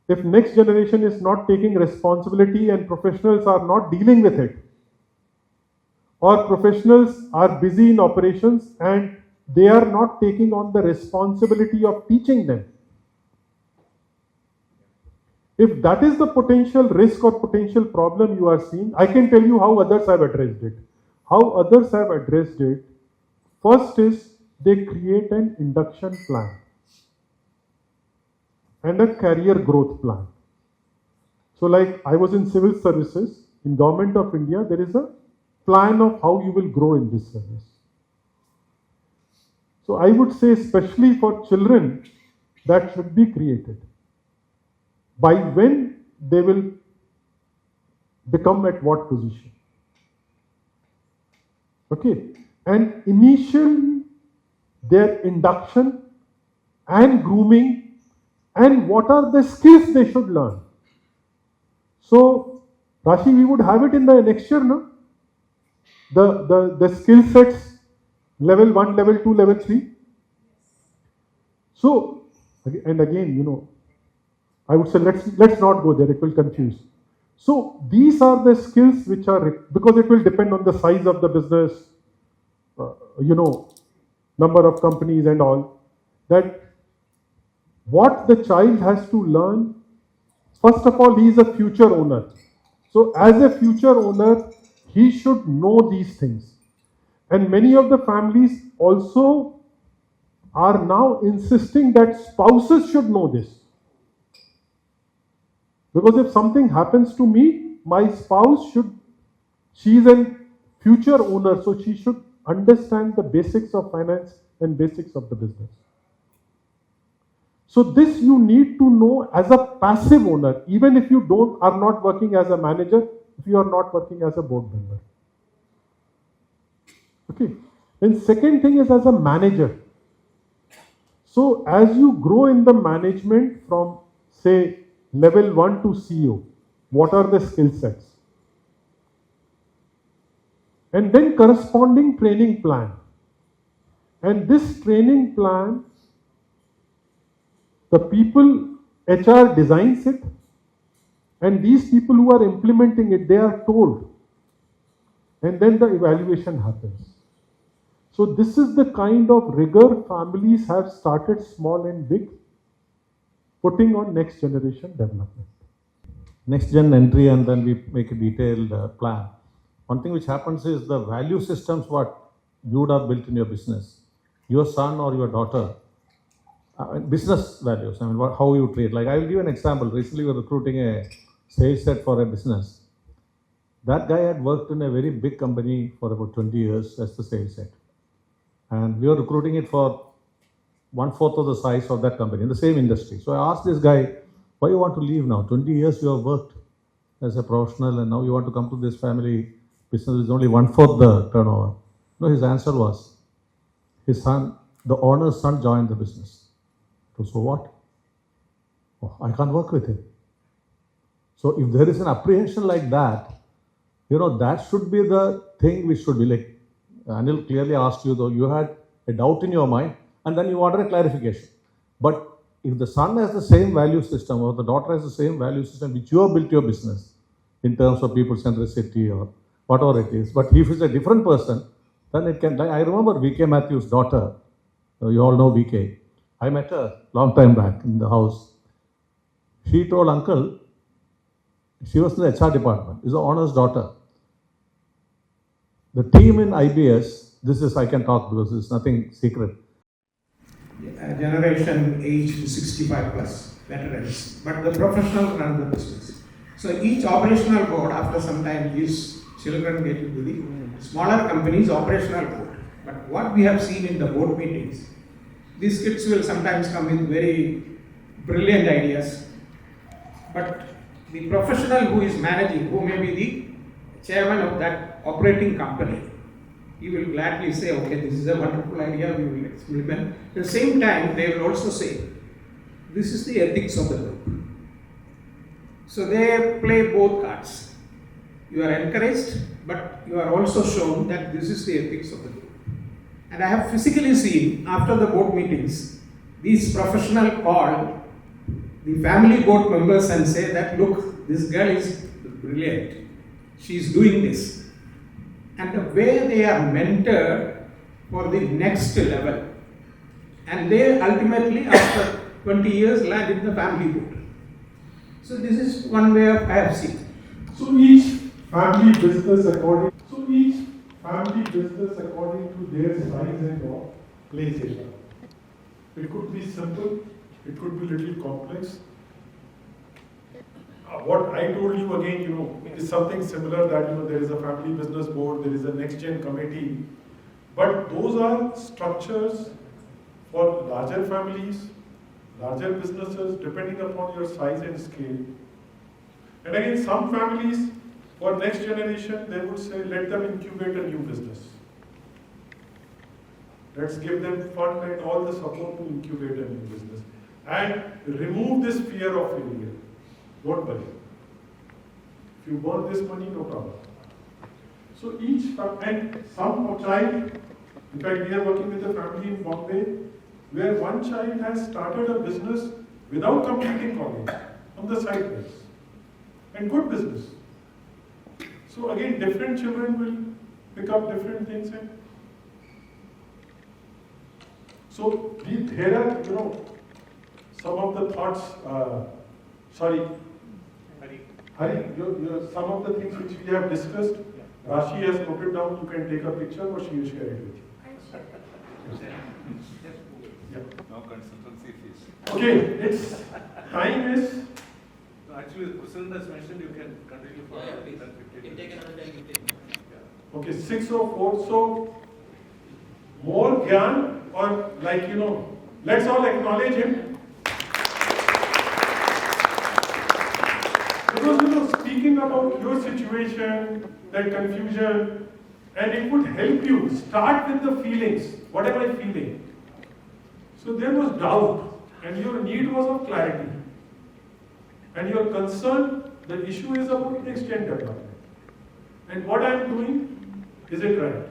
Speaker 4: If next generation is not taking responsibility and professionals are not dealing with it, or professionals are busy in operations and they are not taking on the responsibility of teaching them. If that is the potential risk or potential problem you are seeing, I can tell you how others have addressed it. How others have addressed it, first is they create an induction plan and a career growth plan. So like I was in civil services, in Government of India, there is a plan of how you will grow in this service. So I would say especially for children, that should be created. By when they will become at what position. Okay. And initially their induction and grooming and what are the skills they should learn. So Rashi, we would have it in the next year, no? the skill sets, level 1, level 2, level 3. So, and again, you know, I would say let's not go there, it will confuse. So these are the skills which are, because it will depend on the size of the business, you know, number of companies and all, that what the child has to learn, first of all, he is a future owner. So as a future owner, he should know these things. And many of the families also are now insisting that spouses should know this. Because if something happens to me, my spouse should, she is a future owner, so she should understand the basics of finance and basics of the business. So this you need to know as a passive owner, even if you are not working as a manager, if you are not working as a board member. Okay. And second thing is as a manager. So as you grow in the management from, say, level 1 to CEO, what are the skill sets? And then corresponding training plan. And this training plan, the people, HR designs it, and these people who are implementing it, they are told. And then the evaluation happens. So this is the kind of rigor families have started, small and big, putting on next generation development.
Speaker 3: Next gen entry, and then we make a detailed plan. One thing which happens is the value systems what you would have built in your business, your son or your daughter, business values, I mean, how you treat. Like I will give an example. Recently we were recruiting a sales set for a business. That guy had worked in a very big company for about 20 years as the sales set. And we were recruiting it for 1/4 of the size of that company in the same industry. So I asked this guy, why you want to leave now? 20 years you have worked as a professional and now you want to come to this family business is only 1/4 the turnover. No, his answer was, his son, the owner's son joined the business. So what? Oh, I can't work with him. So if there is an apprehension like that, you know, that should be the thing which should be like, Anil clearly asked you, though, you had a doubt in your mind and then you wanted a clarification. But if the son has the same value system or the daughter has the same value system which you have built your business in terms of people centricity or whatever it is, but if it's a different person, then it can, like I remember VK Matthews' daughter, you all know VK. I met her long time back in the house. She told uncle, she was in the HR department, is the owner's daughter. The team in IBS, this is, I can talk because it's nothing secret.
Speaker 15: Generation aged 65 plus, veterans, but the professionals run the business. So each operational board, after some time, these children get into the smaller companies' operational board. But what we have seen in the board meetings, these kids will sometimes come with very brilliant ideas, but the professional who is managing, who may be the chairman of that operating company, he will gladly say, okay, this is a wonderful idea, we will implement. At the same time, they will also say, this is the ethics of the group. So they play both cards. You are encouraged, but you are also shown that this is the ethics of the group. And I have physically seen, after the board meetings, these professionals call the family board members and say that, look, this girl is brilliant. She is doing this. And the way they are mentored for the next level. And they ultimately, after 20 years, land in the family board. So this is one way I have seen.
Speaker 4: So each family business according to their size and all plays it out. It could be simple, it could be little complex. What I told you again, is something similar that, there is a family business board, there is a next gen committee, but those are structures for larger families, larger businesses, depending upon your size and scale. And again, some families, for next generation, they would say, let them incubate a new business. Let's give them fund and all the support to incubate a new business. And remove this fear of failure. Don't worry. If you want this money, no problem. So and some child, in fact, we are working with a family in Bombay where one child has started a business without completing college on the sideways, and good business. So again, different children will pick up different things, and so there are, some of the thoughts. Sorry, Hari, some of the things which we have discussed. Rashi has noted down. You can take a picture, or she will share it with you. Yeah.
Speaker 7: No consultancy fees.
Speaker 4: Okay, it's time is.
Speaker 3: No, actually, the president has mentioned you can continue for 10, 15 minutes.
Speaker 8: You can take another 10, 15 minutes.
Speaker 4: Okay, 6:04. So more Gyan, or let's all acknowledge him. Because speaking about your situation, that confusion, and it would help you start with the feelings. What am I feeling? So there was doubt, and your need was of clarity. And your concern, the issue is about next gen development. And what I am doing, is it right?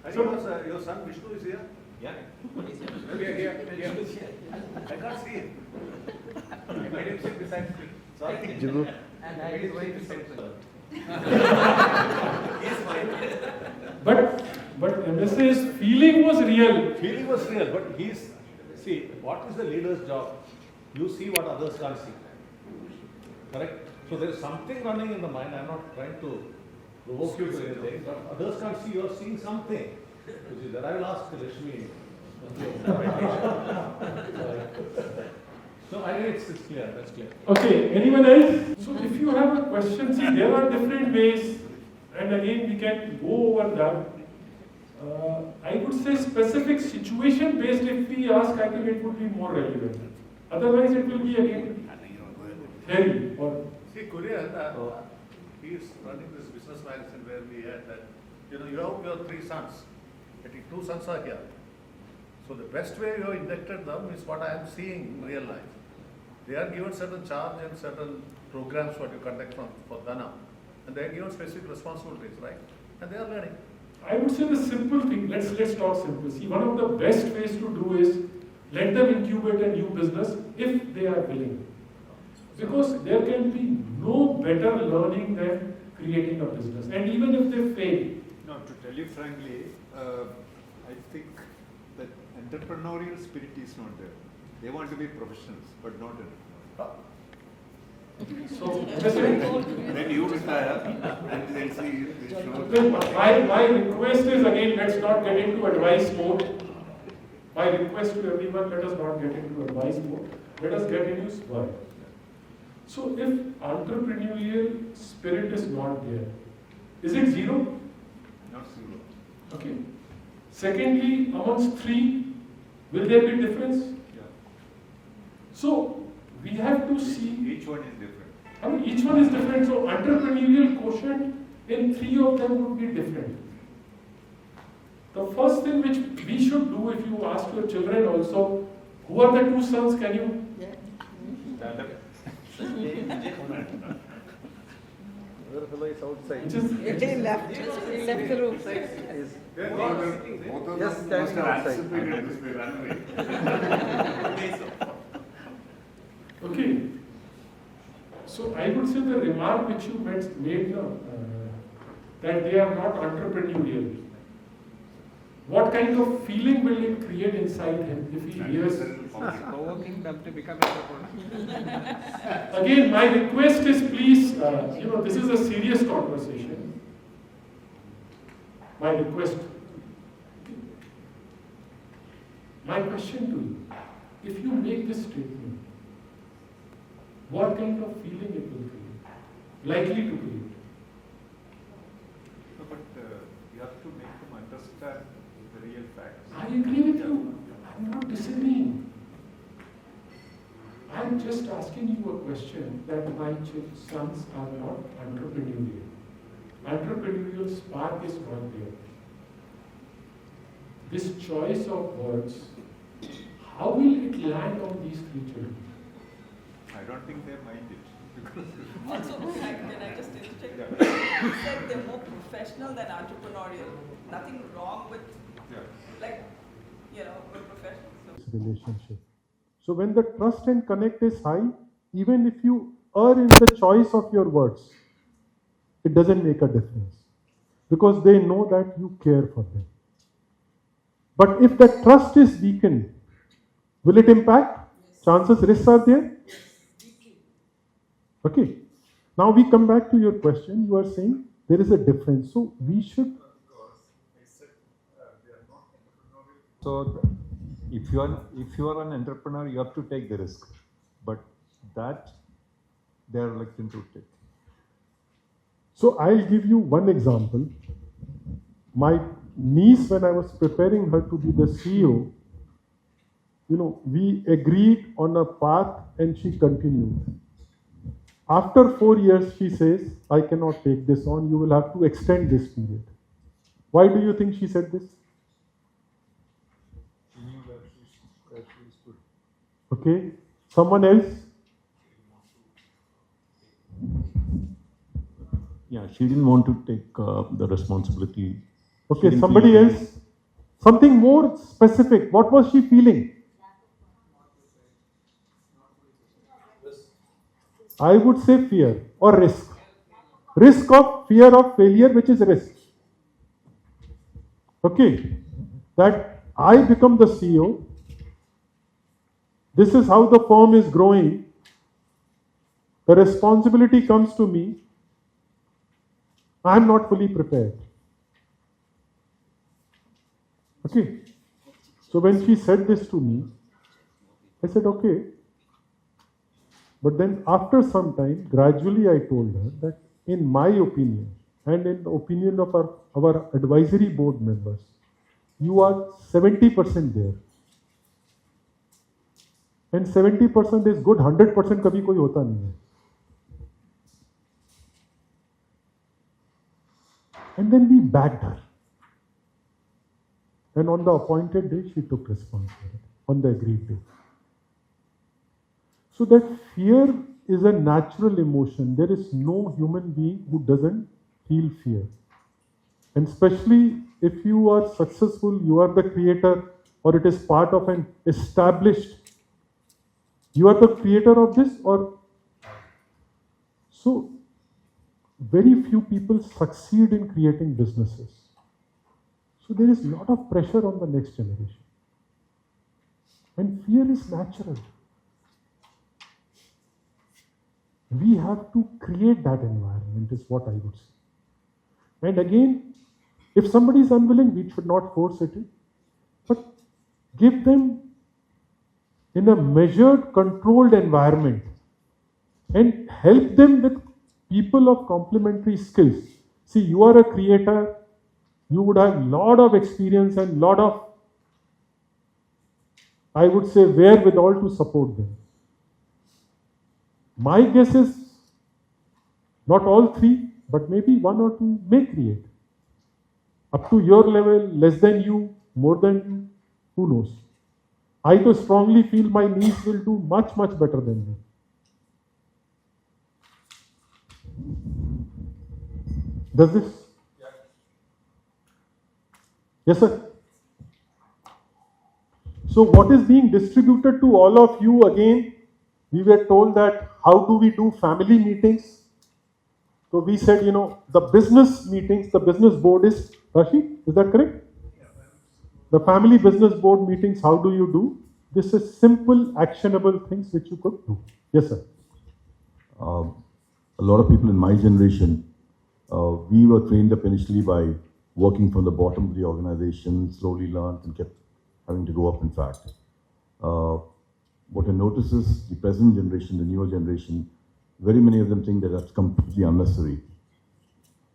Speaker 3: I think your son Vishnu is here.
Speaker 8: Yeah. What is
Speaker 3: Here. I can't see him. I made him sit beside me. Sorry.
Speaker 8: And I is going to sit. He's fine.
Speaker 4: But MSA's feeling was real.
Speaker 3: Feeling was real, but see, what is the leader's job? You see what others can't see. Correct? So there is something running in the mind. I'm not trying to provoke you to anything, but others can't see. You are seeing something. Which is that I will ask Rashmi. No, I think it's clear. That's clear.
Speaker 4: Okay, anyone else? So if you have a question, see, there are different ways, and again, we can go over that. I would say specific situation based, if we ask, I think it would be more relevant. Otherwise, it will be again theory. Or
Speaker 3: see, Kurian, he is running this business magazine where we had that, you have your 3 sons. I think 2 sons are here. So the best way you have inducted them is what I am seeing in real life. They are given certain charge and certain programs what you conduct for Dana. And they are given specific responsibilities, right? And they are learning.
Speaker 4: I would say the simple thing, let's talk simple. See, one of the best ways to do is let them incubate a new business if they are willing. Because there can be no better learning than creating a business. And even if they fail.
Speaker 7: No, to tell you frankly, I think that entrepreneurial spirit is not there. They want to be professionals, but not entrepreneurs.
Speaker 4: So,
Speaker 7: then you retire and they'll see this show.
Speaker 4: My request is, again, let's not get into advice mode. My request to everyone, let us not get into advice mode. Let us get into swag. So if entrepreneurial spirit is not there, is it zero?
Speaker 7: Not zero.
Speaker 4: Okay. Secondly, amongst 3, will there be difference?
Speaker 7: Yeah.
Speaker 4: So we have to see.
Speaker 7: Each one is different.
Speaker 4: I mean, each one is different. So entrepreneurial quotient in 3 of them would be different. The first thing which we should do, if you ask your children also, who are the 2 sons? Can you?
Speaker 7: Stand up.
Speaker 11: Other fellow is outside.
Speaker 6: Left the room.
Speaker 11: Both of them standing outside.
Speaker 4: Okay. So I would say the remark which you made that they are not entrepreneurial. What kind of feeling will it create inside him if he hears?
Speaker 11: Provoking them to become entrepreneurs.
Speaker 4: Again, my request is please, this is a serious conversation. My request. My question to you, if you make this statement, what kind of feeling it will create? Likely to create?
Speaker 7: No, but you have to make them understand the real facts.
Speaker 4: I agree with you. I'm not disagreeing. I'm just asking you a question that my sons are not entrepreneurial. Entrepreneurial spark is not there. This choice of words, how will it land on these 3 children?
Speaker 7: I don't think they mind it.
Speaker 6: Also, can I just interject? You said they're more professional than entrepreneurial. Nothing wrong with, good professionals.
Speaker 4: Relationship. So when the trust and connect is high, even if you err in the choice of your words, it doesn't make a difference because they know that you care for them. But if that trust is weakened, will it impact? Chances, risks are there? Okay. Now we come back to your question. You are saying there is a difference. So we should.
Speaker 14: So if you are an entrepreneur, you have to take the risk, but that they are reluctant to take.
Speaker 4: So I'll give you one example. My niece, when I was preparing her to be the CEO, we agreed on a path and she continued. After 4 years, she says, I cannot take this on. You will have to extend this period. Why do you think she said this? Okay. Someone else?
Speaker 14: Yeah, she didn't want to take the responsibility.
Speaker 4: Okay, somebody else? Something more specific. What was she feeling? I would say fear or risk. Risk of fear of failure, which is risk. Okay, that I become the CEO. This is how the firm is growing. The responsibility comes to me. I am not fully prepared. Okay. So when she said this to me, I said, okay. But then after some time, gradually I told her that in my opinion, and in the opinion of our advisory board members, you are 70% there. And 70% is good, 100% कभी कोई होता नहीं है. And then we backed her. And on the appointed day, she took responsibility on the agreed day. So that fear is a natural emotion. There is no human being who doesn't feel fear. And especially if you are successful, you are the creator, or it is part of an established, you are the creator of this, or so very few people succeed in creating businesses. So there is a lot of pressure on the next generation. And fear is natural. We have to create that environment, is what I would say. And again, if somebody is unwilling, we should not force it, but give them in a measured, controlled environment and help them with people of complementary skills. See, you are a creator, you would have a lot of experience and lot of, I would say, wherewithal to support them. My guess is not all three, but maybe one or two may create. Up to your level, less than you, more than you, who knows? I do strongly feel my niece will do much, much better than me. Does this? Yes, sir. So what is being distributed to all of you again? We were told that how do we do family meetings? So we said, the business meetings, the business board is, Rashid, is that correct? The family business board meetings, how do you do? This is simple, actionable things which you could do. Yes, sir.
Speaker 16: A lot of people in my generation, we were trained up initially by working from the bottom of the organization, slowly learned and kept having to go up, in fact. What I notice is the present generation, the newer generation, very many of them think that that's completely unnecessary.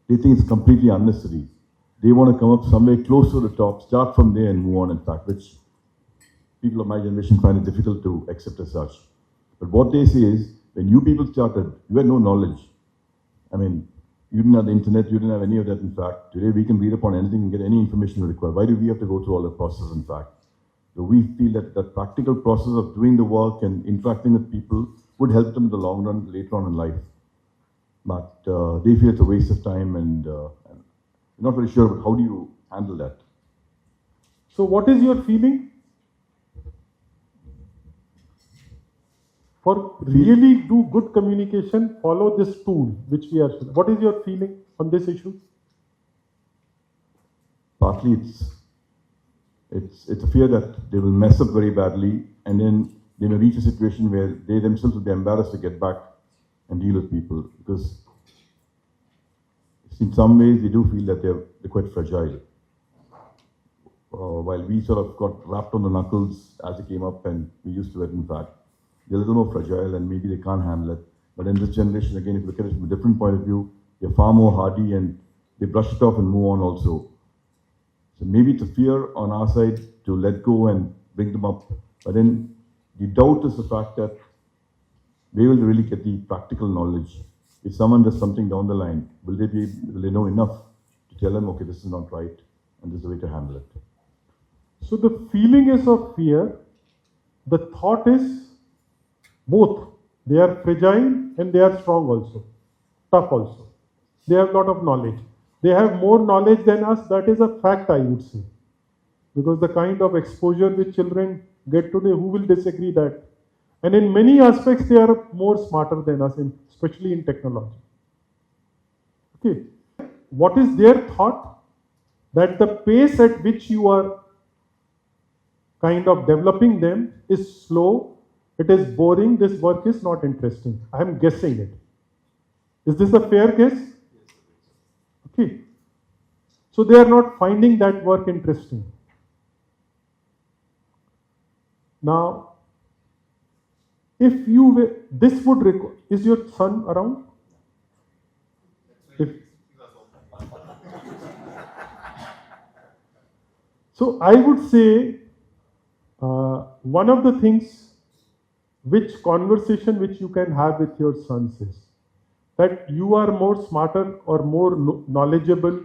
Speaker 16: They think it's completely unnecessary. They want to come up somewhere close to the top, start from there and move on, in fact, which people of my generation find it difficult to accept as such. But what they say is, when you people started, you had no knowledge. I mean, you didn't have the internet, you didn't have any of that, in fact. Today we can read upon anything and get any information we require. Why do we have to go through all the process, in fact? So we feel that the practical process of doing the work and interacting with people would help them in the long run later on in life. But they feel it's a waste of time, and I'm not very sure about how do you handle that.
Speaker 4: So what is your feeling? For really do good communication, follow this tool which we are showing. What is your feeling on this issue?
Speaker 16: Partly it's a fear that they will mess up very badly, and then they may reach a situation where they themselves will be embarrassed to get back and deal with people, because in some ways they do feel that they're quite fragile. While we sort of got wrapped on the knuckles as they came up, and we used to it, in fact, they're a little more fragile and maybe they can't handle it. But in this generation, again, if you look at it from a different point of view, they're far more hardy and they brush it off and move on also. So maybe it's a fear on our side to let go and bring them up. But then the doubt is the fact that they will really get the practical knowledge. If someone does something down the line, will they know enough to tell them, okay, this is not right and this is the way to handle it?
Speaker 4: So the feeling is of fear. The thought is both. They are fragile and they are strong also, tough also. They have a lot of knowledge. They have more knowledge than us. That is a fact, I would say. Because the kind of exposure which children get today, who will disagree that? And in many aspects, they are more smarter than us, especially in technology. Okay. What is their thought? That the pace at which you are kind of developing them is slow, it is boring, this work is not interesting. I am guessing it. Is this a fair guess? Okay. So they are not finding that work interesting. Now, if you will, this would require, is your son around? So I would say one of the things which conversation which you can have with your sons is that you are more smarter or more knowledgeable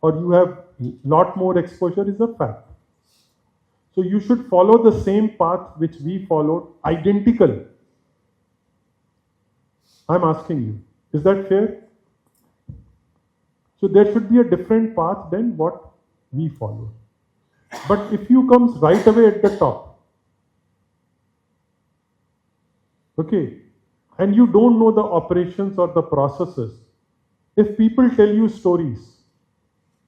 Speaker 4: or you have lot more exposure is a fact. So you should follow the same path which we followed, identical. I'm asking you, is that fair? So there should be a different path than what we followed. But if you comes right away at the top, okay, and you don't know the operations or the processes, if people tell you stories,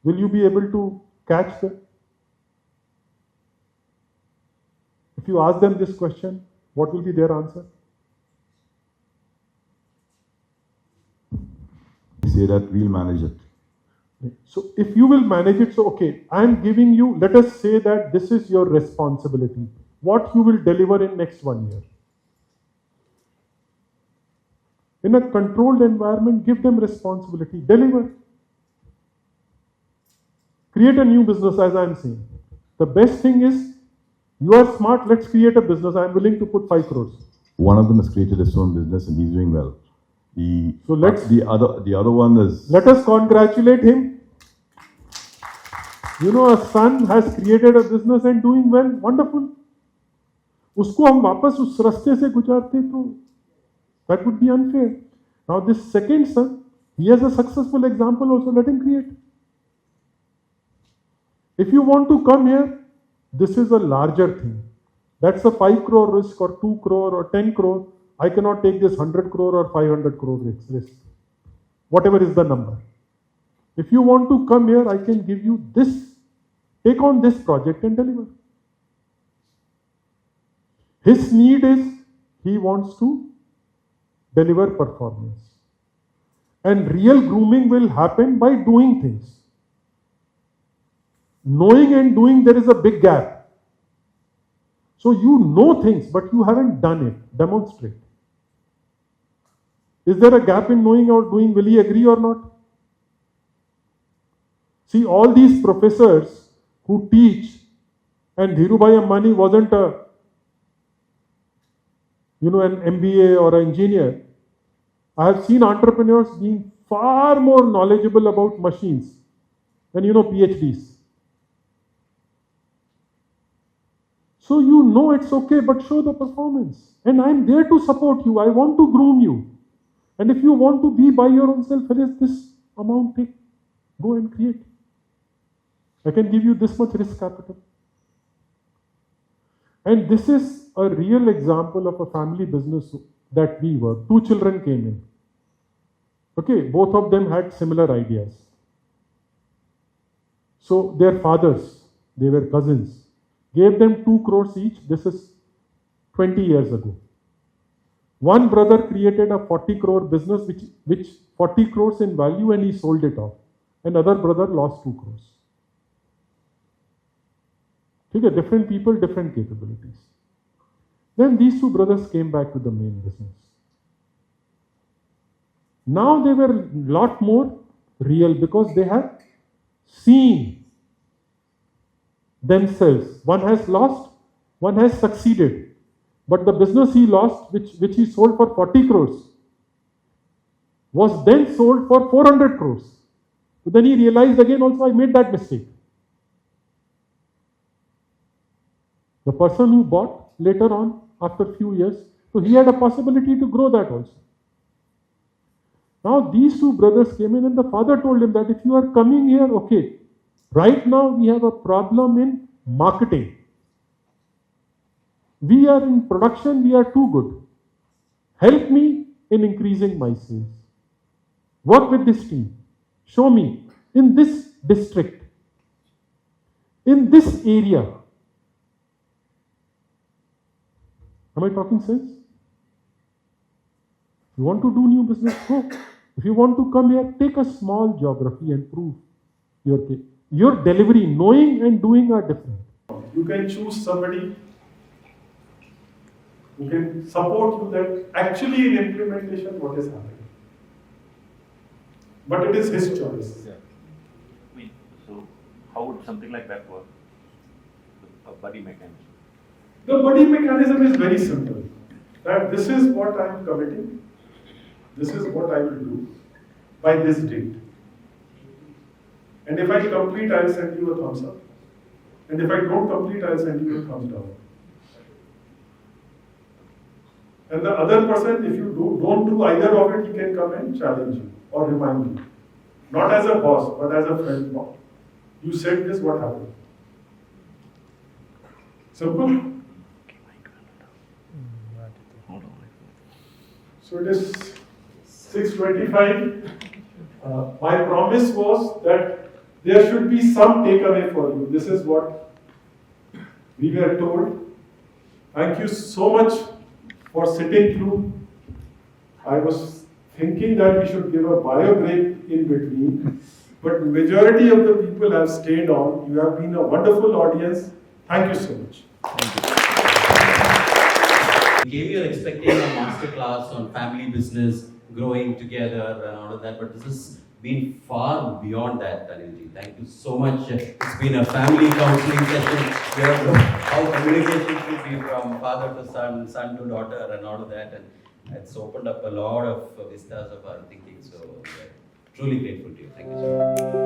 Speaker 4: will you be able to catch them? If you ask them this question, what will be their answer?
Speaker 16: Say that we'll manage it.
Speaker 4: So if you will manage it, so okay, I am giving you, let us say that this is your responsibility. What you will deliver in next 1 year. In a controlled environment, give them responsibility, deliver. Create a new business, as I am saying. The best thing is, you are smart, let's create a business. I am willing to put 5 crores.
Speaker 16: One of them has created his own business and he's doing well. The other one is...
Speaker 4: Let us congratulate him. You know, a son has created a business and doing well. Wonderful. उसको हम वापस उस रास्ते से गुजारते तो that would be unfair. Now this second son, he has a successful example also. Let him create. If you want to come here, this is a larger thing. That's a 5 crore risk or 2 crore or 10 crore. I cannot take this 100 crore or 500 crore risk. Whatever is the number. If you want to come here, I can give you this. Take on this project and deliver. His need is, he wants to deliver performance. And real grooming will happen by doing things. Knowing and doing, there is a big gap. So you know things, but you haven't done it. Demonstrate. Is there a gap in knowing or doing? Will he agree or not? See, all these professors who teach, and Dhirubhai Ambani wasn't an MBA or an engineer. I have seen entrepreneurs being far more knowledgeable about machines than PhDs. So you know it's okay, but show the performance. And I'm there to support you. I want to groom you. And if you want to be by your own self, here's this amount, take, go and create. I can give you this much risk capital. And this is a real example of a family business that we work. 2 children came in. Okay, both of them had similar ideas. So their fathers, they were cousins, gave them 2 crores each. This is 20 years ago. One brother created a 40 crore business, which 40 crores in value, and he sold it off. Another brother lost 2 crores. Okay, different people, different capabilities. Then these 2 brothers came back to the main business. Now they were a lot more real because they had seen themselves. One has lost, one has succeeded. But the business he lost, which he sold for 40 crores, was then sold for 400 crores. So then he realized again also, I made that mistake. The person who bought later on, after a few years, so he had a possibility to grow that also. Now these 2 brothers came in and the father told him that if you are coming here, okay, right now we have a problem in marketing. We are in production, we are too good. Help me in increasing my sales. Work with this team. Show me in this district, in this area. Am I talking sense? You want to do new business? Go. If you want to come here, take a small geography and prove your delivery. Knowing and doing are different.
Speaker 17: You can choose somebody who can support you that actually in implementation what is happening. But it is his choice.
Speaker 18: Yeah. So how would something like that work? A buddy mechanism?
Speaker 17: The buddy mechanism is very simple. That this is what I am committing. This is what I will do by this date. And if I complete, I'll send you a thumbs up. And if I don't complete, I'll send you a thumbs down. And the other person, if you don't do either of it, he can come and challenge you or remind you. Not as a boss, but as a friend. You said this, what happened? Simple? So it is 6:25. My promise was that there should be some takeaway for you. This is what we were told. Thank you so much for sitting through. I was thinking that we should give a bio break in between, but majority of the people have stayed on. You have been a wonderful audience. Thank you so much.
Speaker 2: We came here expecting a masterclass on family business, growing together and all of that, but this has been far beyond that, Anilji. Thank you so much. It's been a family counseling session. We have known how communication should be from father to son, son to daughter and all of that, and it's opened up a lot of vistas of our thinking. So we're truly grateful to you. Thank you so much.